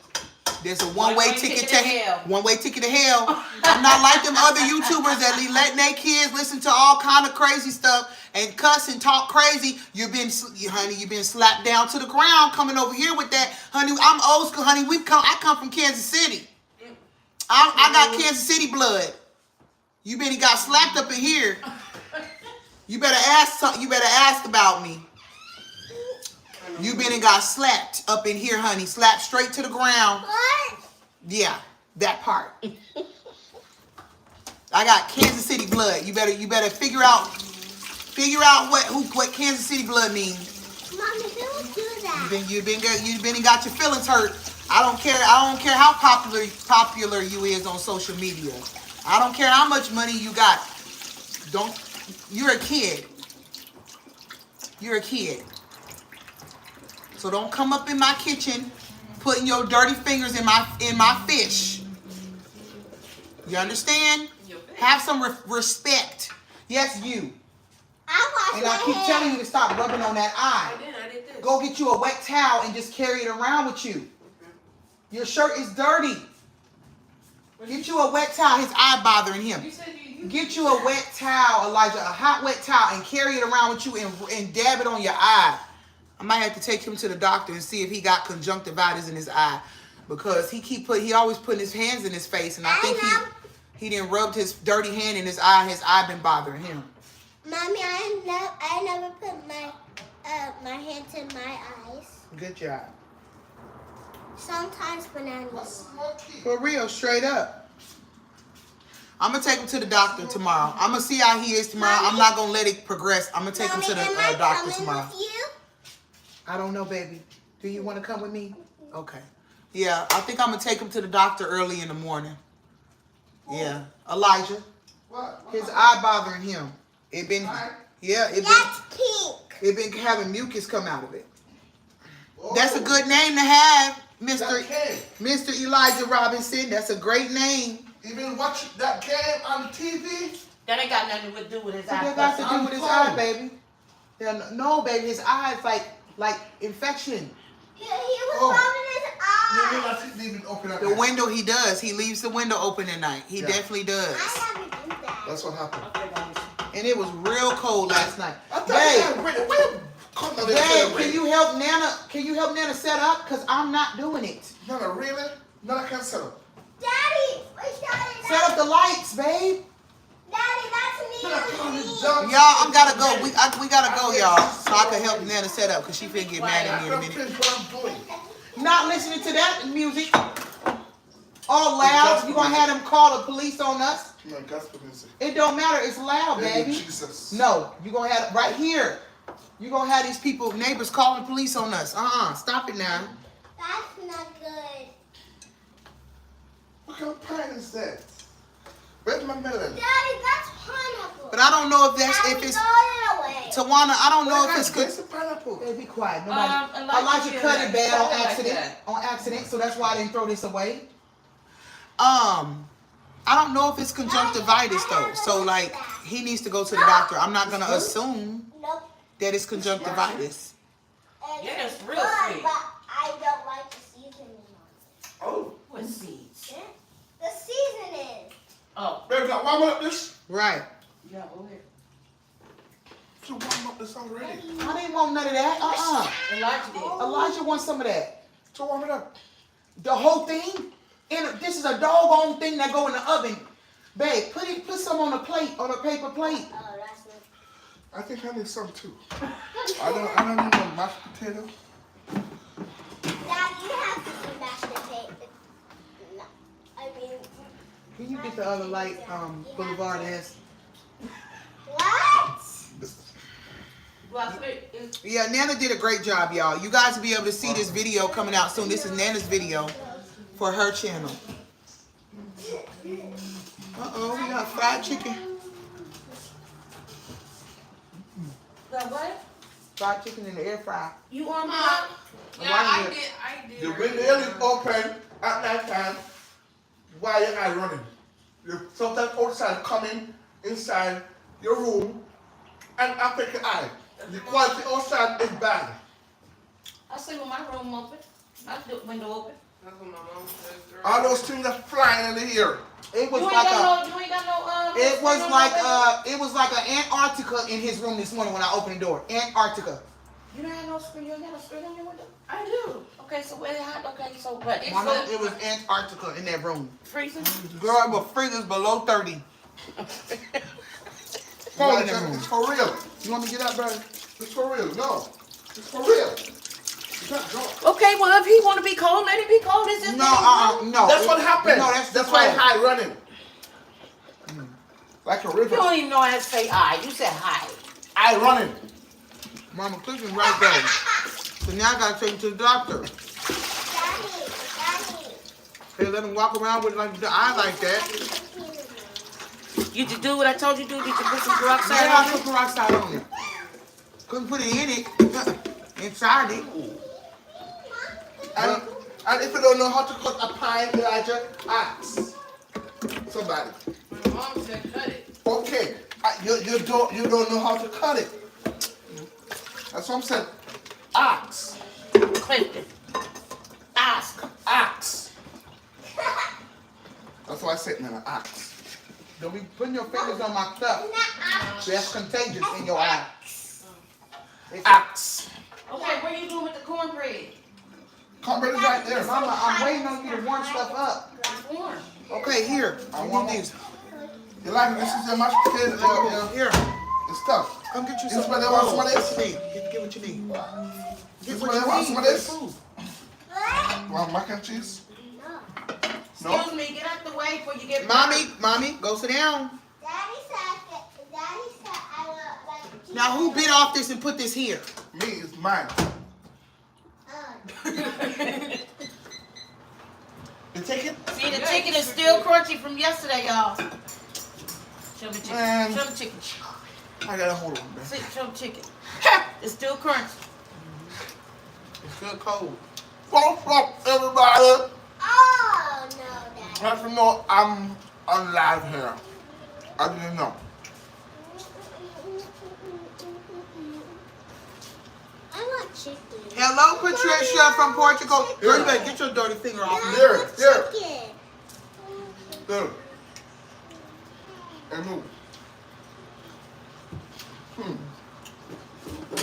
There's a one-way ticket to hell. One-way ticket to hell. I'm not like them other YouTubers that be letting their kids listen to all kind of crazy stuff and cuss and talk crazy. You've been slapped down to the ground coming over here with that, honey. I'm old school, honey. I come from Kansas City. I got Kansas City blood. You been got slapped up in here. You better ask about me. You been and got slapped up in here, honey. Slapped straight to the ground. What? Yeah, that part. I got Kansas City blood. You better figure out what Kansas City blood means. Mommy, don't do that. You've been and got your feelings hurt. I don't care how popular you is on social media. I don't care how much money you got. You're a kid. You're a kid. So don't come up in my kitchen putting your dirty fingers in my fish. You understand? Have some respect. Yes, you. I wash And I my keep hair. telling you to stop rubbing on that eye. I did this. Go get you a wet towel and just carry it around with you. Your shirt is dirty. Get you a wet towel. His eye bothering him. You said you Get you a wet towel, Elijah, a hot wet towel, and carry it around with you and dab it on your eye. I might have to take him to the doctor and see if he got conjunctivitis in his eye, because he always putting his hands in his face, and I think he didn't rubbed his dirty hand in his eye. His eye been bothering him. Mommy, I never put my hands in my eyes. Good job. Sometimes bananas. For real, straight up. I'm going to take him to the doctor tomorrow. I'm going to see how he is tomorrow. I'm not going to let it progress. I'm going to take him to the doctor tomorrow. With you? I don't know, baby. Do you want to come with me? Okay. Yeah, I think I'm going to take him to the doctor early in the morning. Yeah. Elijah. What? His eye bothering him. It been That's pink. it been having mucus come out of it. Oh, That's a good name to have, that came. Mr. Elijah Robinson. That's a great name. You been watching that game on the TV? That ain't got nothing to do with his What eye. that got to do with his I'm eye, told. baby? Yeah, no, baby. His eye is like infection. He was Oh. rubbing his You eyes. not even open up. The window he does. He leaves the window open at night. He Yeah. definitely does. I never do that. That's what happened. And it was real cold last night. I thought Babe, you had ready. Where you come on babe, can you help Nana? Can you help Nana set up? Cause I'm not doing it. Nana, really? Nana can't settle. Daddy, where's Daddy? Set up the lights, babe. Daddy, that's me. Nana, come and on, me. jump. Y'all, I gotta go. We gotta go, y'all. So I can help Nana set up, cause she finna get mad at I me in a can't minute. finish what I'm doing. Not listening to that music. All loud. You gonna have them call the police on us? Come on, gospel music. It don't matter. It's loud, Baby baby. Jesus. No, you gonna have right here. You gonna have these people, neighbors, calling the police on us. Stop it now. That's not good. What kind of pine is that? Where's my melon? Daddy, that's pineapple. But I don't know if Daddy, it's throw it away. Tawana. I don't know What if it's good. It's a pineapple. Hey, be quiet. Nobody. Elijah Elijah cut it bad on like accident. that. On accident, so that's why I didn't throw this away. I don't know if it's conjunctivitis though. So like, he needs to go to the doctor. I'm not gonna assume Nope. that it's conjunctivitis. Yeah, it's real good, sweet. but I don't like the seasoning on Oh, What seeds? it. The seasoning. Oh, baby, now warm up this. Right. yeah, over here. You warm up this already. I didn't want none of that. Elijah did. Elijah wants some of that. So warm it up. The whole thing? And this is a doggone thing that go in the oven. Babe, put some on a plate, on a paper plate. Oh, that's not. I think I need some too. I don't need no mashed potato. Dad, you have to eat mashed potato. No. I mean, Can you get the other light, Boulevard S? what? Well, it's Yeah, Nana did a great job, y'all. You guys will be able to see this video coming out soon. This is Nana's video for her channel. Uh-oh, we got fried chicken. the what? Fried chicken in the air fryer. You on my? Yeah, I did. The window is open at night time. Why you not running? You sometimes outside coming inside your room and affect your eye. The quality outside is bad. I sleep with my room open. My window open. That's what my mom says. Girl. All those things are flying in the air. It was You ain't like got no. You ain't got no. it was no like window? it was like an Antarctica in his room this morning when I opened the door. Antarctica. You don't have no screen. You ain't got no screen on your window. I do. Okay, so where hot? Okay, so but it's Mama, it was Antarctica in that room. freezing. Girl, it was freezing below 30. Cold in that room. It's for real. You want me to get up, brother? It's for real. No. It's for real. You can't go. Okay, well if he want to be cold, let him be cold. It's just No. That's what happened. No, that's why high running. Like a You river. don't even know how to say hi. You said hi. I running. Mama, clicking right there. So now I gotta take him to the doctor. Daddy. Hey, let him walk around with like the eye like that. You just do what I told you to do. Did you put some peroxide Yeah, I on put it? peroxide on it. Couldn't put it in it. Inside it. And if you don't know how to cut a pie, Elijah, ask somebody. My mom said cut it. Okay, you don't know how to cut it. That's what I'm saying. Ask. Clifton. Ask. Ask. That's why I said, man, ask. Don't be putting your fingers on my stuff. That's contagious in your eye. Ask. Okay, what are you doing with the cornbread? Cornbread is right there. Mama, I'm waiting on you to warm stuff up. It's warm. Okay, here. I want these. You like this is your mashed potato, Here. it's tough. Come get you This some. what they want, some of this? Get what you need. This what they want, some of this? Food. You want mac and cheese? No? Excuse me, get out the way before you get. Mommy, go sit down. Daddy said I want like. Now, who bit off this and put this here? Me, it's mine. You take it? See, the chicken is still crunchy from yesterday, y'all. Show me chicken. Man. Show me chicken. I gotta hold on, man. See, show me chicken. It's still crunchy. It's still cold. What's up, everybody? Oh no, Daddy. Let you know I'm alive here. I didn't know. I want chicken. Hello, Patricia from Portugal. Girl, you better get your dirty finger off me. Here, here. Chicken. There. And move.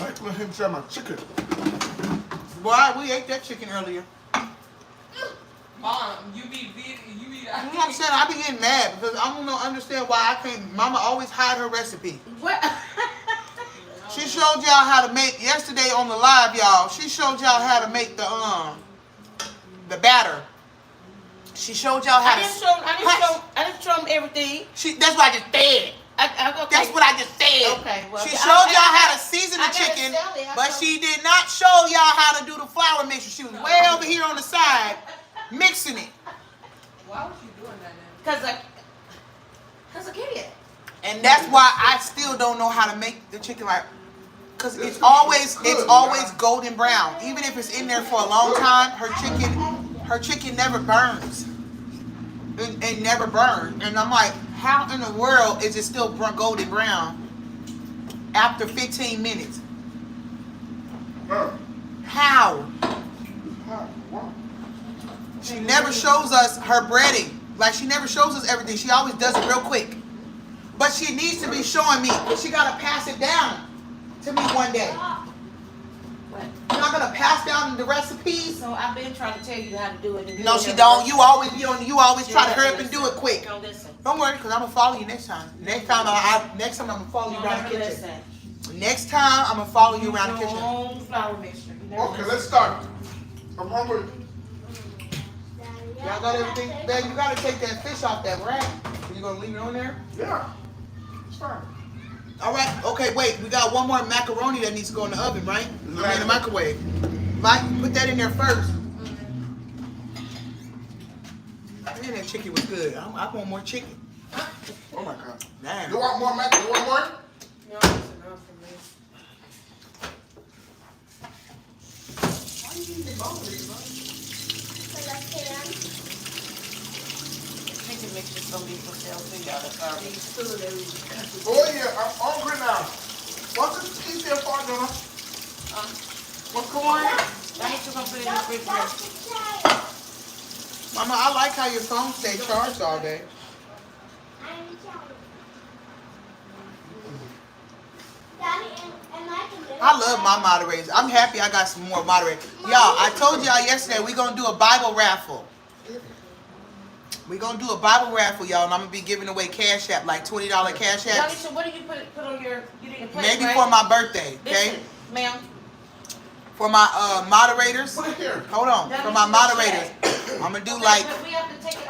Like let him try my chicken. Boy, we ate that chicken earlier. Mom, you be. You know what I'm saying? I be getting mad because I don't understand why I can't. Mama always hide her recipe. What? She showed y'all how to make yesterday on the live, y'all. She showed y'all how to make the batter. She showed y'all how I didn't show them everything. That's what I just said. Okay. That's what I just said. Okay, well, she I- showed I- y'all I- how to season the I gotta chicken, sell it. I but told- she did not show y'all how to do the flour mixture. She was way over here on the side mixing it. Why was you doing that then? Cause I get it. And that's why I still don't know how to make the chicken like, cause it's always golden brown. Even if it's in there for a long time, her chicken never burns. It never burns. And I'm like, how in the world is it still golden brown after 15 minutes? How? She never shows us her breading. Like, she never shows us everything. She always does it real quick. But she needs to be showing me. She got to pass it down to me one day. You're not gonna pass down the recipes? So I've been trying to tell you how to do it. And No, you she never don't. listen. You always try to hurry up and listen. do it quick. You don't listen. Don't worry, cause I'm gonna follow you next time. Next time I'm gonna follow you You around the never kitchen. listen. Next time I'm gonna follow you around the Your kitchen. own flour mixture. You never Okay, listen. let's start. I'm hungry. Y'all got everything? Babe, you gotta take that fish off that rack. You gonna leave it on there? Yeah. It's fine. All right. Okay, wait. We got one more macaroni that needs to go in the oven, right? I mean, in the microwave. Mike, put that in there first. Man, that chicken was good. I want more chicken. Oh my God. Damn. You want more, Mac? You want more? No, that's enough for me. Why you eating both of these, bro? Chicken mixture's gonna be for sale too, y'all. That's already. Oh yeah, I'm hungry now. What's this easier for, Donna? What's corn? I ain't you gonna put it in the refrigerator. Mama, I like how your phone stay charged all day. I love my moderators. I'm happy I got some more moderators. Y'all, I told y'all yesterday we're going to do a Bible raffle. We're going to do a Bible raffle, y'all, and I'm going to be giving away Cash App, like $20 Cash App. Donisha, what do you put on your, you need a plate, Maybe right? for my birthday, okay? Listen, ma'am. For my moderators. Put it here. Hold on. For my moderators, I'm going to do like,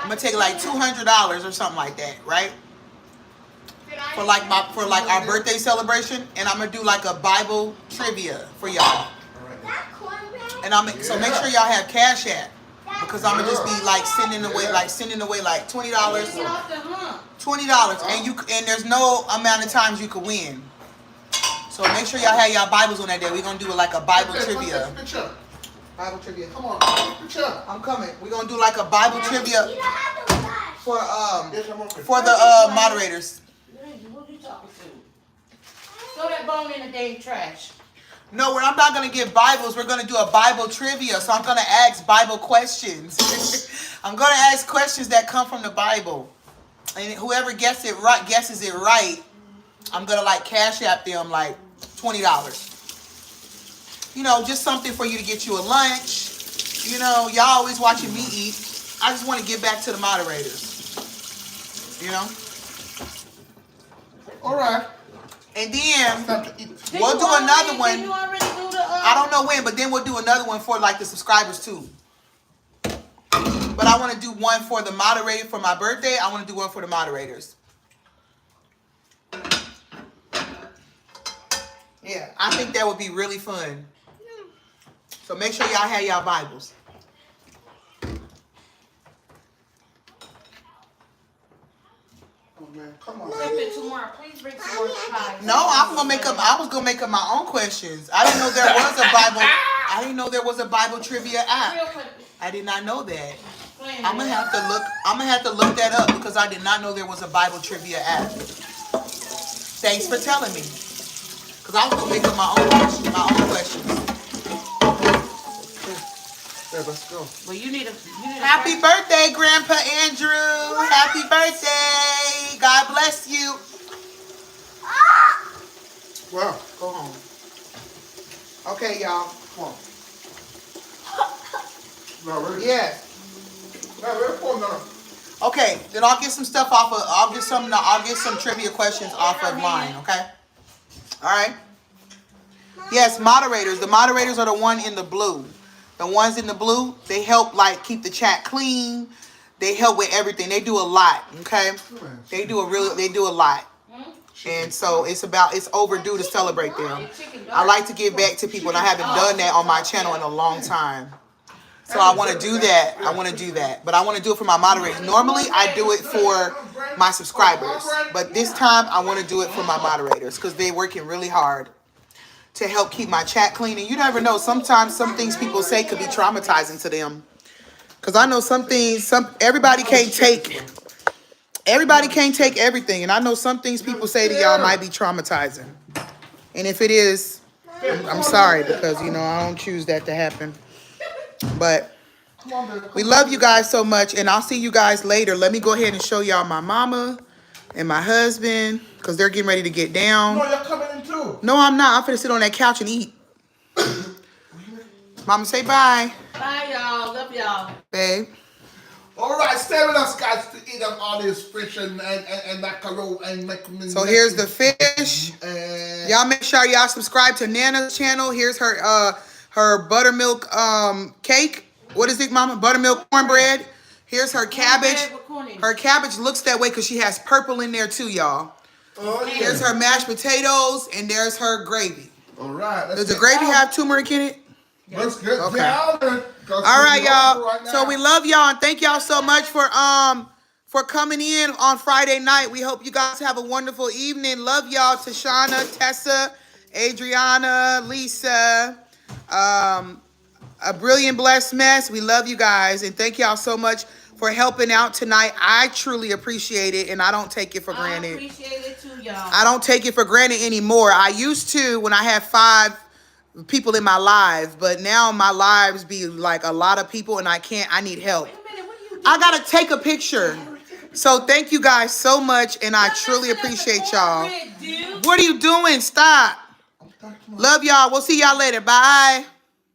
I'm going to take like $200 or something like that, right? For like our birthday celebration, and I'm gonna do like a Bible trivia for y'all. And so make sure y'all have Cash App, because I'm gonna just be like sending away like $20, and there's no amount of times you can win. So make sure y'all have y'all Bibles on that day. We're gonna do like a Bible trivia. Bible trivia. Come on, picture. I'm coming. We're gonna do like a Bible trivia for Yes, I'm okay. the moderators. What are you talking to? Throw that bone in the dang trash. No, I'm not going to give Bibles. We're going to do a Bible trivia. So I'm going to ask Bible questions. I'm going to ask questions that come from the Bible. And whoever guesses it right, I'm going to like Cash App them like $20. You know, just something for you to get you a lunch. You know, y'all always watching me eat. I just want to give back to the moderators. You know? All right. And then Time to eat. we'll do another one. Did you already do the? I don't know when, but then we'll do another one for like the subscribers too. But I want to do one for the moderator for my birthday. I want to do one for the moderators. Yeah, I think that would be really fun. So make sure y'all have y'all Bibles. Oh man, come on. Tomorrow, please bring some more pies. No, I was gonna make up my own questions. I didn't know there was a Bible. I didn't know there was a Bible trivia app. Real quick. I did not know that. Explain I'm gonna it. have to look that up because I did not know there was a Bible trivia app. Thanks for telling me. Because I was gonna make up my own questions. Yeah, let's go. Well, you need a Happy birthday, Grandpa Andrew. Happy birthday. God bless you. Well, Go home. Okay, y'all. come on. Now ready? Yeah. Now ready for now. Okay, then I'll get some stuff off of. I'll get some trivia questions off of mine. Okay. All right. Yes, moderators. The moderators are the one in the blue. The ones in the blue, they help like keep the chat clean. They help with everything. They do a lot. Okay. They do a lot. And so it's overdue to celebrate them. I like to give back to people, and I haven't done that on my channel in a long time. So I want to do that. But I want to do it for my moderators. Normally, I do it for my subscribers. But this time, I want to do it for my moderators because they're working really hard to help keep my chat clean. And you never know. Sometimes some things people say could be traumatizing to them. Because I know everybody can't take everything. And I know some things people say to y'all might be traumatizing. And if it is, I'm sorry because, I don't choose that to happen. But we love you guys so much, and I'll see you guys later. Let me go ahead and show y'all my mama and my husband because they're getting ready to get down. No, you're coming in too. No, I'm not. I'm finna sit on that couch and eat. Mama, say bye. Bye, y'all. Love y'all. Babe. All right, stay with us, guys, to eat up all this fish and macaroni and macaroni. So here's the fish. Y'all make sure y'all subscribe to Nana's channel. Here's her buttermilk cake. What is it, Mama? Buttermilk cornbread. Here's her cabbage. Her cabbage looks that way because she has purple in there too, y'all. Oh, yeah. Here's her mashed potatoes, and there's her gravy. All right. Does the gravy have turmeric in it? Let's get Okay. down there. All right, y'all. Right So we love y'all and thank y'all so much for coming in on Friday night. We hope you guys have a wonderful evening. Love y'all, Tashana, Tessa, Adriana, Lisa, a brilliant blessed mess. We love you guys and thank y'all so much for helping out tonight. I truly appreciate it and I don't take it for granted. I appreciate it too, y'all. I don't take it for granted anymore. I used to when I had 5 people in my life, but now my lives be like a lot of people and I need help. Wait a minute, what are you doing? I gotta take a picture. So thank you guys so much and I truly appreciate y'all. What are you doing? Stop. Love y'all. We'll see y'all later. Bye.